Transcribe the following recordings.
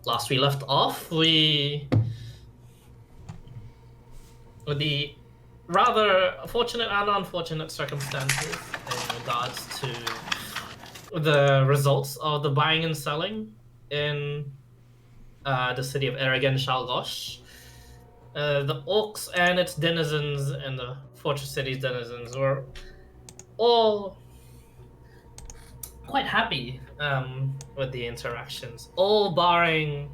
last we left off, with the rather fortunate and unfortunate circumstances in regards to the results of the buying and selling in the city of Eregan Shalgosh. The orcs and its denizens and the fortress city's denizens were all quite happy with the interactions, all barring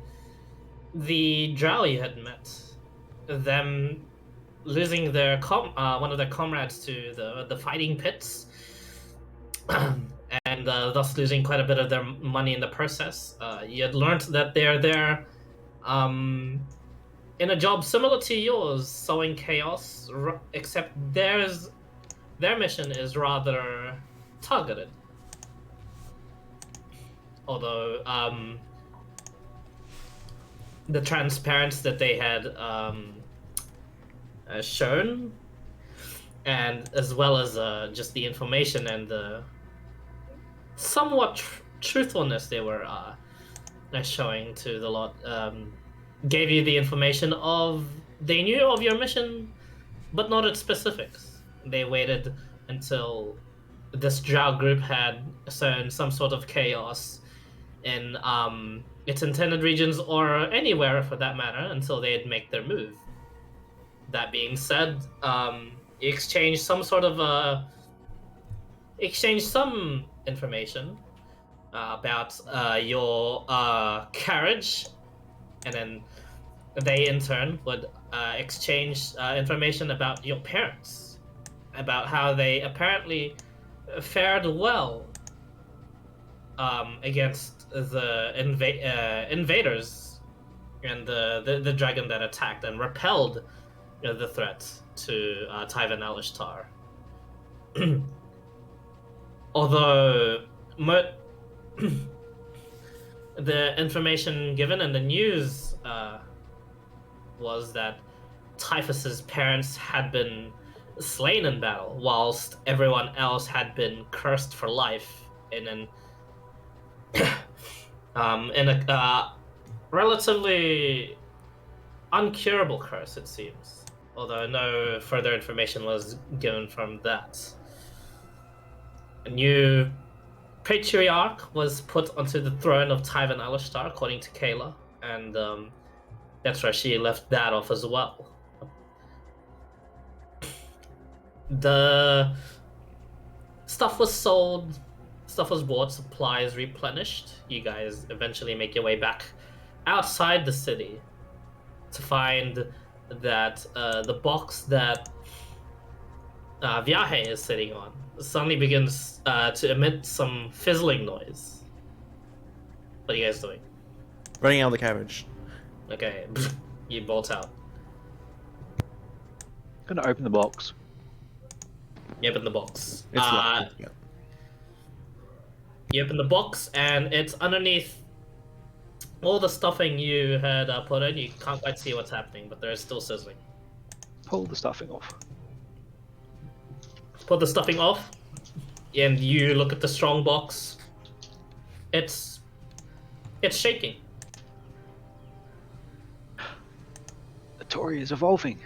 the Drow you had met. Them losing their one of their comrades to the fighting pits, and thus losing quite a bit of their money in the process. You had learned that they're there in a job similar to yours, sowing chaos, except their mission is rather targeted. Although the transparency that they had shown, and as well as just the information and the somewhat truthfulness they were showing to the lot, gave you the information of they knew of your mission, but not its specifics. They waited until this Drow group had sown some sort of chaos in its intended regions, or anywhere for that matter, until they'd make their move. That being said, you exchanged some information about your carriage, and then they in turn would exchange information about your parents, about how they apparently fared well against the invaders and the dragon that attacked and repelled the threat to Tai'ven Alashtar. Although the information given in the news was that Typhus's parents had been slain in battle, whilst everyone else had been cursed for life in a relatively uncurable curse, it seems. Although no further information was given from that. A new patriarch was put onto the throne of Tai'ven Alashtar, according to Kayla, and that's where she left that off as well. The stuff was sold, stuff was bought, supplies replenished. You guys eventually make your way back outside the city to find that the box that Viaje is sitting on suddenly begins to emit some fizzling noise. What are you guys doing? Running out of the carriage. Okay, you bolt out. Gonna open the box. You open the box. It's locked. Yeah. You open the box, and it's underneath all the stuffing you had put in. You can't quite see what's happening, but there is still sizzling. Pull the stuffing off. Put the stuffing off, and you look at the strong box. It's shaking. The Tory is evolving.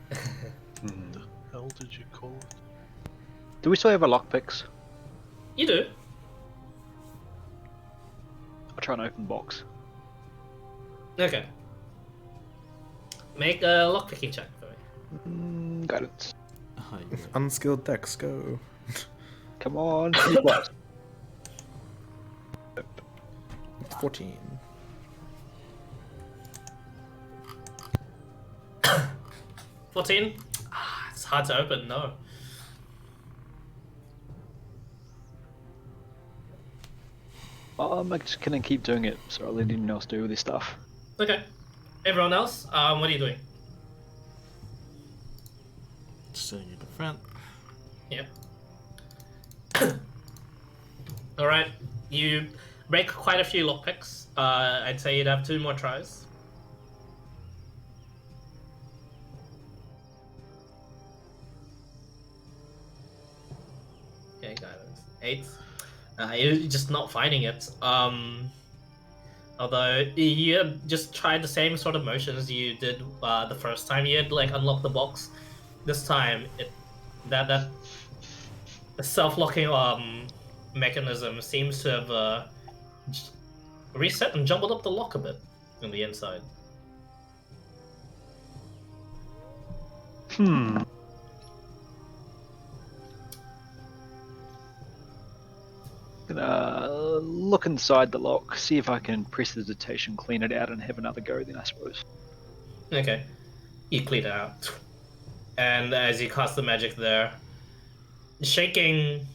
The hell did you call it? Do we still have our lockpicks? You do. I'll try and open the box. Okay. Make a lockpicking check for me. Guidance. Unskilled decks, go. Come on. You what? 14. 14? It's hard to open, no. I'm just gonna keep doing it, so I'll let anyone else do this stuff. Okay. Everyone else, what are you doing? Sitting in the front. Yep. Alright, you break quite a few lockpicks. I'd say you'd have 2 more tries. Okay, guys. 8. You're just not finding it. Although you had just tried the same sort of motions you did the first time you had like unlocked the box. This time, that self-locking mechanism seems to have reset and jumbled up the lock a bit on the inside. Gonna look inside the lock, see if I can press the dictation, clean it out, and have another go. Then I suppose. Okay, you clean it out, and as you cast the magic there, the shaking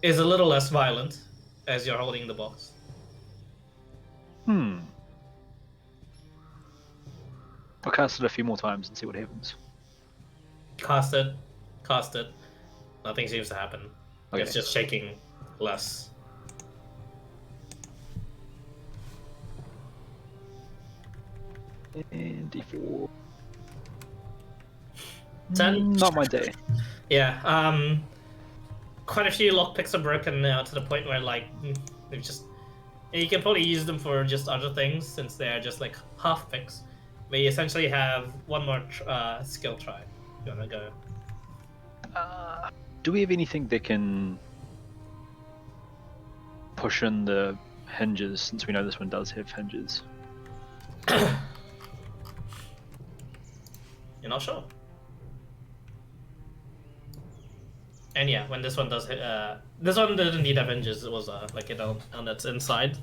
is a little less violent as you're holding the box. I'll cast it a few more times and see what happens. Cast it. Nothing seems to happen. Okay. It's just shaking less. And D4. 10? Not my day. Yeah, quite a few lockpicks are broken now to the point where, like, they've just... You can probably use them for just other things since they're just, like, half picks. But you essentially have one more skill try. You wanna go? Do we have anything that can push in the hinges, since we know this one does have hinges? You're not sure? And yeah, when this one does hit, this one didn't need have hinges. It was like it on its inside.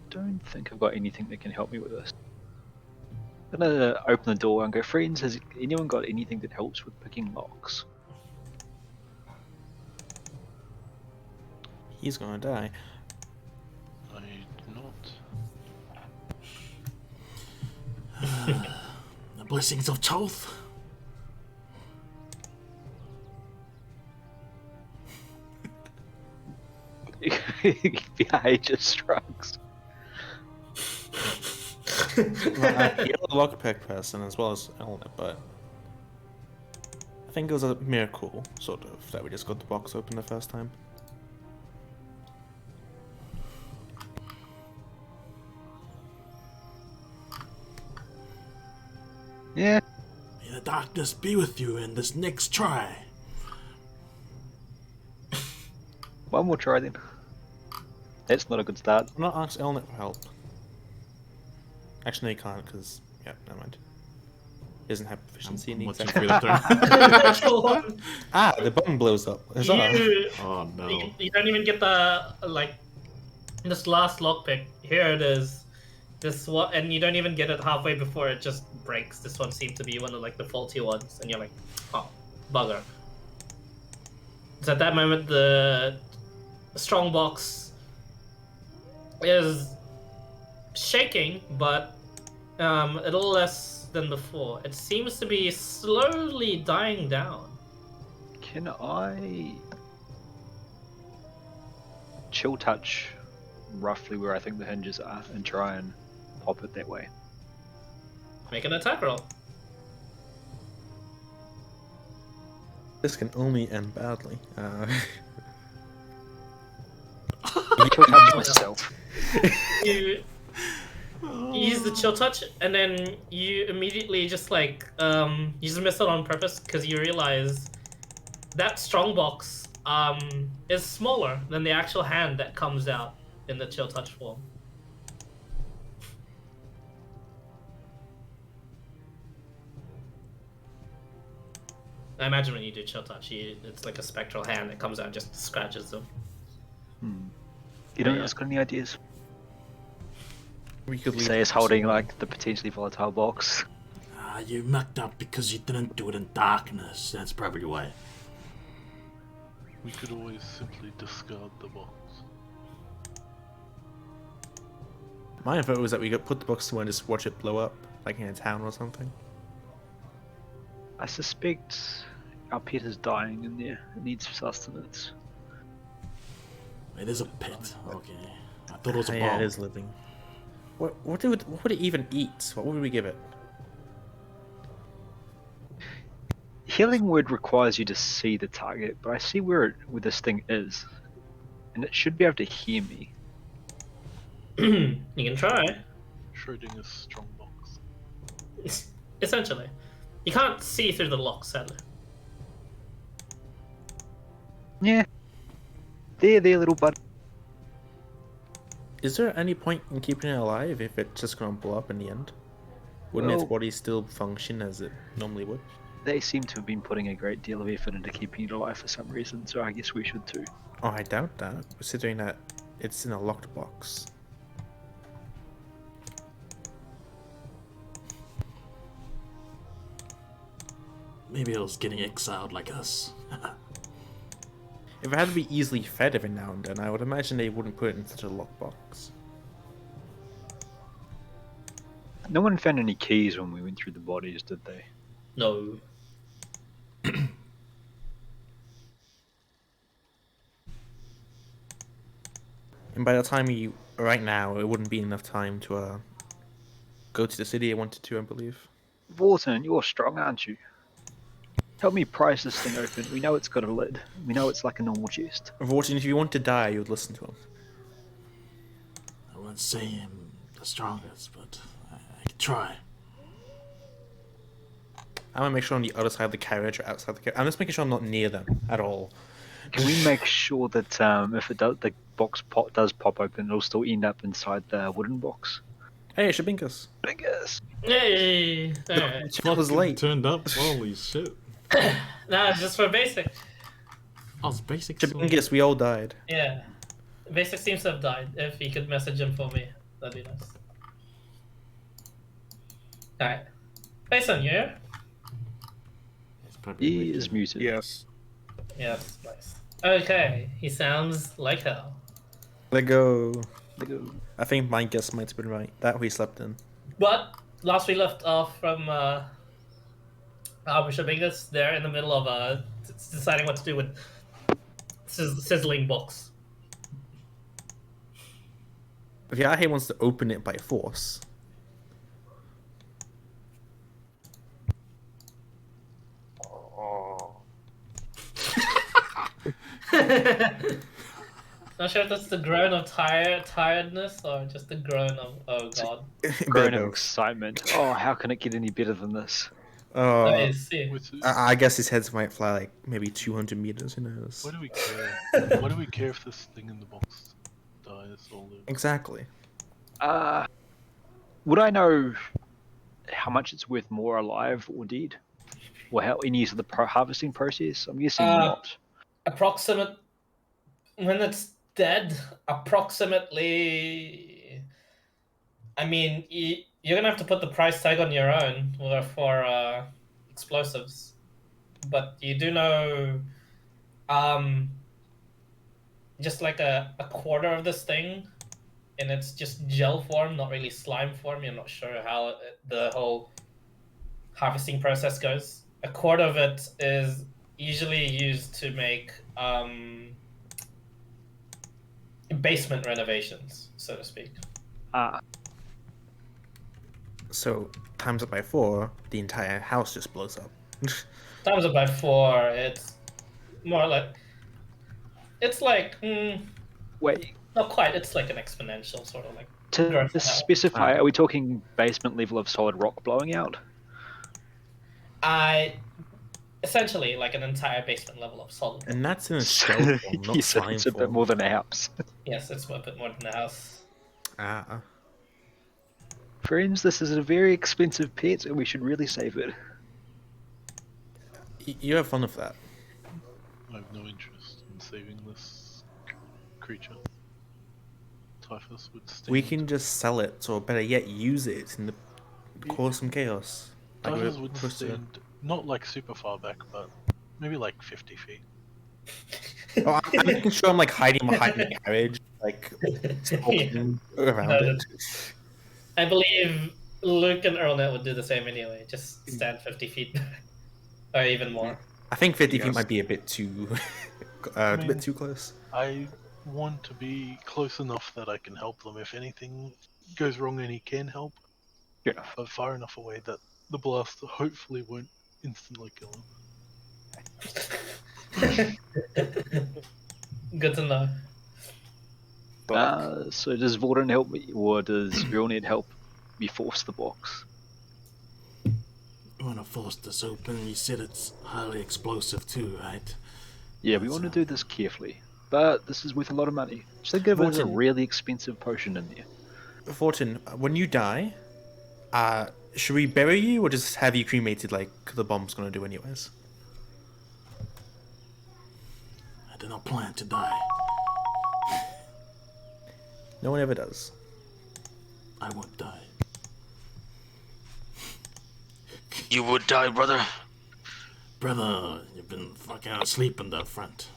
Don't think I've got anything that can help me with this. I'm gonna open the door and go, friends, has anyone got anything that helps with picking locks? He's gonna die. I not. The blessings of Choth. Yeah, he just shrugs. Well, you're a lockpick person as well as Elna, but I think it was a miracle, sort of, that we just got the box open the first time. Yeah. May the darkness be with you in this next try. One more try then. That's not a good start. I'm not ask Elna for help. Actually, no, you can't, because... Yeah, never mind. He doesn't have proficiency in the Watching exact... through the turn. Actual one. Ah, the button blows up. Huzzah. Oh no. You don't even get the, like, this last lockpick. Here it is. This one, and you don't even get it halfway before it just breaks. This one seemed to be one of, like, the faulty ones, and you're like, oh, bugger. So at that moment, the strong box is shaking, but a little less than before. It seems to be slowly dying down. Can I chill touch roughly where I think the hinges are and try and pop it that way? Make an attack roll. This can only end badly. Chill touch myself. You use the chill touch, and then you immediately just like you just miss it on purpose because you realize that strong box is smaller than the actual hand that comes out in the chill touch form. I imagine when you do chill touch, it's like a spectral hand that comes out and just scratches them. Anyone else got any ideas? We could leave. Say it's holding like the potentially volatile box. You mucked up because you didn't do it in darkness. That's probably why. We could always simply discard the box. My vote was that we could put the box somewhere and just watch it blow up, like in a town or something. I suspect our pet is dying in there. It needs sustenance. It is a pet. Okay. I thought it was a bomb. Yeah, it is living. What would it even eat? What would we give it? Healing word requires you to see the target, but I see where this thing is. and it should be able to hear me. You can try. Schrodinger's strongbox. Essentially. You can't see through the lock, sadly. Yeah. There, little bud. Is there any point in keeping it alive if it's just gonna blow up in the end? Wouldn't its Well- body still function as it normally would? They seem to have been putting a great deal of effort into keeping it alive for some reason, so I guess we should too. Oh, I doubt that, considering that it's in a locked box. Maybe it was getting exiled like us. If it had to be easily fed every now and then, I would imagine they wouldn't put it in such a locked box. No one found any keys when we went through the bodies, did they? No. And by the time right now, it wouldn't be enough time to go to the city I wanted to, I believe. Vorton, you're strong, aren't you? Help me prise this thing open. We know it's got a lid. We know it's like a normal chest. Unfortunately, if you want to die, you would listen to him. I wouldn't say I'm the strongest, but I could try. I'm gonna make sure I'm on the other side of the carriage or outside the carriage. I'm just making sure I'm not near them at all. Can we make sure that if it does, the box does pop open, it'll still end up inside the wooden box? Hey, Shabinkus. Biggest. Hey! Alright. Channel was late. Turned up. Holy shit. Nah, it's just for basic. Oh, it's basic. Shabinkus, we all died. Yeah. Basic seems to have died. If you could message him for me, that'd be nice. Alright. Basin, you here? He is muted. Yes. Yes, nice. Okay, he sounds like hell. Let go. I think my guess might have been right. That we slept in. But last we left off from Shabingus, they're in the middle of deciding what to do with sizzling box. If Yahe wants to open it by force. Not sure if that's the groan of tiredness or just the groan of oh god. Grown of excitement. Oh, how can it get any better than this? I see. I guess his heads might fly like maybe 200 meters. Who knows? Why do we care? Why do we care if this thing in the box dies or lives? Exactly. Would I know how much it's worth more alive or dead? Or how any of the harvesting process? I'm guessing not. Approximate when it's dead, approximately. I mean, you're gonna have to put the price tag on your own for explosives, but you do know, just like a quarter of this thing, and it's just gel form, not really slime form. You're not sure how the whole harvesting process goes. A quarter of it is usually used to make basement renovations, so to speak. So times it by 4, the entire house just blows up. Times it by 4, it's more like Wait, not quite. It's like an exponential sort of like. to growth specify, are we talking basement level of solid rock blowing out? Essentially like an entire basement level of solid. And that's in a shell form, not You said slime it's a bit form. more than a house. Yes, it's a bit more than a house. Friends, this is a very expensive pet and we should really save it. You have fun with that. I have no interest in saving this creature. Typhus would sting. We can just sell it, or better yet, use it and cause some chaos. Like we Typhus were would supposed to. stand not like super far back, but maybe like 50 feet. Oh, I'm making sure I'm like hiding behind the carriage, like stalking around No, it. I believe Luke and Earlnet would do the same anyway. Just stand 50 feet, or even more. I think 50 feet Yes. might be a bit too, a bit too close. I want to be close enough that I can help them if anything goes wrong and he can help, Fair enough. but far enough away that the blast hopefully won't instantly kill him. Good to know. Fuck. So does Vordan help me, or does Vilnid help me force the box? You want to force this open? You said it's highly explosive too, right? Yeah, we want to do this carefully, but this is worth a lot of money. Just think of it as a Vordan. really expensive potion in there. Fortin, when you die, should we bury you or just have you cremated like the bomb's gonna do anyways? I do not plan to die. No one ever does. I won't die. You would die, brother. Brother, you've been fucking asleep in the front.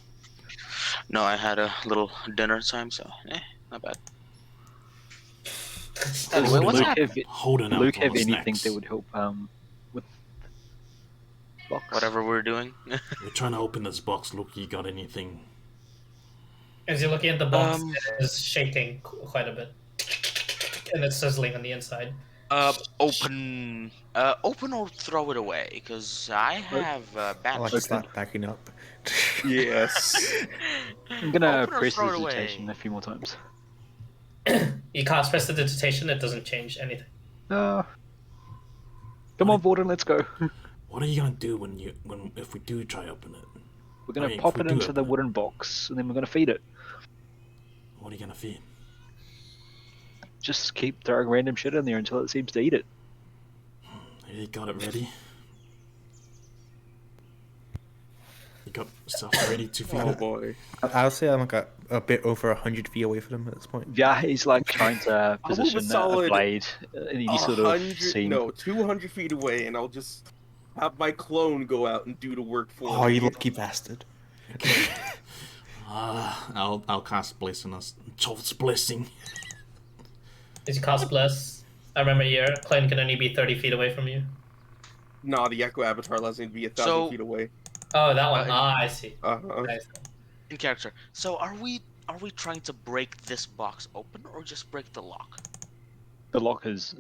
No, I had a little dinner time, so not bad. Anyway, what's Luke happening? Holding out Luke on have the anything snacks. that would help with box? Whatever we're doing. We're trying to open this box. Luke, you got anything? As you're looking at the box, it is shaking quite a bit, and it's sizzling on the inside. Open or throw it away, because I have I bad. like to start backing up. Yes. I'm gonna Open or press throw it hesitation away. a few more times. You cast prestidigitation, it doesn't change anything. Come on, Vordan, let's go. What are you gonna do if we do try open it? We're gonna I mean, pop if we it do into the open it. wooden box, and then we're gonna feed it. What are you gonna feed? Just keep throwing random shit in there until it seems to eat it. You got it ready? You got stuff ready to feed Oh it? boy. I'll say I'm like a bit over 100 feet away from them at this point. Yeah, he's like trying to I'll move a position a solid blade in any sort of 100, seam. no, 200 feet away, and I'll just have my clone go out and do the work for Oh, me. you lucky bastard. I'll cast blessing us. Jolt's blessing. As you cast Bless, I remember your clone can only be 30 feet away from you. Nah, the Echo Avatar allows me to be 1,000 So- feet away. Oh, that one. I see. Uh-huh. I see. In character. So are we trying to break this box open, or just break the lock? The lock is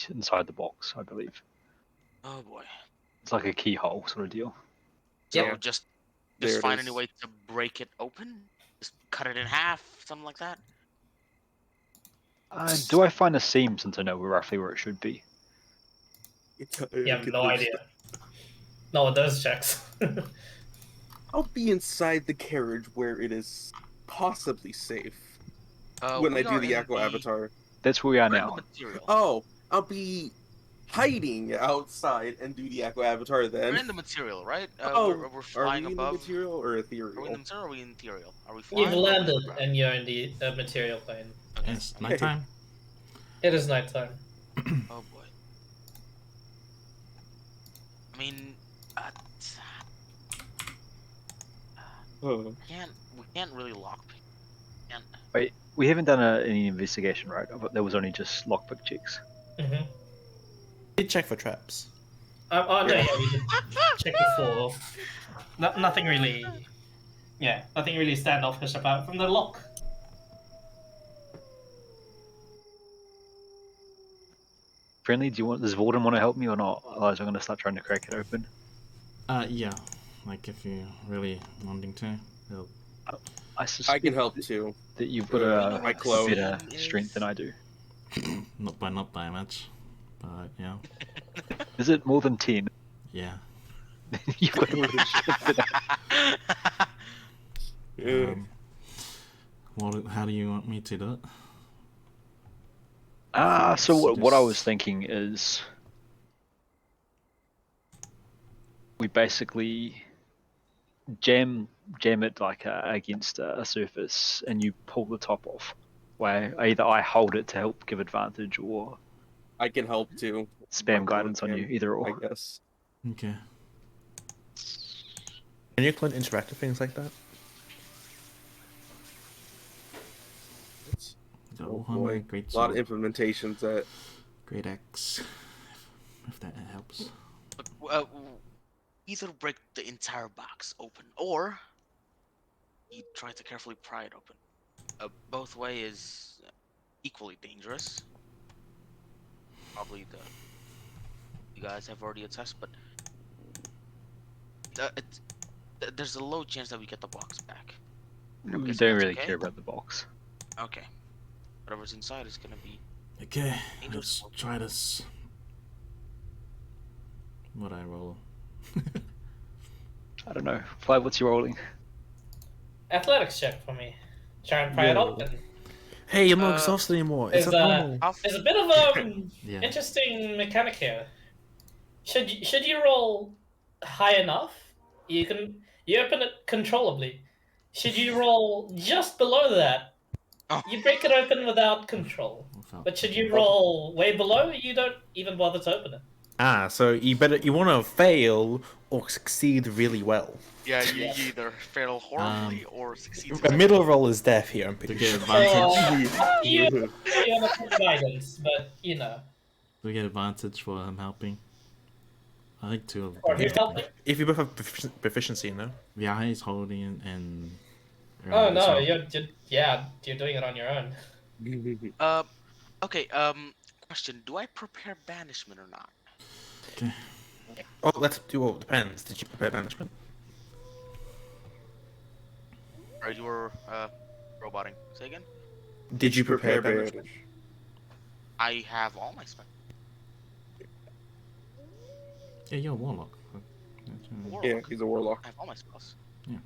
inside the box, I believe. Oh boy. It's like a keyhole sort of deal. So Yeah. just There it find is. any way to break it open? Just cut it in half, something like that? Do I find a seam since I know roughly where it should be? You have no idea. No, it does checks. I'll be inside the carriage where it is possibly safe when We I do are the in Echo Avatar. That's where we are we're in now. the material. Oh, I'll be hiding outside and do the Echo Avatar then. We're in the material, right? Oh, we're are flying we in above. the material or Are we ethereal? in the material or are we in ethereal? Are we flying? You've or are we landed underground? and you're in the material plane. Okay. It's nighttime. It is nighttime. Oh boy. I mean, Oh. we can't really lockpick. Can't. Wait, we haven't done any investigation, right? There was only just lockpick checks. Mm-hmm. Did check for traps. Oh, no, yeah, we did check before. Nothing really. Yeah, nothing really standoffish apart from the lock. Friendly, does Vordan want to help me or not? Otherwise, I'm going to start trying to crack it open. Yeah. Like if you're really wanting to. He'll... I suspect I can help too. that you've got My a clone. better strength than I do. not by much. But yeah. Is it more than 10? Yeah. You've got more than shit. Yeah. How do you want me to do it? So what I was thinking is we basically jam it like against a surface, and you pull the top off. Where either I hold it to help give advantage, or I can help too. spam My guidance clone on you. can, Either I or. guess. Okay. Can your clone interact with things like that? Got Oh Warhammer, boy, great a lot of sword, implementations that great axe. If that helps. Look, either break the entire box open, or you try to carefully pry it open. Both way is equally dangerous. Probably you guys have already assessed, but there's a low chance that we get the box back. We Guess don't that's really okay? care about the box. Okay. Whatever's inside is gonna be. Okay, Dangerous. let's try this. What I roll? I don't know. Five, what's your rolling? Athletics check for me. Try and pry it Yo. open. Hey, you're not Uh, exhausted anymore. It's Is abnormal. there's a bit of Yeah. interesting mechanic here. Should you roll high enough, you open it controllably. Should you roll just below that, Oh. you break it open without control. Without But should you control. roll way below, you don't even bother to open it. So you want to fail or succeed really well. Yeah, you either fail horribly or succeed. A middle roll is death here. I'm To pretty get sure. advantage. You have a guidance, but you know. Do we get advantage for him helping? I think two of Or them. who's helping? If you both have proficiency, no. Yeah, he's holding and. Oh no, so- you're doing it on your own. Okay. Question: do I prepare banishment or not? Okay. Oh, let's do. Well, depends. Did you prepare banishment? Or you were roboting? Say again. Did you prepare banishment? I have all my spells. Yeah, you're a warlock. Yeah, he's a warlock. I have all my spells. Yeah.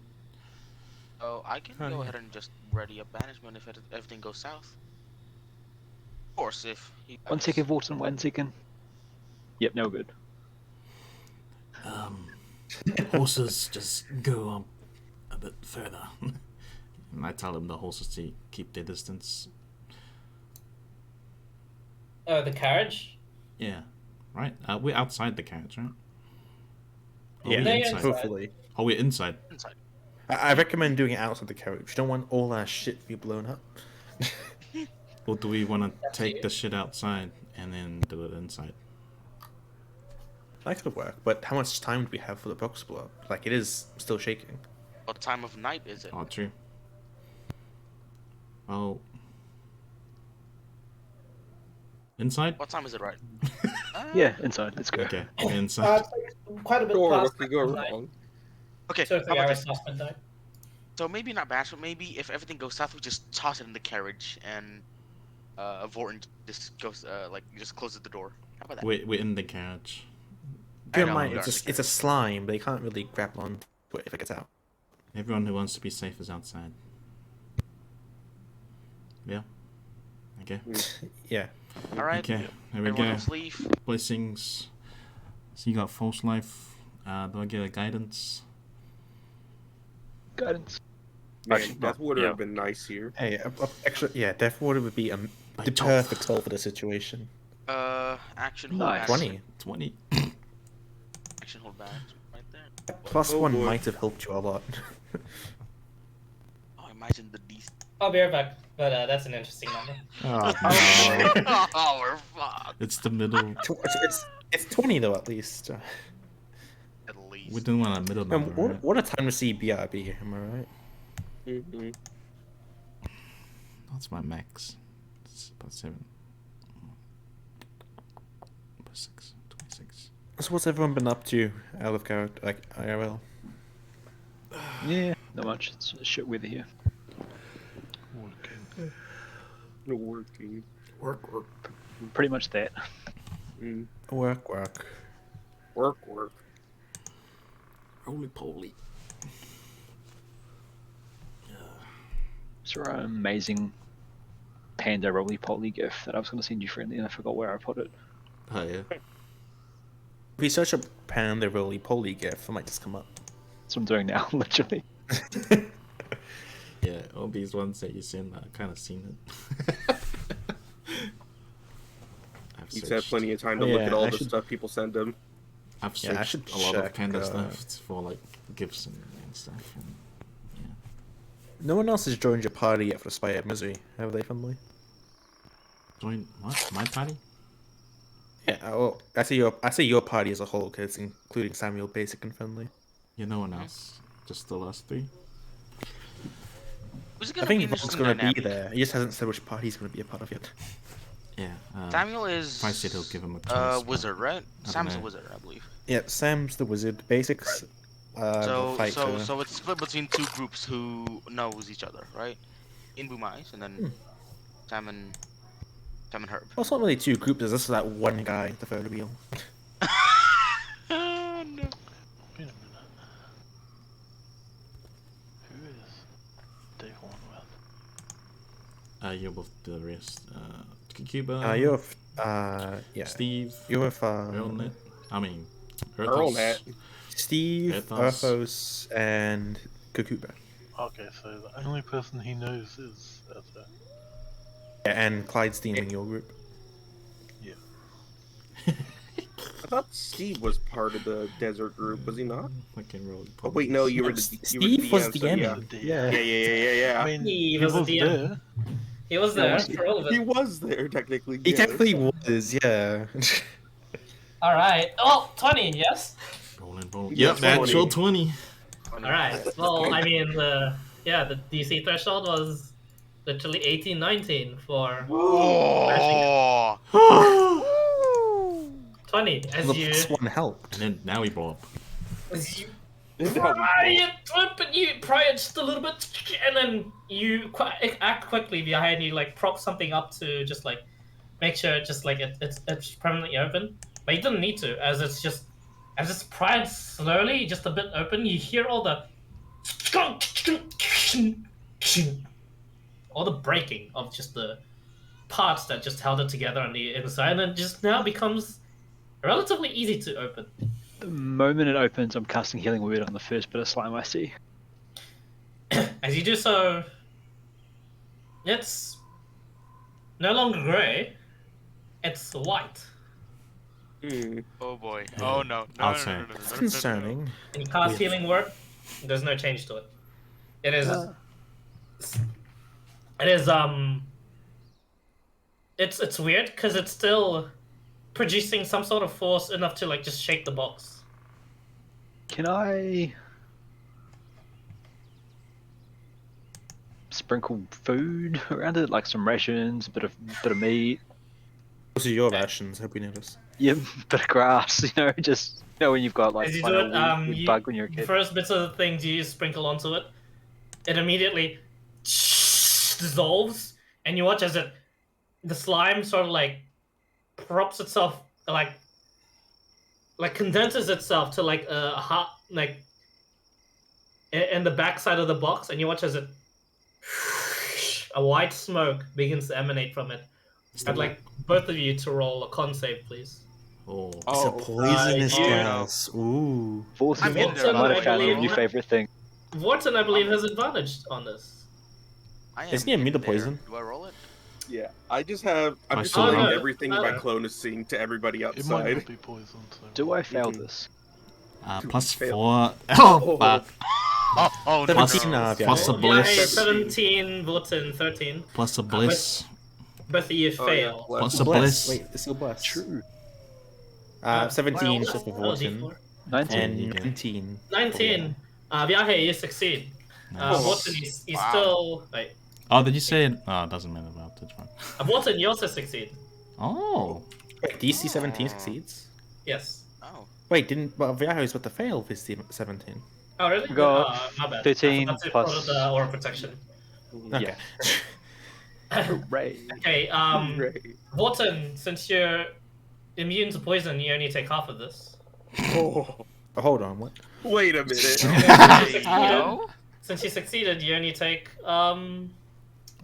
So I can Oh, go yeah. ahead and just ready a banishment if everything goes south. Of course, if he 1 second, Vorton, 1 second. Yep, no good. Horses just go up a bit further. And I tell him the horses to keep their distance. Oh, the carriage? Yeah, right? We're outside the carriage, right? Or Yeah, we're They're inside. inside. hopefully. Oh, we're inside. inside. I recommend doing it outside the carriage. You don't want all our shit to be blown up. Or do we want to That's take you. the shit outside and then do it inside? That could work, but how much time do we have for the box to blow up? Like, it is still shaking. What time of night is it? Oh, true. Oh. Inside? What time is it right? Yeah, inside. Let's go. Okay, we're inside. Quite a bit Or past what could go midnight. wrong? Okay. 2 or How 3 about hours this? past midnight. So maybe not banishment. Maybe if everything goes south, we just toss it in the carriage and Vorton just goes just closes the door. How about that? We're in the carriage. Bear in know, mind, we are it's a slime. They can't really grab on to it if it gets out. Everyone who wants to be safe is outside. Yeah. Okay. Yeah. All right. Okay. There we Everyone go. else leave. Blessings. So you got false life. Do I get a guidance? Guidance. Man, Actually, that no, would yeah. have been nice here. Hey, extra. Yeah, Death Water would be By the Jove. perfect tool for the situation. Action hold Nice. banishment. 20. 20. Action hold banishment right there. Plus Oh, one boy. might have helped you a lot. Oh, imagine the beast. I'll be right back, but that's an interesting number. Oh, no. Oh, we're fucked. It's the middle. It's 20 though, at least. At least. We don't want a middle number, right? What a time to see BRB, am I right? Mm-hmm. That's my max. It's about 7. About 6. 26. So what's everyone been up to out of character, like IRL? Yeah, not much. It's shit weather here. Working. No working. Work. Pretty much that. Mm. Work. Work. Roly poly. Is there an amazing panda roly poly gif that I was going to send you, friendly, and I forgot where I put it? Oh, yeah. If you search up Panda Roly Poly GIF, it might just come up. That's what I'm doing now, literally. Yeah, all these ones that you send, I've kind of seen it. I've You've had searched- plenty of time to look Yeah, at all I the should- stuff people send them. I've Yeah, I searched should a lot of check, panda stuff uh, for like gifts and stuff. And, No one else has joined your party yet for Spy at Misery, have they, Finley? join what? My party? Yeah, well, I say your party as a whole, because it's including Samuel, Basic, and Finley. Yeah, no one else. Just the last 3. Who's I gonna think be an Vog's interesting gonna be dynamic? there. He just hasn't said which party he's gonna be a part of yet. Yeah. Samuel is If I said he'll give him a choice, but wizard, right? don't Sam's a know. wizard, I believe. Yeah, Sam's the wizard. Basics, the So fighter. it's split between two groups who knows each other, right? Inbu Mice, and then Salmon Herb. Well, it's not really two groups. There's just that one guy at the third wheel. Oh, no. Wait a minute. Who is Dave on with? You're with the rest. Cuba. You're with, yeah. Steve. You're with, Earlnet. I mean, Earlnet. Steve, Earthos. Earthos, and Kukuba. Okay, so the only person he knows is Eartha. Yeah, and Clyde's teaming your group. Yeah. I thought Steve was part of the desert group, was he not? Fucking roll. Oh wait, no, you were the Steve was the so DM. yeah. Yeah. Yeah. I mean, He he was was the there. He was there for all of He it. was there technically. He yes. technically was, yeah. All right. Oh, 20, yes. Rolling. Yeah, Yep, natural 20. All right. Well, I mean, the DC threshold was literally 18, 19 for Oh. 20 as The you. plus one helped. And then now we blow up. As you And pry it open, you pry it just a little bit, and then you act quickly behind you, like prop something up to just like make sure just like it's permanently open. But you didn't need to, as it's pried slowly, just a bit open. You hear all the breaking of just the parts that just held it together on the inside, and it just now becomes relatively easy to open. The moment it opens, I'm casting Healing Word on the first bit of slime I see. As you do so, it's no longer grey, it's white. Oh boy. Oh no. I'll say. That's concerning. And you cast Healing Word, there's no change to it. It is. It's weird because it's still producing some sort of force enough to like just shake the box. Can I sprinkle food around it, like some rations, a bit of meat? Those are your rations, hope you notice. Yeah, bit of grass. Just when you've got like As you quite do a it, weird bug when you're a kid. first bits of the things you sprinkle onto it, it immediately dissolves, and you watch as the slime sort of like props itself, like condenses itself to like a hot like in the backside of the box, and you watch as a white smoke begins to emanate from it. I'd like both of you to roll a con save, please. Oh. It's a poisonous you know. gas. Ooh. I'm in there, might have I found your believe. new favorite thing. Vorton, I believe, has advantage on this. I am Isn't he immune to there. poison? Do I roll it? Yeah, I'm just relaying no. everything my No. clone is seeing to everybody It might outside. not be poisoned. So Do I fail this? Plus Fail. 4. Oh, fuck. Oh, Plus, 17, yeah. plus a Yeah, bliss. 17, Vorton, 13. Plus a bliss. Both of you Oh, fail. yeah, Plus bless. a bliss. Wait, it's still blessed. True. 17 is Well, just for well, Vorten. D4. 19. And you go. 19. 19. Viaje, you succeed. Nice. Vorton, you Wow. still... Wait. Oh, did you say it? Oh, it doesn't matter about it. Fine. Vorton, you also succeed. Oh. Wait, DC 17 succeeds? Yes. Oh. Wait, didn't... Well, Viaho is with the fail of his 17. Oh, really? We got My bad. 13 I forgot to plus- put the aura protection. Okay. Hooray. Okay, Great. Vorton, since you're immune to poison, you only take half of this. Oh, Oh, hold on, what? wait a minute. There you go. Since you succeeded, you only take the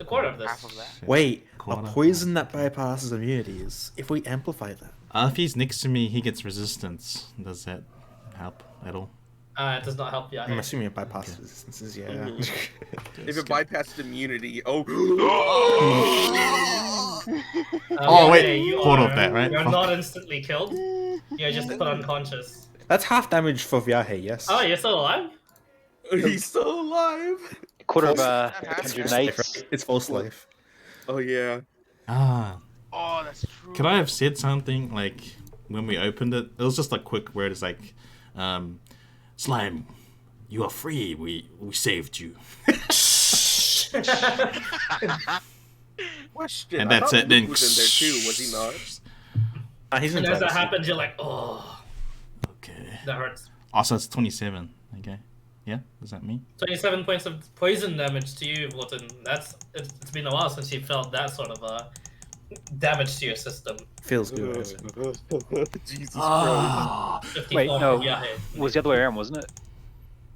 quarter of this. Half of that. Wait, a Quarter. poison that bypasses immunities. If we amplify that. If he's next to me, he gets resistance. Does that help at all? It does not help you. I'm assuming it bypasses resistances, yeah. If it bypasses immunity, oh. Oh, wait, okay, you hold are, up that, right? You're Fuck. not instantly killed. You're just put unconscious. That's half damage for Viahe, yes. Oh, you're still alive? He's still alive. Quarter of That has to be 108. It's false life. Oh yeah. Oh, that's true. Could I have said something like when we opened it? It was just a quick word. It's like, slime, you are free. We saved you. Question. And I that's thought it, then- Luke was in there too, was he not? He's in And as that privacy. happens, you're like, oh, Okay. that hurts. Also, it's 27. Okay. Yeah, does that mean? 27 points of poison damage to you, Vorton. It's been a while since you felt that sort of damage to your system. Feels good. I think. Jesus Christ. Ah, 54 Wait, for no, Yahe. it was the other way around, wasn't it?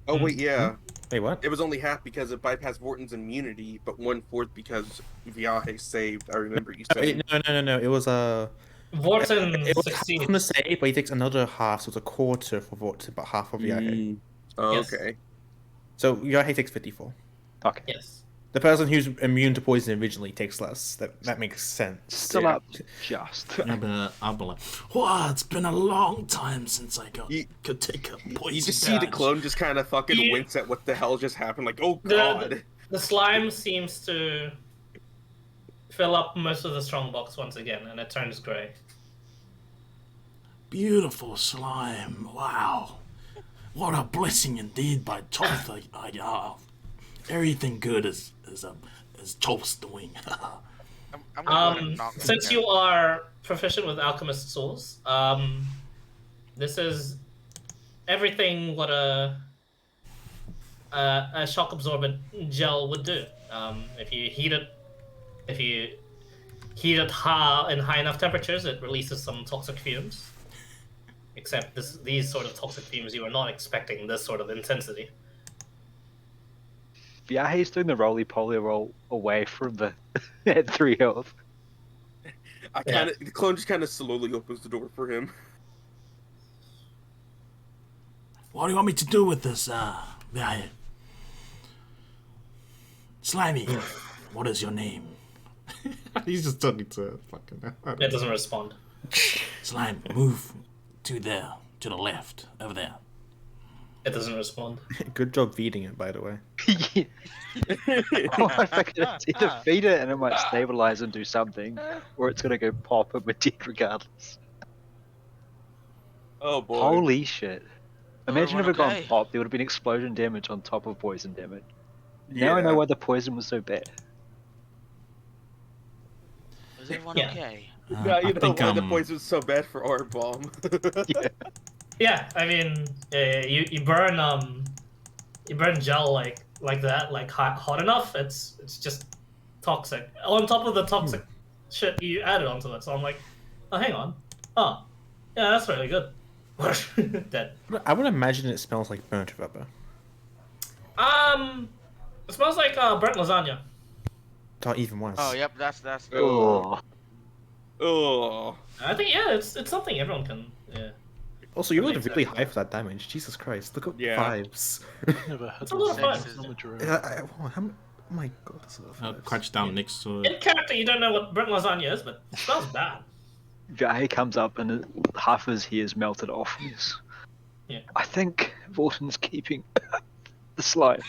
Oh wait, yeah. Wait, what? It was only half because it bypassed Vorton's immunity, but 1/4 because Viaje saved. I remember you saying. No. It was Vorton it was half succeeds. from the save, but he takes another half, so it's a quarter for Vorton, but half of Yahe. Oh, Yes. okay. So Yahe takes 54. Okay. Yes. The person who's immune to poison originally takes less. That makes sense. Still up, just. yeah, but I'll be like, wow, it's been a long time since I You- could take a poison You just see the damage." clone just kind of fucking Yeah. wince at what the hell just happened. Like, oh The- god. The slime seems to fill up most of the strongbox once again, and it turns grey. Beautiful slime. Wow. What a blessing indeed by Toth. Everything good is Toth's doing. I'm gonna go ahead and knock Since you are proficient with alchemist souls, this is everything what a shock absorbent gel would do. If you heat it in high enough temperatures, it releases some toxic fumes. Except these sort of toxic fumes, you are not expecting this sort of intensity. Yeah, he's doing the roly-poly roll away from the at 3 health. The clone just kind of slowly opens the door for him. What do you want me to do with this, guy? Slimy, what is your name? He's just talking to fucking... It doesn't respond. Slime, move to there, to the left, over there. It doesn't respond. Good job feeding it, by the way. I figured it's either feed it and it might stabilize and do something, or it's gonna go pop and we're dead regardless. Oh boy. Holy shit. Imagine if Everyone it gone okay? pop, there would have been explosion damage on top of poison damage. Now I know Yeah. why the poison was so bad. Is everyone Yeah. okay? Now you I know think, why the poison was so bad for our bomb. Yeah, I mean, you burn gel like that, like hot enough. It's just toxic. On top of the toxic shit you added onto it. So I'm like, oh, hang on. Oh, yeah, that's really good. Dead. I would imagine it smells like burnt rubber. It smells like burnt lasagna. Or even worse. Oh, yep, that's Oh. Oh. I think it's something everyone can. Yeah, Also, you rolled Makes really sense, high for that damage. Jesus Christ, look at Yeah. 5s. Never had It's a lot of fun. on the Drow. Oh my god, that's a lot of I'll 5s. crouch down next to in it. character you don't know what burnt lasagna is, but it smells bad. Guy comes up and half his hair is melted off. Yes. Yeah. I think Vorton's keeping the slime.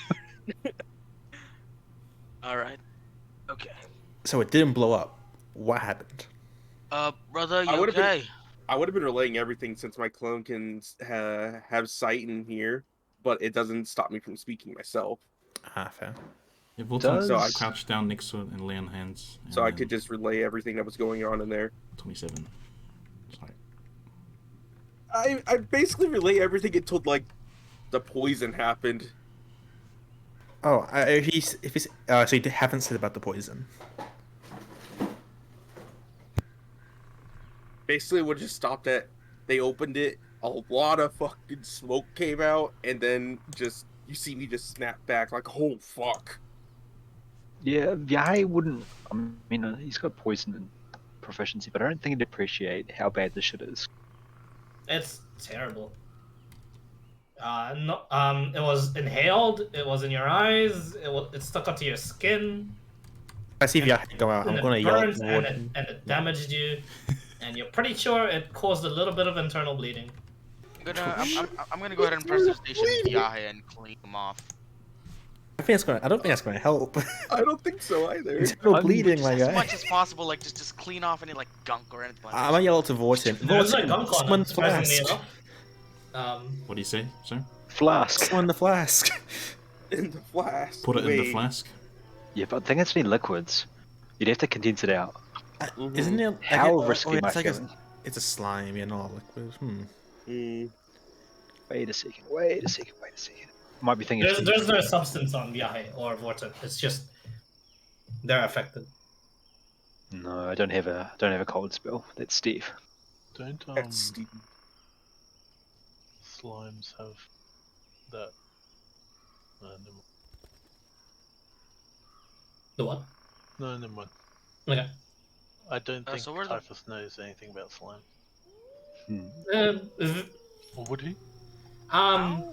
alright. Okay. So it didn't blow up. What happened? Brother, you I would've been- okay? I would have been relaying everything since my clone can have sight in here, but it doesn't stop me from speaking myself. Ah, fair. Yeah, we'll Does- So I- crouch down next to it and lay on hands. So and I then could just relay everything that was going on in there. 27. Sorry. I basically relay everything until like the poison happened. Oh, if he's so you haven't said about the poison. Basically, what just stopped at they opened it, a lot of fucking smoke came out, and then just you see me just snap back like, oh fuck. Yeah, Yai wouldn't. I mean, he's got poison and proficiency, but I don't think he'd appreciate how bad this shit is. It's terrible. No, it was inhaled. It was in your eyes. It stuck onto your skin. I see if you go out. I'm And gonna it yell at burns the and warden. it damaged you, and you're pretty sure it caused a little bit of internal bleeding. I'm gonna go ahead and press the station Yahe and clean him off. I don't think that's gonna help. I don't think so either. Internal I'm bleeding, Just my as guy. much as possible, like just clean off any like gunk or anything like I'm that. gonna yell to Vorten. There's like Vorten, gunk on summon it, the surprisingly flask. enough. What do you say, sir? Flask. Summon the flask. In the flask. Put it in the Wait. flask. Yeah, but I think it's any liquids. You'd have to condense it out. Isn't it? How like, risky am I it's like feeling? it's a slime, yeah, not a liquid. Mm. Wait a second. might be thinking. There's no substance on Yahe or Vorten. It's just they're affected. No, I don't have a cold spell. That's Steve. Don't That's Steve. slimes have that? Never mind. The what? No, never mind. Okay. I don't think so where the- Typhus knows anything about slime. Or would he? Um,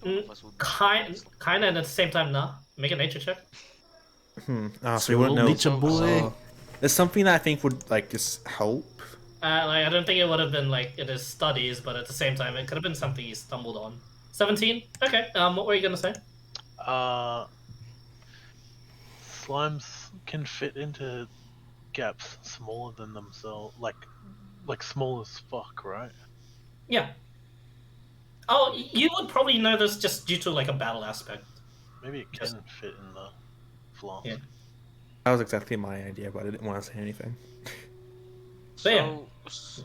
None of us would be kind surprised. of, and at the same time, nah. Make a nature check. So you won't know. Nature boy. There's something that I think would like just help. Like I don't think it would have been like in his studies, but at the same time, it could have been something he stumbled on. 17. Okay. What were you gonna say? Slimes can fit into gaps smaller than themselves, like small as fuck, right? Yeah. Oh, you would probably know this just due to like a battle aspect. Maybe it Yes. can fit in the flask. Yeah. That was exactly my idea, but I didn't want to say anything. So, yeah. So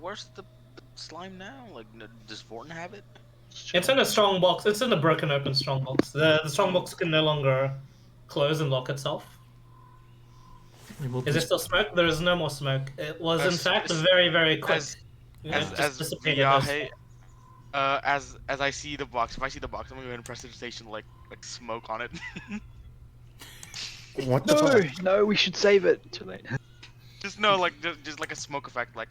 where's the slime now? Like, does Vorten have it? It's in a strong box. It's in a broken open strong box. The strong box can no longer close and lock itself. Is there still smoke? There is no more smoke. It was in As- fact as- very, very quick. As It as just as dissipated Yahe, as I see the box, if I see the box, I'm gonna go and prestidigitation like smoke on it. What the fuck? No, we should save it. Too late. Just no, like just like a smoke effect, like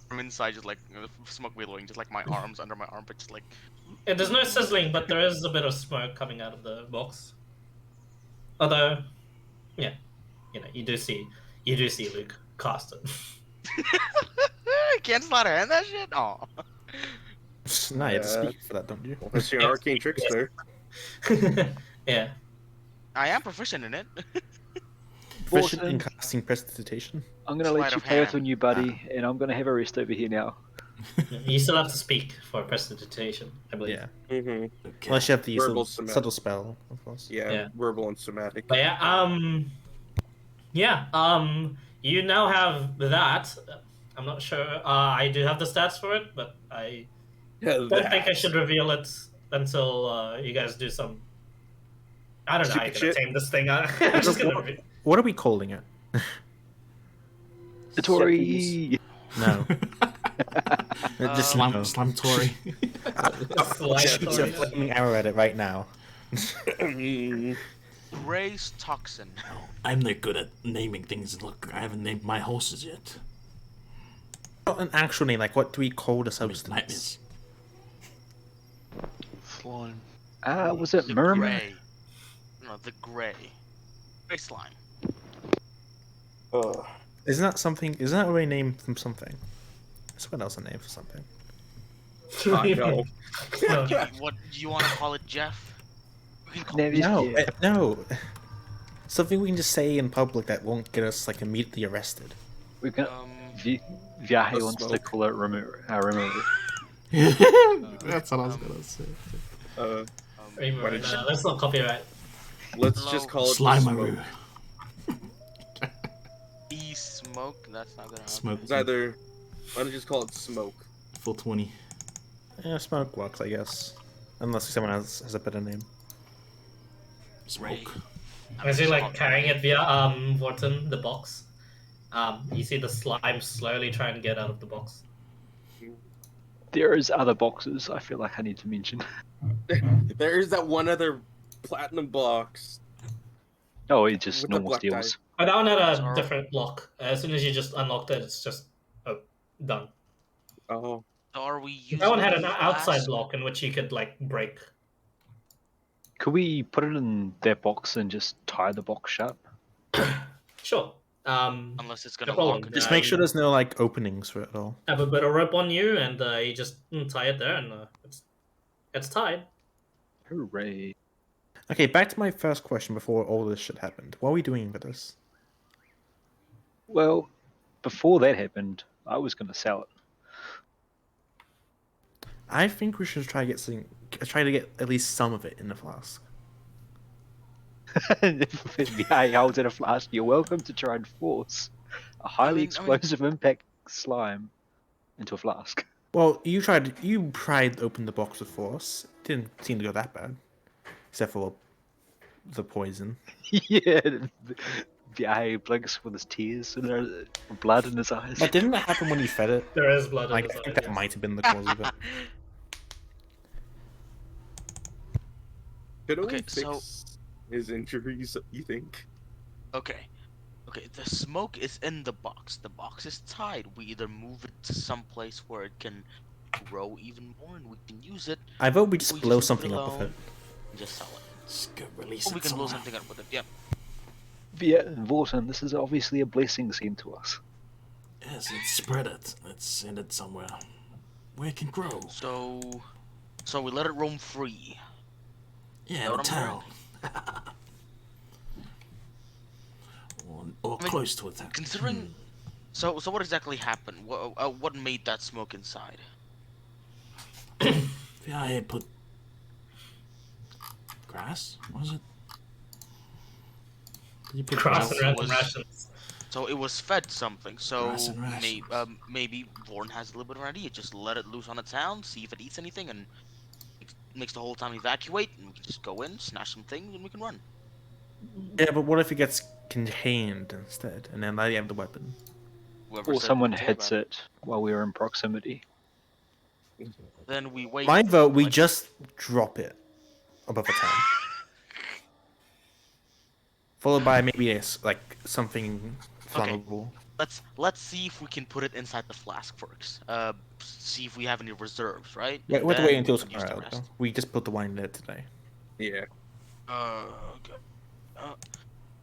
from inside, just like smoke billowing, just like my arms under my armpit, just like. There's no sizzling, but there is a bit of smoke coming out of the box. Although, yeah, you do see Luke cast it. Can't slide her hand that shit. Oh. Nah, you have to Yeah. speak for that, don't you? Unless you're an arcane trickster. Yeah. I am proficient in it. Proficient in Awesome. casting prestidigitation. I'm gonna Sleight let you of play with hand. your new buddy, and I'm gonna have a rest over here now. You still have to speak for prestidigitation, I believe. Yeah. Mm-hmm. Unless you have the Verbal subtle spell, of course. Yeah, Yeah. verbal and somatic. But you now have that. I'm not sure. I do have the stats for it, but I Yeah, don't think I should reveal it until you guys do some. I don't know how you're gonna Stupid shit. tame this thing. I'm just gonna. What are we calling it? Satori! No. Just Um, Slam Tory. shoot a flaming arrow at it right now. Gray's toxin. I'm not good at naming things. Look, I haven't named my horses yet. Not an actual name. Like, what do we call the I mean, substance? nightmares. Slime. Was it The Murmur? gray. No, the gray. Gray slime. Isn't that something? Isn't that already named from something? Is what else a name for something? I know. What do you want to call it, Jeff? We can call No, it he's- No, yeah. no. Something we can just say in public that won't get us like immediately arrested. We're gonna. um, Vyahe The wants to smoke. call it remove. That's what I was gonna say. Remember, did you- that's not copyright. Let's Hello. just call it the smoke. Slimaroo. E smoke. That's not gonna happen. Smoke. It's either. Why don't you just call it smoke? Full 20. Yeah, smoke works, I guess. Unless someone else has a better name. Smoke. As you Just like call it carrying gray. it via Vorten, the box, you see the slime slowly try and get out of the box. There is other boxes I feel like I need to mention. There is that one other platinum box. Oh, it's just With the normal black die. steels. But that one had a Sorry. different lock. As soon as you just unlocked it, it's just done. Oh, So are we using That one had the an outside flask? lock in which you could like break. Could we put it in that box and just tie the box shut? Sure. Unless it's gonna No problem. lock. Just make sure there's no like openings for it at all. Have a bit of rope on you, and you just tie it there, and it's tied. Hooray! Okay, back to my first question before all this shit happened. What are we doing with this? Well, before that happened, I was gonna sell it. I think we should try to get at least some of it in the flask. If Vyahe holds in a flask, you're welcome to try and force a highly I mean- explosive impact slime into a flask. Well, you pried open the box with force. Didn't seem to go that bad, except for the poison. Yeah, the eye blinks with his tears and blood in his eyes. But didn't that happen when you fed it? There is blood in Like, his I eyes. think that yes. might have been the cause of it. Could Okay, we fix his injuries, you think? Okay. Okay, the smoke is in the box. The box is tied. We either move it to some place where it can grow even more and we can use it. I vote we just We blow leave it something up with alone it. and just sell it. Just go release Or we it can blow somewhere. something up with it, yeah. Yeah, Vorton, this is obviously a blessing sent to us. Yes, let's spread it. Let's send it somewhere where it can grow. So we let it roam free. Yeah, Know the what I'm hearing? town. or I mean, close to it. Considering, so what exactly happened? What made that smoke inside? Yeah, I put grass. Was it? You put Grass grass. and it random was- rations. So it was fed something. So Grass and rations. maybe Vorn has a little bit of an idea. Just let it loose on the town, see if it eats anything, and it makes the whole town evacuate. And we can just go in, snatch some things, and we can run. Yeah, but what if it gets contained instead, and then they have the weapon? Whoever Or said someone anything hits about it while we are in proximity. Then we wait. My vote, we like- just drop it above the town. Followed by maybe like something flammable. Let's see if we can put it inside the flask first. See if we have any reserves, right? Wait, And we have to wait then until we can use the tomorrow. rest. Though. We just put the wine there today. Yeah. Okay.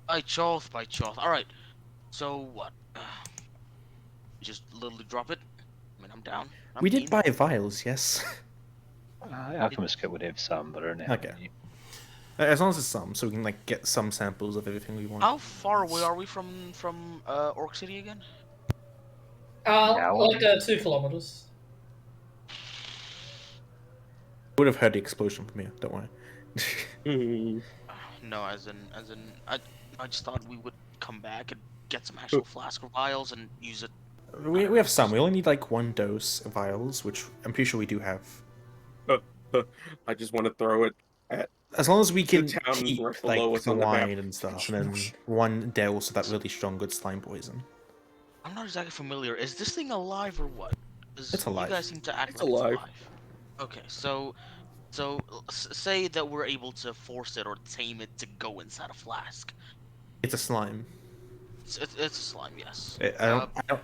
By Choth. All right. So what? Just literally drop it. I mean, I'm down. I'm We did keen. buy vials, yes. Alchemist Kit would have some, but I don't know how Okay. many. As long as it's some, so we can like get some samples of everything we want. How far away are we from Orc City again? Now? Like 2 kilometers. Would have heard the explosion from here. Don't worry. Hmm. No, as in, I just thought we would come back and get some actual flask or vials and use it. we have some. We only need like 1 dose of vials, which I'm pretty sure we do have. I just want to throw it at. As long as we The can town keep right below like us the on the map. wine and stuff, and then 1 Dells of that really strong good slime poison. I'm not exactly familiar. Is this thing alive or what? 'Cause It's alive. You guys seem to act It's like alive. it's alive. Okay, so say that we're able to force it or tame it to go inside a flask. It's a slime. It's a slime, yes.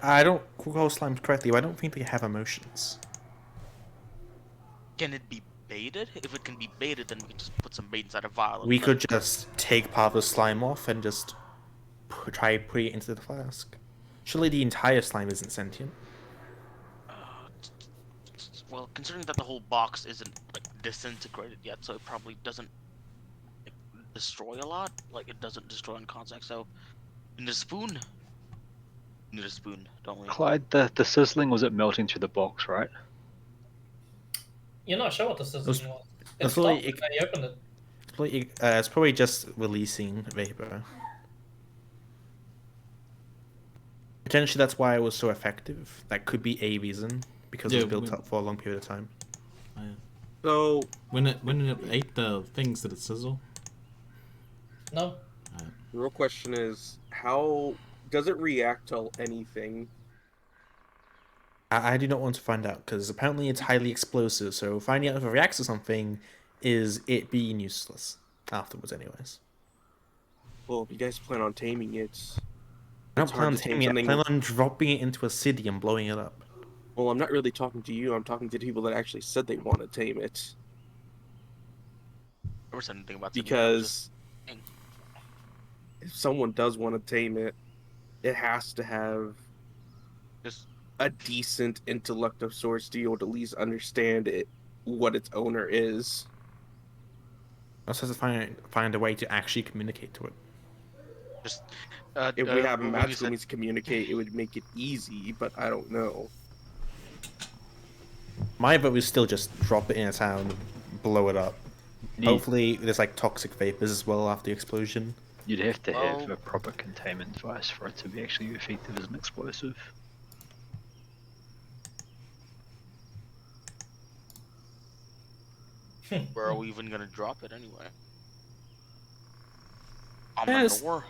I don't recall slimes correctly, but I don't think they have emotions. Can it be baited? If it can be baited, then we can just put some bait inside a vial. and We let could it- just take part of the slime off and just try put it into the flask. Surely the entire slime isn't sentient. Well, considering that the whole box isn't like disintegrated yet, so it probably doesn't like, destroy a lot. Like it doesn't destroy on contact. So, we need a spoon. We need a spoon, don't we? Clyde, the sizzling was it melting through the box, right? You're not sure what the system was. That's It's why locked when you opened it. It's probably just releasing vapor. Potentially that's why it was so effective. That could be a reason, because it Yeah, was built when- up for a long period of time. So When it ate the things, did it sizzle? No. the real question is, how does it react to anything? I do not want to find out, because apparently it's highly explosive, so finding out if it reacts to something is it being useless afterwards anyways. Well, if you guys plan on taming it, I don't It's plan hard on to tame taming it, I something- plan on dropping it into a city and blowing it up. well, I'm not really talking to you. I'm talking to people that actually said they want to tame it. Never said anything about something, I was just- Because if someone does want to tame it, it has to have Just a decent intellect of sorts to be able to at least understand it, what its owner is. I just have to find a way to actually communicate to it. just. If we have a when you magical said- means to communicate, it would make it easy, but I don't know. My vote is still just drop it in a town, blow it up. Need- Hopefully there's like toxic vapors as well after the explosion. You'd have to have Well- a proper containment device for it to be actually effective as an explosive. Where are we even gonna drop it anyway? Yes. Amanor.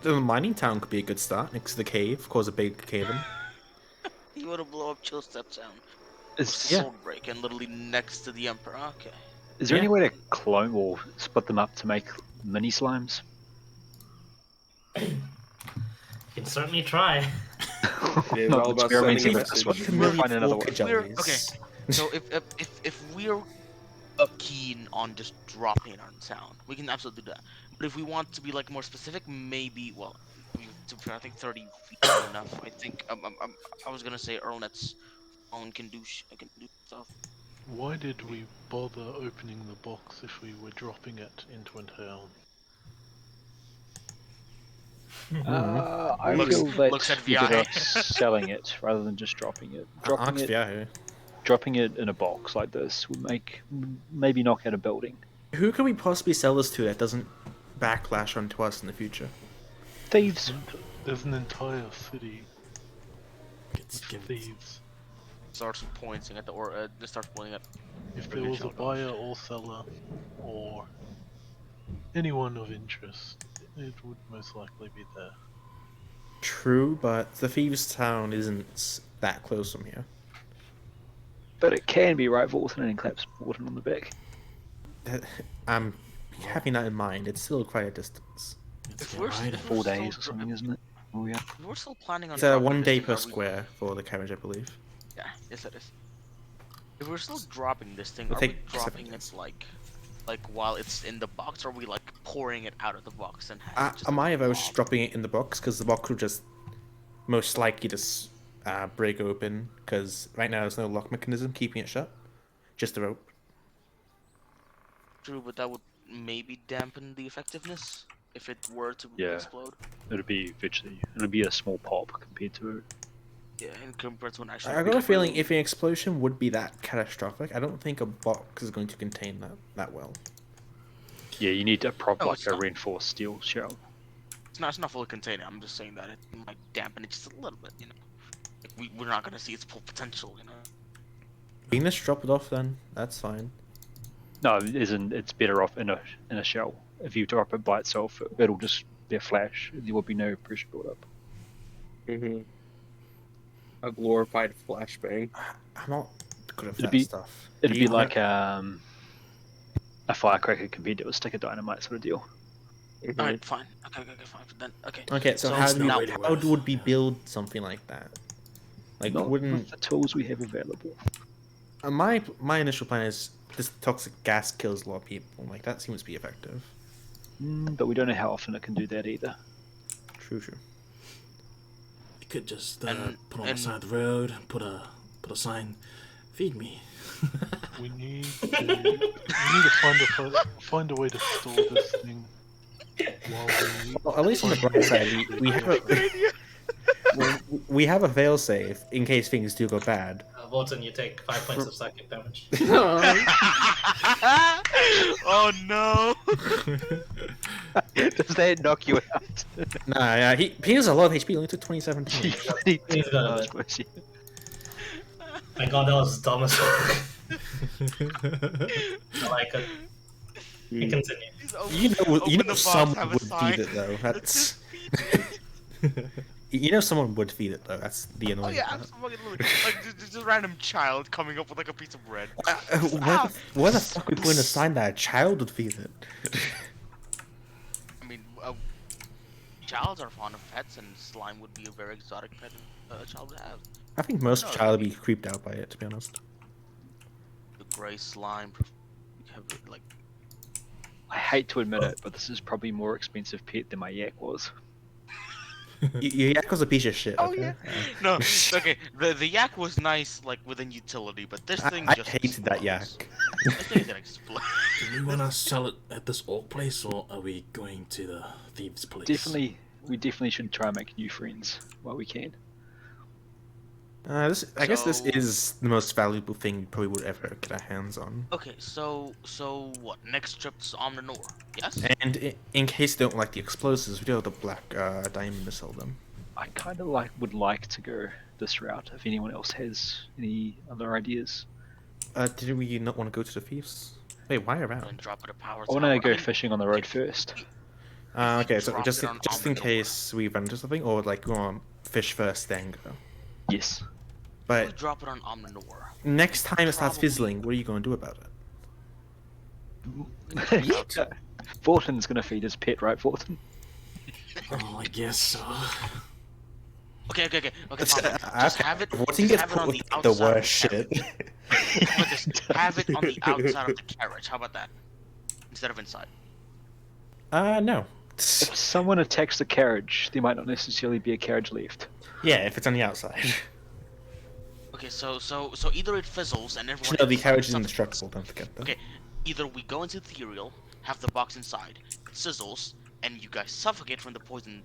The mining town could be a good start next to the cave, cause a big cave in. You wanna blow up Chill Step Town? Is, Yeah. Sword Break and literally next to the Emperor. Okay. is there Yeah. any way to clone or split them up to make mini slimes? You can certainly try. It's Not all about experimenting sending a with this message. one. Familiar Find another orca one. We're jellies. okay. So if we're keen on just dropping it on town, we can absolutely do that. But if we want to be like more specific, maybe I mean, to be fair, I think 30 feet is enough. I think I was gonna say Earlnet's phone can do can do stuff. Why did we bother opening the box if we were dropping it into a town? I Looks- feel that looks at you're better VI. off selling it rather than just dropping it. Dropping it in a box like this would maybe knock out a building. Who can we possibly sell this to that doesn't backlash onto us in the future? Thieves. There's an entire city It's of given. thieves. Starts pointing at starts pointing at. If there was a buyer or seller, or anyone of interest, it would most likely be there. True, but the Thieves' Town isn't that close from here. But it can be right, Vorton, and claps Vorton on the back. I'm having that in mind. It's still quite a distance. Let's If get we're, right. if 4 we're days or still, something, isn't it? Oh yeah. if we're still planning on. It's dropping 1 this day thing, per are we- square for the carriage, I believe. Yeah, yes it is. If we're still dropping this thing, It'll are we take 7 dropping days. it like while it's in the box, or are we like pouring it out of the box and having it just I might have like, was just dropping it in the box because the box will just most likely just break open because right now there's no lock mechanism keeping it shut, just the rope. True, but that would maybe dampen the effectiveness if it were to Yeah. explode. It'll be a small pop compared to. Yeah, and compared to an actual. I got a big feeling room. if an explosion would be that catastrophic, I don't think a box is going to contain that well. Yeah, you need a prop Oh, like it's a not. reinforced steel shell. It's not fully containing. I'm just saying that it might dampen it just a little bit. You know, like we're not gonna see its full potential. You know. We can just drop it off then. That's fine. No, it's better off in a shell. If you drop it by itself, it'll just be a flash. There will be no pressure build up. Mm-hmm. A glorified flashbang. I'm not good at It'd that be- stuff. It'd Do be you like have- a firecracker compared to a stick of dynamite sort of deal. Mhm. All right, fine. Okay, fine. But then, okay. Okay, so So how it's do we, not really how worth- would we build something like that? Like, Not wouldn't with the tools we have available. my initial plan is this toxic gas kills a lot of people. Like that seems to be effective. But we don't know how often it can do that either. True. You could just And- put on the and- side of the road and put a sign, feed me. We need to find a way to store this thing while we. Well, at least on the bright side, we have we have a failsafe in case things do go bad. Volton, you take 5 points of psychic damage. Oh no! Does that knock you out? Nah, he has a lot of HP. He only took 27 damage. He's got a Oh, bit. suppose, yeah. Thank God that was dumb as fuck. I like it. You continue. You know box, someone have a would sign. feed it though. That's Just you know someone would feed it though. That's the Oh annoying yeah, part. absolutely. Like just a random child coming up with like a piece of bread. Where the fuck we put in a sign that a child would feed it? I mean, childs are fond of pets, and slime would be a very exotic pet a child would have. I think most No, child would be creeped out by it, to be honest. The gray slime, have like I hate to admit it, but this is probably more expensive pet than my yak was. Your yak was a piece of shit. Oh, okay? no. Okay, the yak was nice, like within utility, but this thing I just hated that yak. explodes. This thing can explode. Do we want to sell it at this orc place, or are we going to the thieves' place? We definitely should try and make new friends while we can. I guess this So- is the most valuable thing we probably would ever get our hands on. Okay, so what? Next trip to Omnanor, yes? And in case they don't like the explosives, we do have the black diamond to sell them. I kind of would like to go this route. If anyone else has any other ideas, Did we not want to go to the thieves? Wait, why and around? drop it a power I want tower. to go mean, fishing on the road first. Okay, so drop just it on just in Omnivore. case we run into something, or like we want to fish first, then go. Yes. If we But drop it on Omnivore, next time it starts probably- fizzling, what are you going to do about it? Vorton's gonna feed his pet, right, Vorton? Oh, I guess so. Okay. It's, Fine. Just have it. Voting Just gets have it on put the with the outside of worst the carriage. shit. How about this? Have it on the outside of the carriage. How about that? Instead of inside. No. If someone attacks the carriage, there might not necessarily be a carriage left. Yeah, if it's on the outside. Okay, so either it fizzles and everyone. No, the inside carriage is suffocates. indestructible, don't forget that. Okay, either we go into ethereal, have the box inside, it sizzles, and you guys suffocate from the poison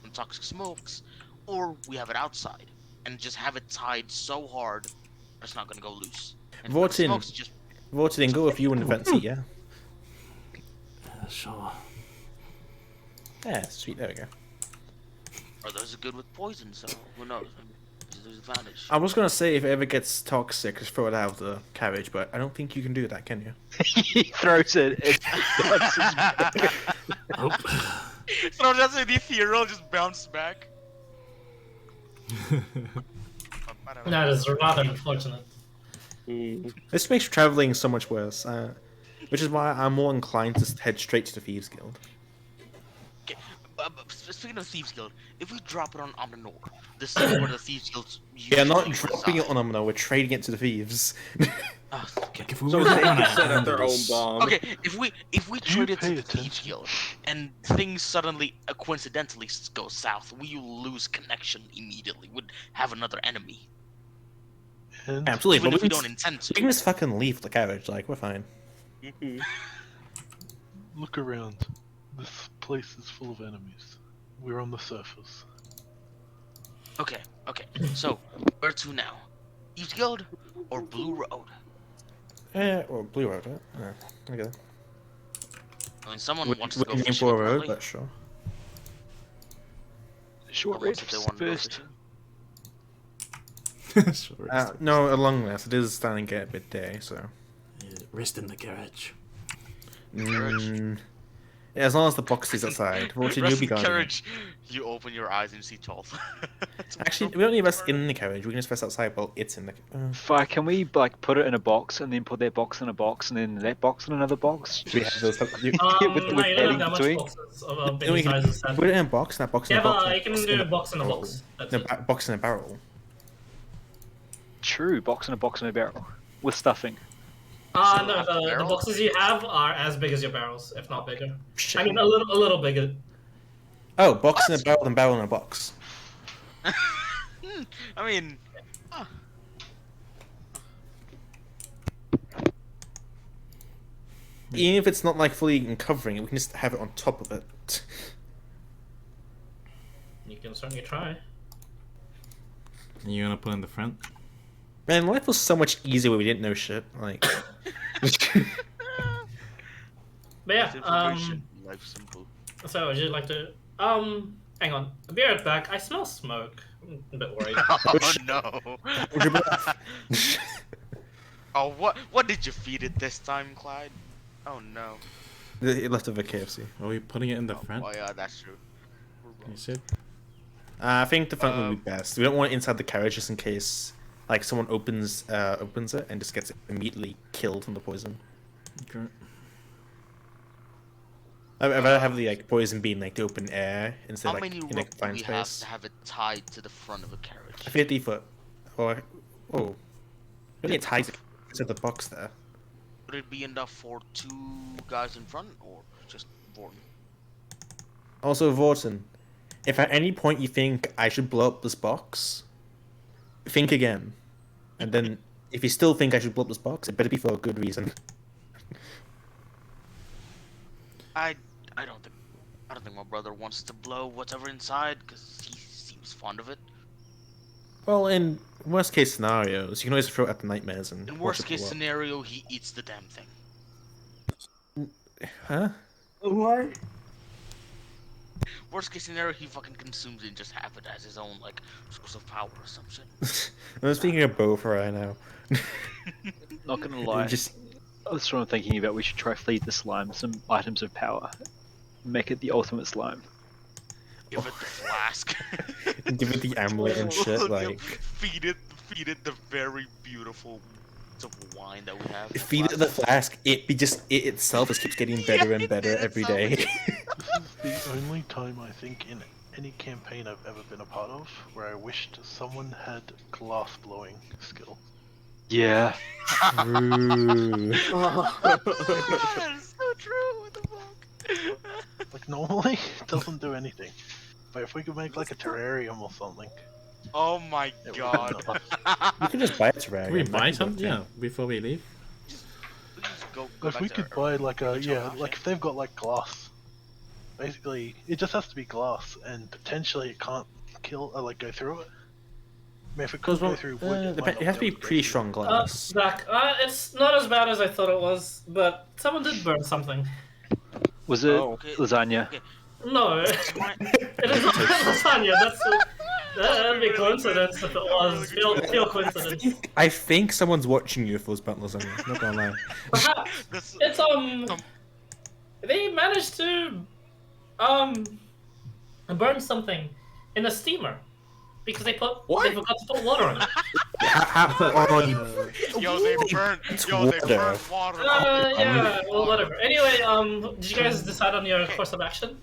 and toxic smokes, or we have it outside and just have it tied so hard that it's not gonna go loose. And when it Vortin. smokes, just Voting, go with you and Fancy, yeah? Sure. Yeah, sweet, there we go. or those are good with poison, so who knows? There's advantage. I was gonna say if it ever gets toxic, just throw it out of the carriage, but I don't think you can do that, can you? He throws it. Bounces back. Nope. So that's the ethereal just bounce back. That is rather unfortunate. This makes traveling so much worse, which is why I'm more inclined to head straight to the Thieves Guild. Okay, speaking of Thieves Guild, if we drop it on Omninor, this is where the Thieves Guild Yeah, not usually dropping it reside. on them, no, we're trading it to the thieves. Oh, okay. Like if we So were they gonna can set up their own this- bomb. Okay, if we trade it to pay the Thieves attention? Guild and things suddenly coincidentally go south, we lose connection immediately. Would have another enemy, And Absolutely, even but if we we don't can, intend we can to. just fucking leave the carriage, like, we're fine. look around. This place is full of enemies. We're on the surface. Okay. So where to now? Thieves Guild or Blue Road? Or Blue Road, right? Yeah, okay. I mean, someone Would wants to go name fishing for a road, apparently. but sure. Short Someone said rest they wanted to go first. fishing. Sure, No, along this, it is starting to get a bit day, so. yeah, rest in the carriage. Yeah, as long as the box is outside. Fortune, you'll Rest be in the guarding it. carriage. You open your eyes and you see 12. Actually, we don't need rest in the carriage, we can just rest outside while it's in the Fire, can we like put it in a box and then put that box in a box and then that box in another box? we have those you, with No, you don't adding have that much between? boxes of no, big we can sizes. put it in a box, and that box in Yeah, a box. but and you can box do in a box in a barrel. box. That's No, it. box in a barrel. True, box in a barrel with stuffing. No, have the the barrel? boxes you have are as big as your barrels, if not bigger. Shit. I mean, a little bigger. Oh, box in a barrel and barrel in a box. I mean, Even if it's not like fully covering it, we can just have it on top of it. You can certainly try. You gonna put in the front? Man, life was so much easier when we didn't know shit. Like, But yeah, information, life simple. so would you like to hang on. I'll be right back. I smell smoke. I'm a bit worried. Oh no! Oh, what did you feed it this time, Clyde? Oh no! it left over KFC. Are we putting it in the front? Oh yeah, that's true. You said? I think the front would be best. We don't want it inside the carriage just in case, like, someone opens it and just gets immediately killed from the poison. Okay. I'd rather have the like poison being like the open air instead How of like many in a rope do confined we have space. to have it tied to the front of a carriage? 50 foot. Or really it ties it to the box there. Would it be enough for 2 guys in front, or just Vorton? Also, Vorton, if at any point you think I should blow up this box, think again. And then, if you still think I should blow up this box, it better be for a good reason. I don't think my brother wants to blow whatever inside because he seems fond of it. Well, in worst case scenarios, you can always throw it at the nightmares and In watch worst it case blow up. scenario, he eats the damn thing. Huh? What? Worst case scenario, he fucking consumes it and just have it as his own like source of power or some shit. I'm speaking of both right now. Not gonna lie. Just That's what I'm thinking about. We should try feed the slime some items of power. Make it the ultimate slime. Give it the flask. Give it the amulet and shit. Like, feed it the very beautiful of wine that we have. feed it the flask. It itself just keeps getting better and better every day. This is the only time I think in any campaign I've ever been a part of where I wished someone had glass blowing skill. Yeah. True. That's so true. What the fuck? Like normally it doesn't do anything, but if we could make like a terrarium or something, Oh my it would god. You can just buy a terrarium. Can we that buy can some? work, Yeah, before we leave. Please go if back we to could our buy like a original like if they've got like glass, basically it just has to be glass and potentially it can't kill or like go through it. I mean, if it could go through wood, it has to be pretty strong glass. Zach, it's not as bad as I thought it was, but someone did burn something. Was it Oh. Okay. lasagna? Okay. No, it is not lasagna. That'd be a coincidence if it was. Pure coincidence. I think someone's watching you if it was burnt lasagna. Not gonna lie. Perhaps This- it's They managed to burn something in a steamer because they forgot to put water on it. Yo, they burnt water. Yeah, well, whatever. Anyway, did you guys decide on your course of action?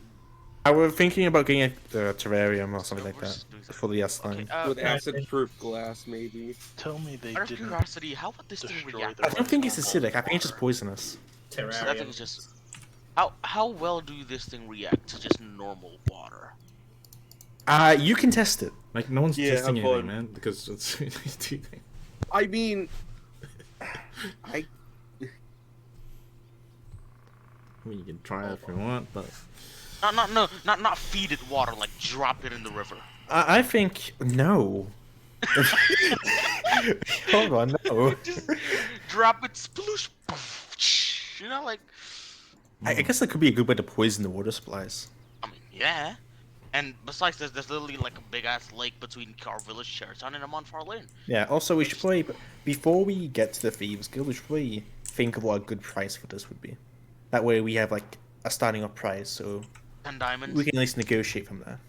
I was thinking about getting a terrarium or something like that for the slime. With acid-proof glass, maybe. tell me they Out of didn't. curiosity, how would this thing destroy react? the I don't think it's acidic. I think it's just poisonous. So that thing Terrarium. is just. How well do this thing react to just normal water? You can test it. Like, no one's Yeah, testing have anything, fun. man, because it's too thing. I mean, I mean, you can try it if you want, but Not feed it water, like drop it in the river. I think no. Hold on, no. Just drop it, sploosh, poof, you know, like. I guess that could be a good way to poison the water supplies. I mean, yeah. And besides, there's literally like a big ass lake between our village, Cherrytown, and Monfar Lane. Yeah. Also, we should probably before we get to the Thieves Guild, we should probably think of what a good price for this would be. That way, we have like a starting up price, so 10 diamonds. we can at least negotiate from there.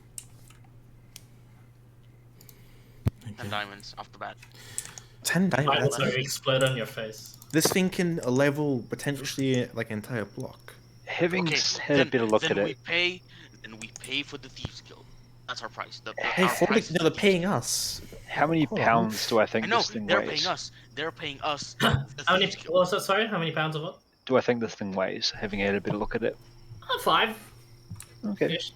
10 diamonds off the bat. 10 Might diamonds. literally explode on your face. This thing can level potentially like an entire block. Having Okay, had a better look at we it, pay for the Thieves Guild. That's our price. Hey, our for price is no, they're the Thieves paying Guild. us. how many Hold on. pounds do I think I know, this thing they're weighs? paying us. They're paying us. How many? Sorry, how many pounds of what? Do I think this thing weighs? Having had a better look at it. 5. Okay. Ish.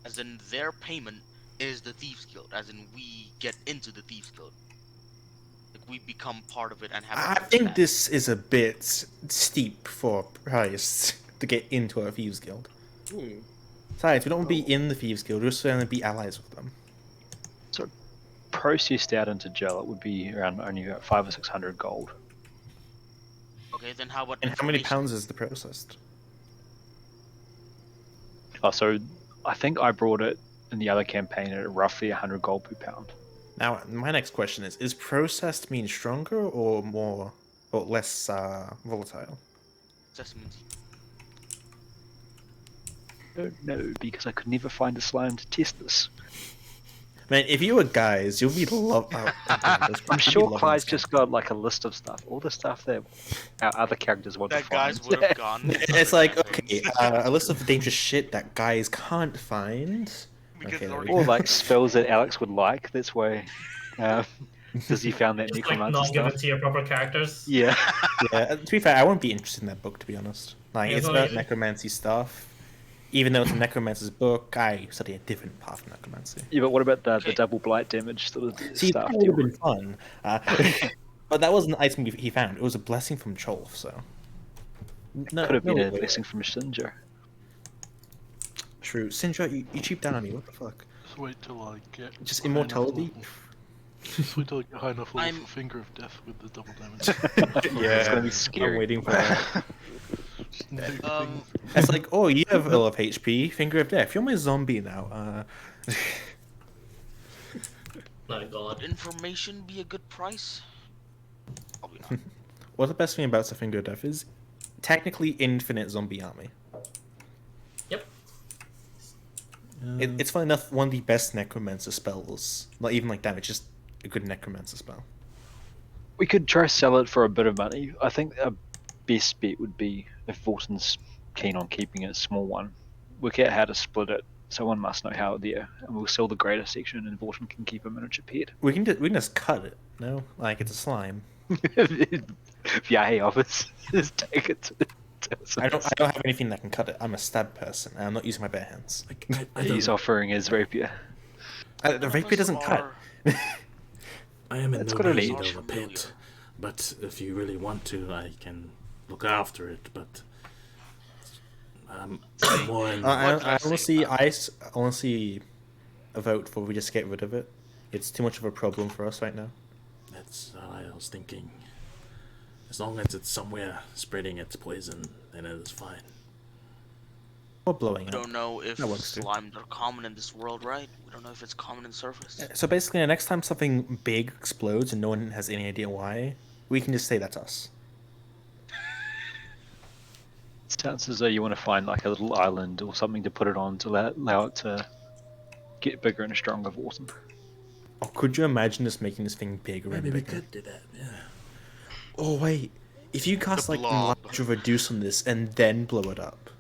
As in, their payment is the Thieves Guild. As in, we get into the Thieves Guild. Like, we become part of it and have. I a think status. this is a bit steep for a price to get into a Thieves Guild. Besides, we don't want to be in the Thieves Guild, we're just going to be allies with them. Processed out into gel, it would be around only about 500 or 600 gold. Okay, then how about? And how many information? pounds is the processed? Oh, so I think I brought it in the other campaign at roughly 100 gold per pound. Now, my next question is processed mean stronger or more, or less volatile? Sesame. I don't know, because I could never find a slime to test this. Man, if you were guys, you'll be I'm sure Clyde's just got like a list of stuff, all the stuff that our other characters want That to guys find. would have gone. It's like, okay, a list of dangerous shit that guys can't find. Because Okay, it's there we already- go. Or like spells that Alex would like. That's why. Because he found that Just like necromancer not stuff. given to your proper characters. Yeah. Yeah, to be fair, I won't be interested in that book, to be honest. Like, Yeah, it's no, about you- necromancy stuff. Even though it's a necromancer's book, I study a different path of necromancy. Yeah, but what about the Okay. double blight damage that was See, staff that would have deal? been fun. But that wasn't an item he found. It was a blessing from Cholf, so... No, Could have been no a way. blessing from Shinja. True. Sindra, you cheap down on me, what the fuck? Just wait till I get Just high enough immortality? level. Just wait till I get high enough level I'm- for Finger of Death with the double damage. It's gonna be I'm scary. waiting for that. No Um, things. It's like, oh, you have a lot of HP, Finger of Death. You're my zombie now. My God. would information be a good price? Probably not. what the best thing about Suffering Good Death is? Technically infinite zombie army. Yep. It's funny enough one of the best necromancer spells. Not even like damage, just a good necromancer spell. We could try sell it for a bit of money. I think our best bet would be if Vorten's keen on keeping it a small one. Work out how to split it. Someone must know how there, and we'll sell the greater section, and Vorten can keep a miniature pet. We can just cut it. No, like it's a slime. Yeah, hey, office. Just take it. I don't have anything that can cut it. I'm a stab person, and I'm not using my bare hands. He's offering his rapier. The rapier doesn't cut. I am in It's no got a need lead. of a pet, but if you really want to, I can look after it. But I'm more in... I honestly a vote for we just get rid of it. It's too much of a problem for us right now. That's how I was thinking. As long as it's somewhere spreading its poison, then it is fine. Or blowing We up. don't know if That works too. slimes are common in this world, right? We don't know if it's common in surface. So basically, the next time something big explodes and no one has any idea why, we can just say that's us. It sounds as though you want to find like a little island or something to put it on to allow it to get bigger and stronger, Vorten. Or could you imagine us making this thing bigger and Maybe we bigger? could do that, yeah. Oh wait, if you cast The like blob. enlarge or reduce on this and then blow it up.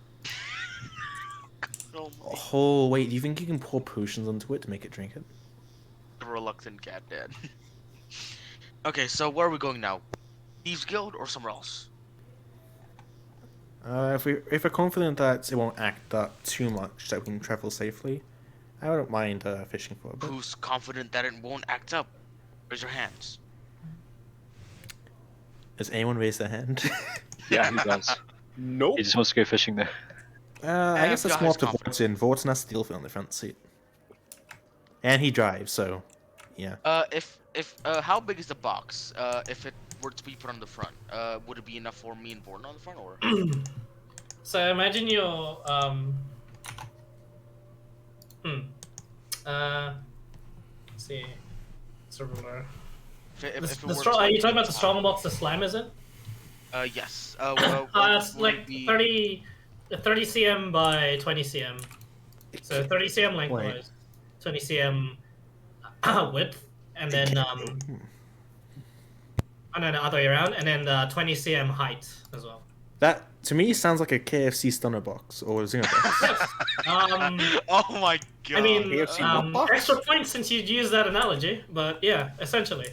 Oh my. Oh wait, do you think you can pour potions onto it to make it drink it? The reluctant cat dad. Okay, so where are we going now? Thieves Guild or somewhere else? If we're confident that it won't act up too much, that we can travel safely, I don't mind fishing for a bit. Who's confident that it won't act up? Raise your hands. Does anyone raise their hand? Yeah, he does. Nope. He just wants to go fishing there. I guess that's Guys, more up to confident. Vorten. Vorten has to deal with it on the front seat. And he drives, so yeah. How big is the box? If it were to be put on the front, would it be enough for me and Borden on the front, or? So imagine you're let's see. It's a ruler. If it The were strong, to are you be talking about the top- strong box the slime is in? Yes. It's like 30 cm by 20 cm. So 30 cm lengthwise, 20 cm width, and then the other way around, and then 20 cm height as well. That to me sounds like a KFC stunner box or a zinger box. Oh my god. I mean, KFC what box? extra points since you'd use that analogy, but yeah, essentially.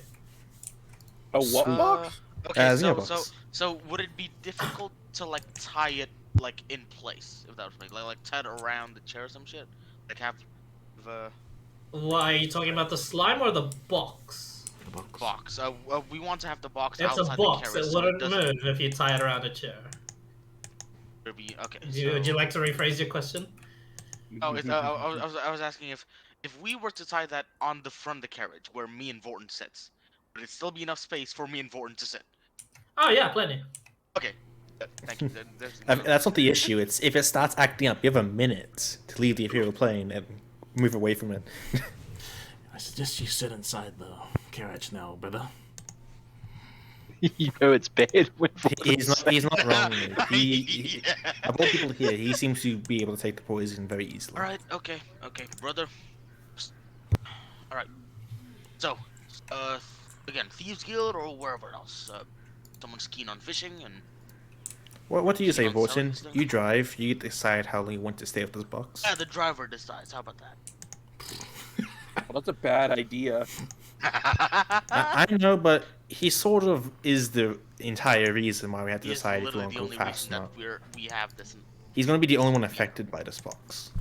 A what box? Okay, Zinger so box. so would it be difficult to like tie it like in place, if that was me, like tie it around the chair or some shit, like have the Why are you talking about the slime or the box? The box. box? We want to have the box It's outside a box. the carriage, It so it wouldn't doesn't move if you tie it around a chair. be okay. Would you like to rephrase your question? Oh, I was asking if we were to tie that on the front of the carriage where me and Vorten sits, would it still be enough space for me and Vorten to sit? Oh yeah, plenty. Okay, thank you. That's not the issue. It's if it starts acting up, you have a minute to leave the Imperial plane and move away from it. I suggest you sit inside the carriage now, brother. You know it's bad when He's not wrong. He of all people here, he seems to be able to take the poison very easily. All right. Okay, brother. All right. So, again, Thieves Guild or wherever else. Someone's keen on fishing and. What do you say, Keen on selling Vorten? stuff? You drive. You decide how long you want to stay with this box. Yeah, the driver decides. How about that? Well, that's a bad idea. I know, but he sort of is the entire reason why we had to He is decide if we literally want the to go only fast reason or that not. we have this. He's going to be the only one affected by this box.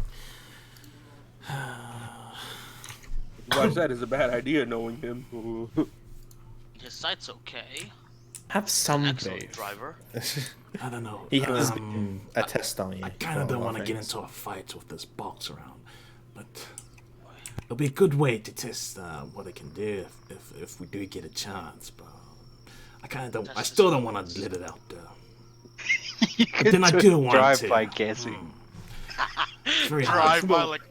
What I said is a bad idea knowing him. His sight's okay. Have some Excellent faith. driver. I don't know. He has been a test on you. I kind of for a don't lot want to of get things. into a fight with this box around, but it'll be a good way to test what it can do if we do get a chance. But I kind of don't. I still don't want to let it out there. you could then I just do want drive to. by guessing. It's very hard. Drive by like.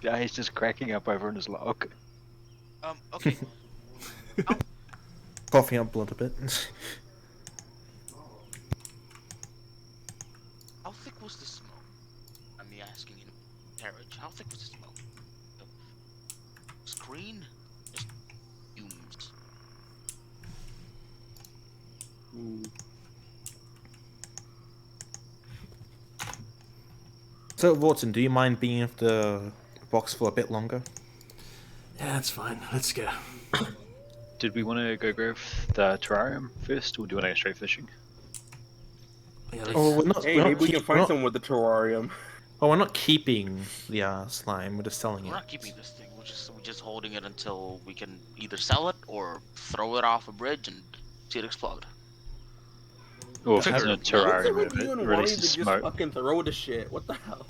Yeah, he's just cracking up over in his log. Okay. coughing up blood a bit. How thick was the smoke? I'm asking in carriage. How thick was the smoke? The screen? Just fumes. So, Vorton, do you mind being in the box for a bit longer? Yeah, that's fine. Let's go. Did we want to go grab the terrarium first, or do you want to go straight fishing? Yeah, Oh, let's... we're not. Hey, we're maybe not we can we're find not- someone with the terrarium. Oh, we're not keeping the slime. We're just selling We're it. not keeping this thing. We're just holding it until we can either sell it or throw it off a bridge and see it explode. Or if it's Figure in a it out. terrarium, What's if you it and wanting releases to just smoke, fucking throw the shit? What the hell?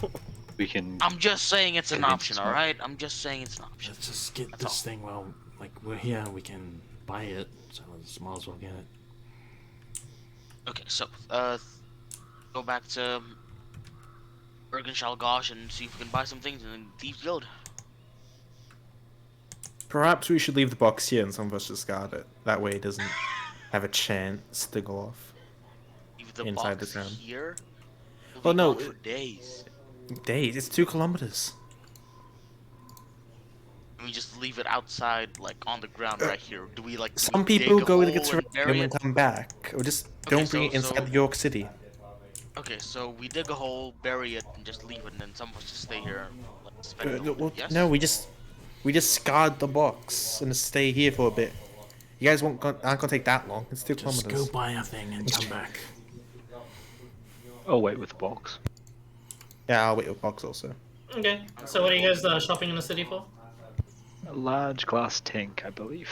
we can. I'm just saying it's an Convince option, smoke. alright? I'm just saying it's an option. Let's just get That's this all. thing while, like, we're here. We can buy it, so let's might as well get it. Okay, so, go back to Bergen Shalgosh and see if we can buy some things and then Thieves Guild. Perhaps we should leave the box here and some of us just guard it. That way it doesn't have a chance to go off. Leave the Inside box the town. here. We'll Oh, be no, gone for days. Days? It's 2 kilometers. And we just leave it outside, like on the ground right here. Do we like? Do Some we people dig a go to the hole and bury terrarium and it? come back. Or just Okay, don't bring it inside York City. Okay, so we dig a hole, bury it, and just leave it, and then some of us just stay here and like, spend it all Well, day. Yes? no, we just guard the box and stay here for a bit. You guys aren't gonna take that long. It's 2 Just kilometers. go buy a thing and come back. Oh, wait with the box. Yeah, I'll wait with box also. Okay. So what are you guys shopping in the city for? A large glass tank, I believe.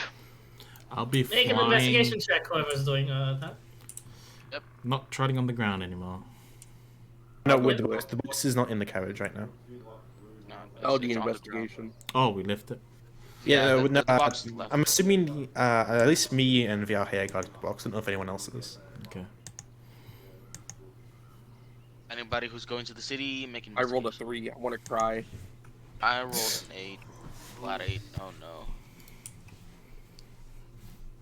I'll be Make an flying, investigation check, whoever's doing that. not treading on the ground anymore. No, with the box. The box is not in the carriage right now. No, Oh, it's the on ground. investigation. Oh, we left it. Yeah, the- no, the box left. I'm assuming at least me and VR here guarded the box. I don't know if anyone else is. Okay. Anybody who's going to the city, making. I rolled a investigation. 3. I want to cry. I rolled an 8. Flat 8. Oh no.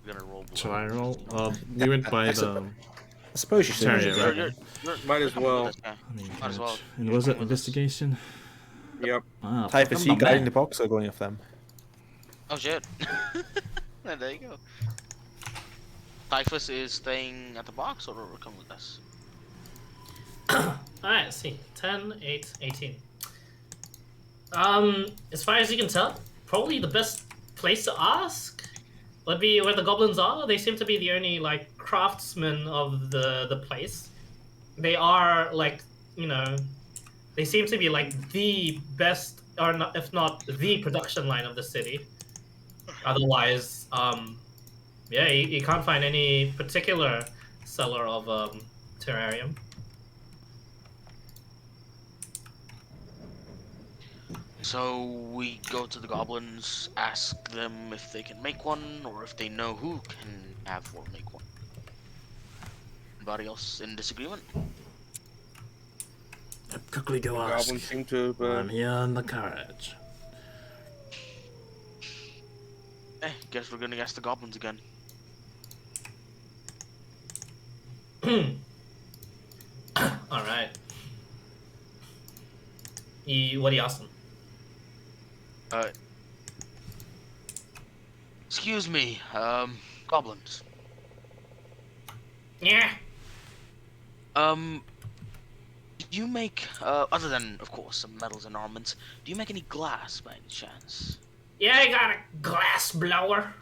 We're gonna roll. Shall I roll? We went by the... I suppose you should. Chariot, right? Might as coming with well. us, yeah. I mean, Might as well. And You're was it coming with us. investigation? Yep. Ah, Typhus, fuck, are you I'm the guiding man. the box or going off them? Oh shit. There you go. Typhus is staying at the box or come with us? Alright, let's see. 10, 8, 18. As far as you can tell, probably the best place to ask would be where the goblins are. They seem to be the only, like, craftsmen of the place. They are, like, you know, they seem to be, like, the best, or not, if not the production line of the city. Otherwise, yeah, you can't find any particular seller of terrarium. So we go to the goblins, ask them if they can make one, or if they know who can have or make one. Anybody else in disagreement? Quickly go The ask. goblins seem to have, I'm here in the carriage. Guess we're gonna ask the goblins again. Alright. What do you ask them? Excuse me, goblins. Yeah. Do you make, other than, of course, some metals and armaments, do you make any glass by any chance? Yeah, I got a glass blower.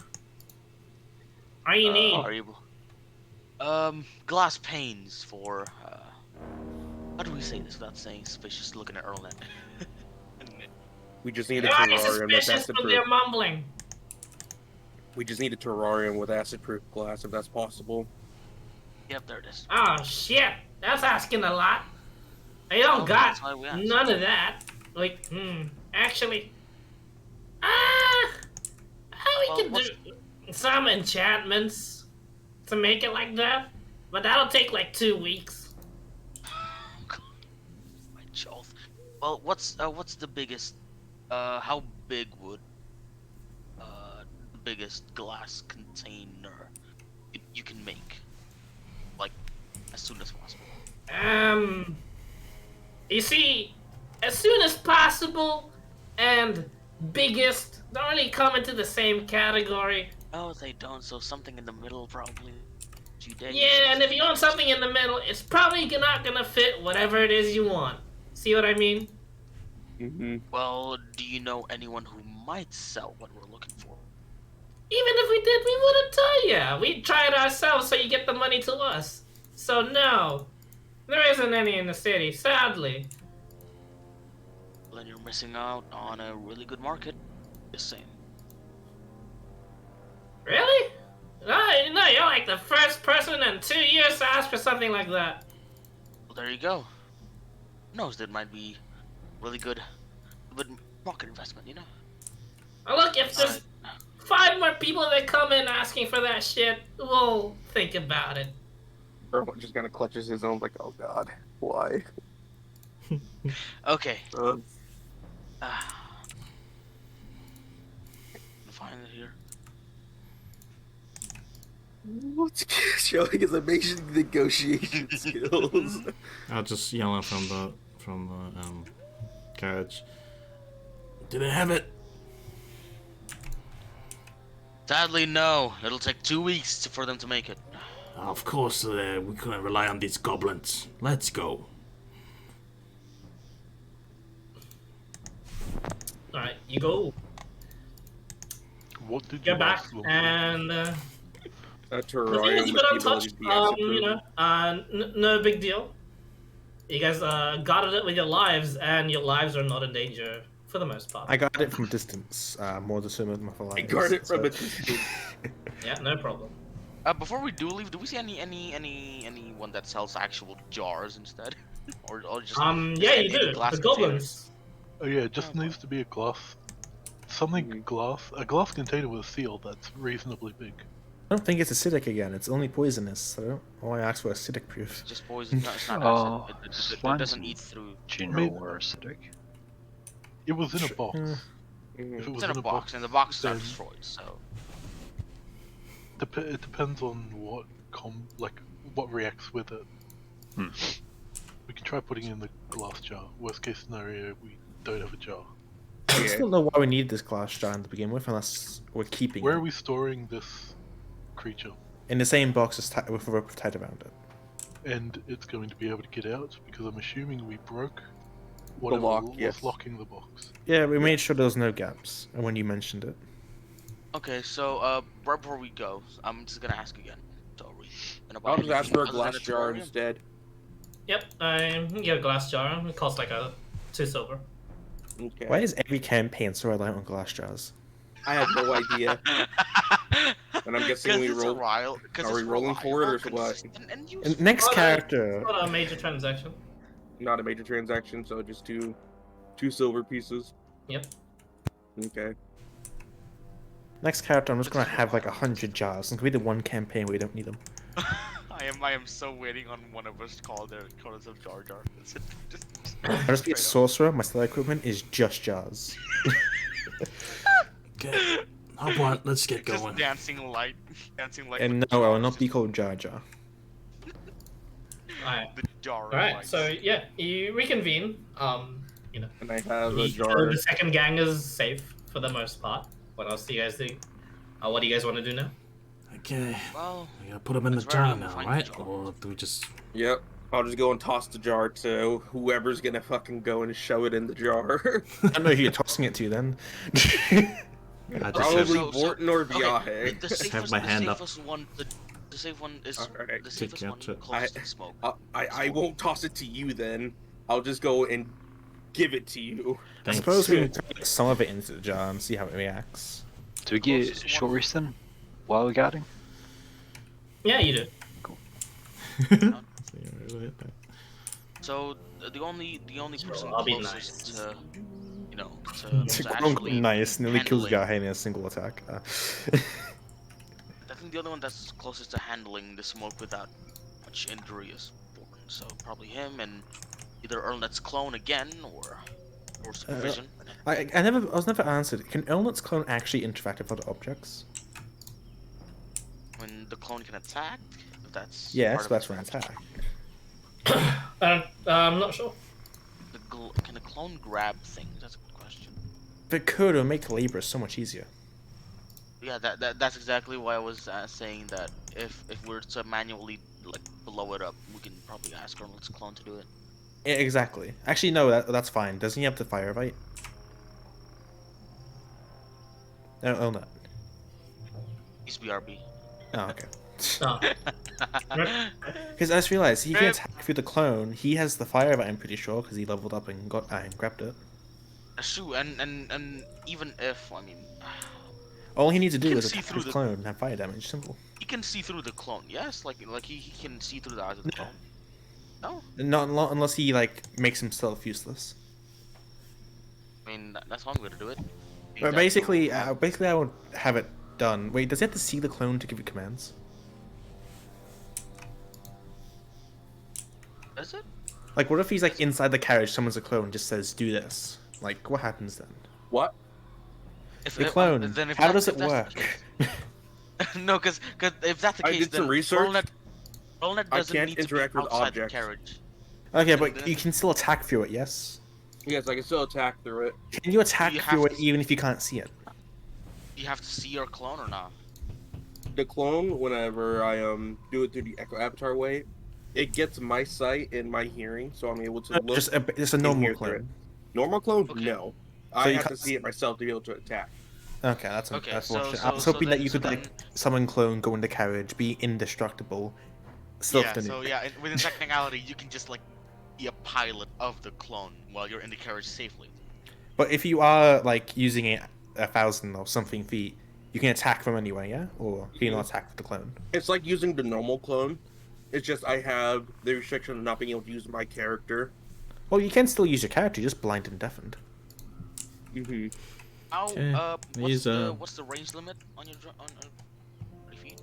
What do you need? Are you, glass panes for, how do we say this without saying suspicious looking at Earlnet? we just need a Why are you terrarium that's suspicious acid when proof. they're mumbling? We just need a terrarium with acid proof glass if that's possible. Yep, there it is. Oh shit, that's asking a lot. I don't Well, got that's why we asked. none of that. Like, actually, we Well, can do some enchantments to make it like that, but that'll take like 2 weeks. My Jolf. Well, what's the biggest, how big would, the biggest glass container you can make, like, as soon as possible? You see, as soon as possible and biggest don't really come into the same category. No, they don't. So something in the middle, probably. 2 days. Yeah, and if you want something in the middle, it's probably not gonna fit whatever it is you want. See what I mean? Mm-hmm. Well, do you know anyone who might sell what we're looking for? Even if we did, we wouldn't tell you. We'd try it ourselves so you get the money to us. So no, there isn't any in the city, sadly. Then you're missing out on a really good market. Just saying. Really? No, you're like the first person in 2 years to ask for something like that. Well, there you go. Who knows? That might be really good market investment, you know? Now look, if there's 5 more people that come in asking for that shit, we'll think about it. Bro just kind of clutches his own, like, oh god, why? Okay. Find it here. What's showing his amazing negotiation skills? I'll just yell out from the carriage. Do they have it? Sadly, no. It'll take 2 weeks for them to make it. Of course, we couldn't rely on these goblins. Let's go. Alright, you go. What did you Get back ask them? and A the thing terrarium is with good the ability untouched. to be acid You know, no big deal. You guys guarded it with your lives, and your lives are not in danger for the most part. I got it from a distance, more the similar with my I lives. guard it from so- a distance. Yeah, no problem. Before we do leave, do we see anyone that sells actual jars instead, or just Yeah, you any do. glass The containers? goblins. Oh yeah, it just needs to be a glass. Something glass. A glass container with a seal that's reasonably big. I don't think it's acidic again. It's only poisonous. So I don't know why I asked for acidic proof. Just poison. No, it's not Oh, acid. It slimes doesn't in eat through. general Maybe- were acidic. It was in a box. Mm. If it was It's in a box, and the boxes are then destroyed. So it depends on what what reacts with it. Hmm. We can try putting it in the glass jar. Worst case scenario, we don't have a jar. I just don't know why we need this glass jar to begin with, unless we're keeping Where it are we storing this creature? in the same box as with a rope tied around it. And it's going to be able to get out because I'm assuming we broke whatever lock, was yes. locking the box. Yeah, we made sure there was no gaps, and when you mentioned it. okay, so right before we go, I'm just gonna ask again. So are we gonna buy I'll just ask anything for a other than glass jar terrarium? instead. Yep, I can get a glass jar. It costs like 2 silver. Okay. Why is every campaign so reliant on glass jars? I have no idea. And I'm guessing we it's roll. Are we rolling for it or what? And And next Oh, no, character. Not a major transaction. Not a major transaction, so just two silver pieces. Yep. Okay. Next character, I'm just gonna have like 100 jars. And can we do one campaign where we don't need them? I am so waiting on one of us to call us a Jar Jar. I'll just be a sorcerer. My style equipment is just jars. Okay. How about let's get Just going. dancing light. And no, I will not be called Jar Jar. Alright. The jar. of Alright, lights. so yeah, you reconvene. You know, And I have a the jar. second gang is safe for the most part. What else do you guys do? What do you guys want to do now? Okay. Well, We gotta put them in the It's very jar hard to now, find the right? jar. Or do we just... Yep. I'll just go and toss the jar to whoever's gonna fucking go and shove it in the jar. I don't know who you're tossing it to then. I just have, Probably So- Vorton or okay, Viaje. the have safest, my the hand up. safest one, the safe one is Alright. the safest one capture. closest to smoke. I won't toss it to you then. I'll just go and give it to you. I thanks. suppose we can put some of it into the jar and see how it reacts. Do we get Closest short one. rest then? While we're guarding? Yeah, you do. So the only person I'll be closest nice. to, you know, to Quote-unquote actually nice, nearly kills handling- Gahe in a single attack. I think the only one that's closest to handling the smoke without much injury is Vorton. So probably him and either Erlnet's clone again or supervision. I was never answered. Can Elnet's clone actually interact with other objects? I mean, the clone can attack. If that's Yes, part of that's an its attack. I'm not sure. Can the clone grab things? That's a good question. If it could, it would make labor so much easier. Yeah, that's exactly why I was saying that if we're to manually like blow it up, we can probably ask Arnold's clone to do it. Yeah, exactly. Actually, no, that's fine. Doesn't he have to firefight? No, oh no. He's BRB. Oh, okay. Oh. Because I just realized he can Rip. attack through the clone. He has the firefight, I'm pretty sure, because he leveled up and got and grabbed it. Shoot, and even if All he needs to do can is see attack through his the- clone and have fire damage. Simple. he can see through the clone, yes, like he can see through the eyes of the clone. No, Not unless he like makes himself useless. I mean that's one way to do it. But basically, I would have it done. Wait, does he have to see the clone to give it commands? Is it? Like, what if he's like inside the carriage? Someone's a clone just says, "Do this." Like, what happens then? What? The clone. How does it that's the work? case- no, because if that's the I case, did some then research. Rollnet I doesn't can't need to be interact with outside objects. the carriage. Okay, but you can still attack through it. Yes. Yes, I can still attack through it. Can you attack You through have it to- even if you can't see it? You have to see your clone or not? The clone, whenever I do it through the Echo Avatar way, it gets my sight and my hearing, so I'm able to look. Just a and normal hear through it. clone. Normal clone? Okay. No. So I you have can't to see it myself to be able to attack. Okay, that's Okay, unfortunate. so- I was so hoping that then- you so could like then- summon clone, go into carriage, be indestructible, still Yeah, have to so nuke. yeah, within technicality, you can just like be a pilot of the clone while you're in the carriage safely. But if you are like using it 1,000 or something feet, you can attack from anywhere, yeah? Or can you not attack with the clone? It's like using the normal clone. It's just I have the restriction of not being able to use my character. Well, you can still use your character, you're just blind and deafened. Mm-hmm. How? Okay, What's the range limit on your on 30 feet?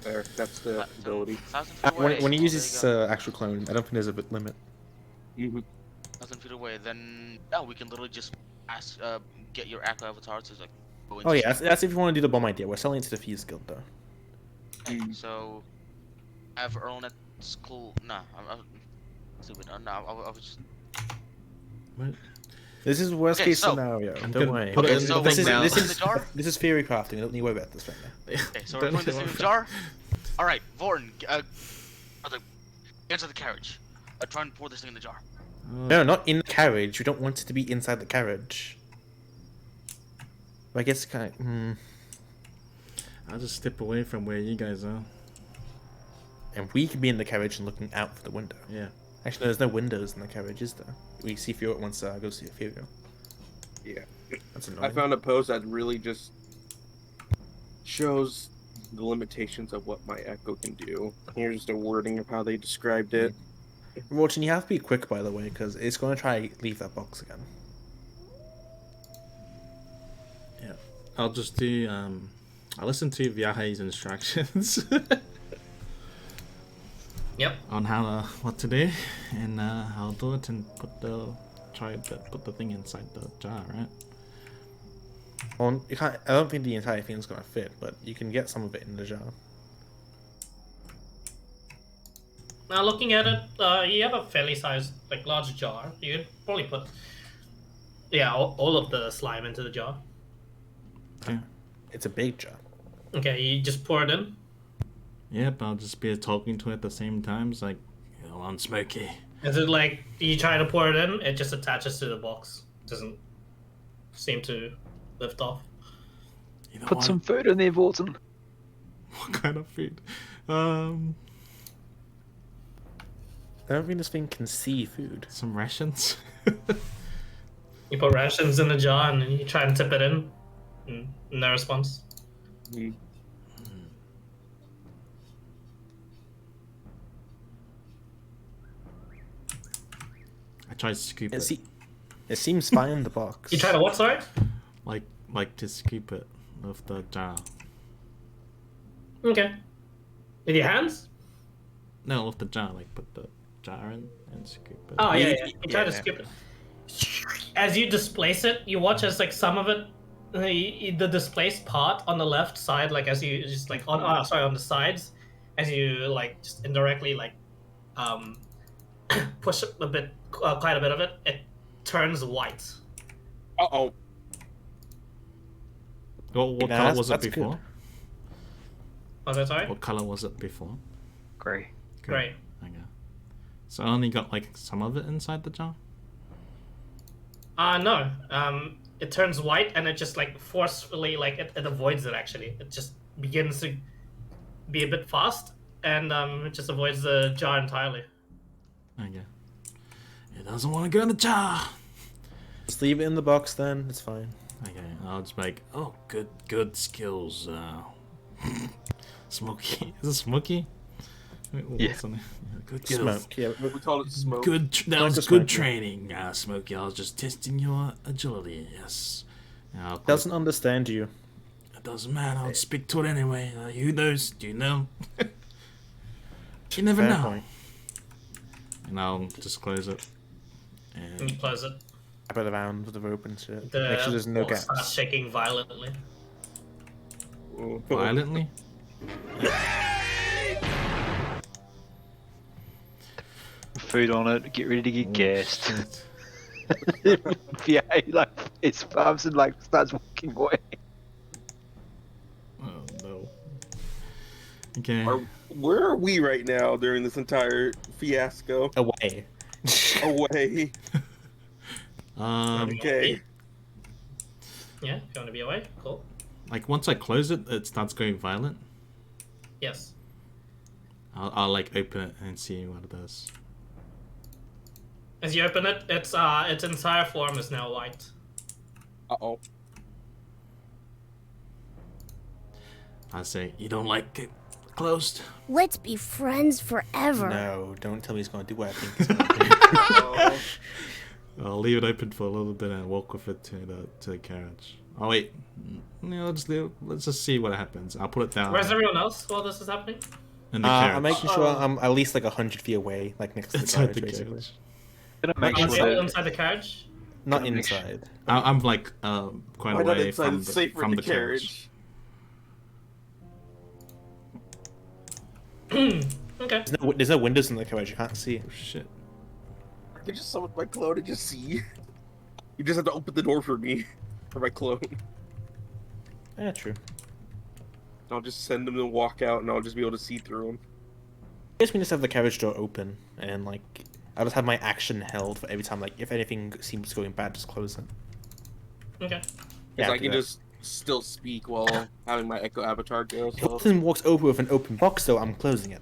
There, that's the ability. 1,000 feet away. When he Oh, uses there you actual clone, I don't think there's a bit limit. Mm-hmm. go. 1,000 feet away, then yeah, we can literally just ask, get your Aqua Avatar to like go into. Oh yeah, that's if you want to do the bomb idea. We're selling it to the Fuse Guild though. Okay, so have Earlnet's cool. Nah, I'm stupid. No, I was just. What? This is worst Okay, case so- scenario. I'm Don't gonna worry. put it Okay, in so the this thing is now. this Put it in is the jar? this is theory crafting. You don't need to worry about this right now. Okay, so we're Don't putting this know. in the jar. All right, Vorn, enter the carriage. Try and pour this thing in the jar. Oh, No, not in the carriage. We don't want it to be inside the carriage. But I guess kind of. I'll just step away from where you guys are. And we could be in the carriage and looking out for the window. Yeah. Actually, there's no windows in the carriage, is there? We see Fury once go see Fury. Yeah. That's I annoying. found a post that really just shows the limitations of what my Echo can do. Here's the wording of how they described it. Roach, you have to be quick, by the way, because it's going to try to leave that box again. Yeah. I'll just do I'll listen to Viaje's instructions Yep. on how what to do, and I'll do it and put the thing inside the jar, right? Well, you can't, I don't think the entire thing's going to fit, but you can get some of it in the jar. Now looking at it, you have a fairly sized, like large jar. You could probably put, yeah, all of the slime into the jar. Okay. It's a big jar. Okay, you just pour it in. Yep, I'll just be talking to it at the same time. It's like, come on, Smokey. Is it like you try to pour it in, it just attaches to the box? Doesn't seem to lift off. You know Put what? some food in there, Vorton. What kind of food? I don't think this thing can see food. Some rations. You put rations in the jar and then you try and tip it in. And no response. I tried to scoop it. It seems fine in the box. You try to what, sorry? Like to scoop it with the jar. Okay. With your hands? No, with the jar. Like put the jar in and scoop it. Oh, yeah, yeah. You try to Yeah. skip it. As you displace it, you watch as like some of it the displaced part on the left side, like as you just like on the sides, as you like just indirectly like push a bit, quite a bit of it, it turns white. Uh-oh. What Yeah, color was it that's before? good. Was that sorry? What color was it before? Grey. Great. Okay. So I only got like some of it inside the jar? No. It turns white and it just like forcefully like it avoids it actually. It just begins to be a bit fast and it just avoids the jar entirely. Okay. It doesn't want to go in the jar! Just leave it in the box then. It's fine. Okay, I'll just make, oh, good skills, Smokey. Is it Smokey? Wait, Yeah. what's the name? Good skills. Smoke. Yeah. We call it smoke. That was just good Smokey. training, Smokey. I was just testing your agility, yes. Now, Doesn't understand you. it doesn't matter, I'll speak to it anyway. Who knows? Do you know? You never Fair know. point. And I'll just close it. And And close it. I put around with the rope and shit. The Make sure there's no box starts gaps. shaking violently. violently. Food on it. Get ready to get gassed. Shit. Yeah, like his palms and like starts walking away. Oh no. Okay. Where are we right now during this entire fiasco? Away. Away. Okay. Yeah, if you want to be away, cool. Like once I close it, it starts going violent. Yes. I'll like open it and see what it does. As you open it, its entire form is now white. Uh-oh. I say, you don't like it closed? Let's be friends forever. No, don't tell me he's going to do what I think he's going to do. I'll leave it open for a little bit and walk with it to the carriage. Oh wait, no, let's just see what happens. I'll put it down Where's everyone else while this is happening? in the carriage. I'm making sure I'm at least like 100 feet away, like next to the Inside carriage, the basically. carriage. Gonna make Are sure you all that inside the carriage? Not Gotta make sure- inside. I'm like quite Why not away inside? from It's the, safer from in the the carriage. carriage. Okay. There's no windows in the carriage, you can't see. Oh, shit. I can just summon my clone and just see. You just have to open the door for me. For my clone. Yeah, true. I'll just send them to walk out and I'll just be able to see through them. I guess we just have the carriage door open, and like, I just have my action held for every time, like, if anything seems going bad, just close it. Okay. Because I'll I do can that. just still speak while having my Echo Avatar go, If so... Watson walks over with an open box, though, I'm closing it.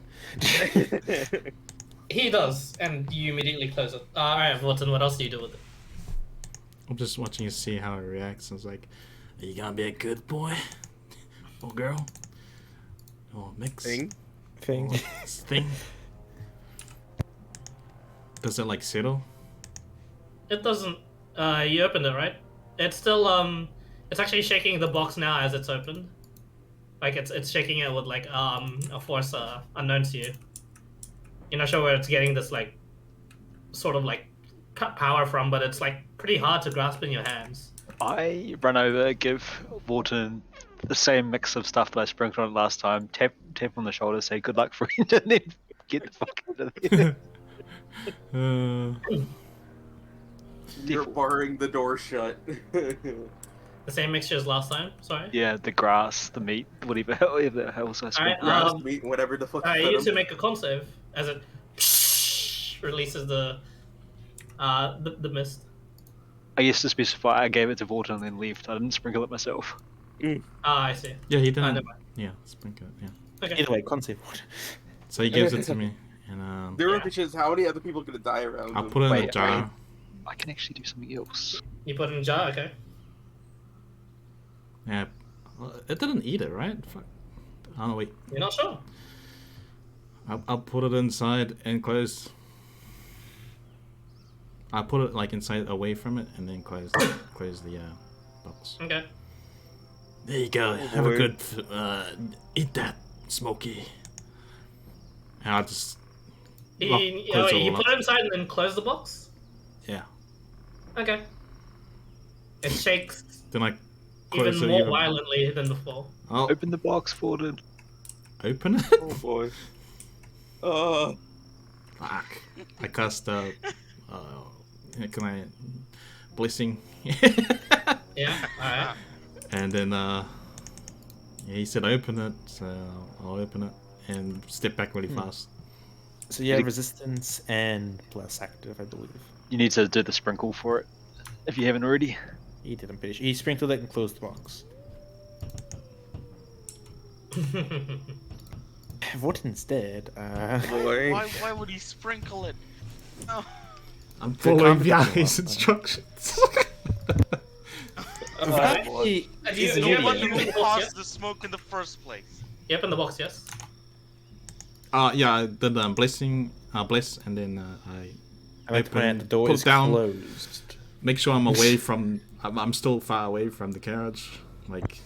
He does, and you immediately close it. Alright, Watson, what else do you do with it? I'm just watching to see how it reacts. I was like, are you gonna be a good boy? Or girl? Or mix? Thing? Thing. Or thing? Does it like settle? It doesn't. You opened it, right? It's still it's actually shaking the box now as it's opened. Like it's shaking it with like a force unknown to you. You're not sure where it's getting this like sort of like power from, but it's like pretty hard to grasp in your hands. I run over, give Vorton the same mix of stuff that I sprinkled on it last time. Tap on the shoulder, say good luck, friend, and then get the fuck out of there. You're barring the door shut. The same mixture as last time. Sorry. Yeah, the grass, the meat, whatever the hell else I Alright, sprinkled. Grass, meat, whatever the fuck you you need fed to 'em. make a con save as it releases the mist. I guess to specify, I gave it to Vorton and then left. I didn't sprinkle it myself. I see. Yeah, he didn't. never mind. Yeah, sprinkle it, yeah. Okay. Either way, concept. So he gives it to me, and There are Yeah. bitches, how many other people are gonna die around I'll them? put it in a Wait, jar. I can actually do something else. You put it in a jar, okay? Yeah, well, it didn't eat it, right? Fuck. Oh wait, You're not sure. I'll put it inside and close. I'll put it like inside, away from it, and then close the box. Okay. There you go. Have a boy. good eat that, Smokey. And I'll just close You it all put up. it inside and then close the box. Yeah. Okay. It shakes. Then I even closer, more even- violently than before. Oh, Open the box, Forden. open it. Oh boy. Fuck. I cast can I blessing? Yeah, alright. And then he said open it, so I'll open it and step back really fast. So you have resistance and plus active, I believe. You need to do the sprinkle for it if you haven't already. He did, I'm pretty sure. He sprinkled it and closed the box. What instead? Boy. Why would he sprinkle it? No. I'm following complicated Vianney's one. instructions. Vanity Have you- is an do you have What one idiot. in the even box caused yet? the smoke in the first place? Yep, in the box, yes. Yeah, I did blessing, bless, and then I like to point out the door put is down. closed. Make sure I'm away from. I'm still far away from the carriage, like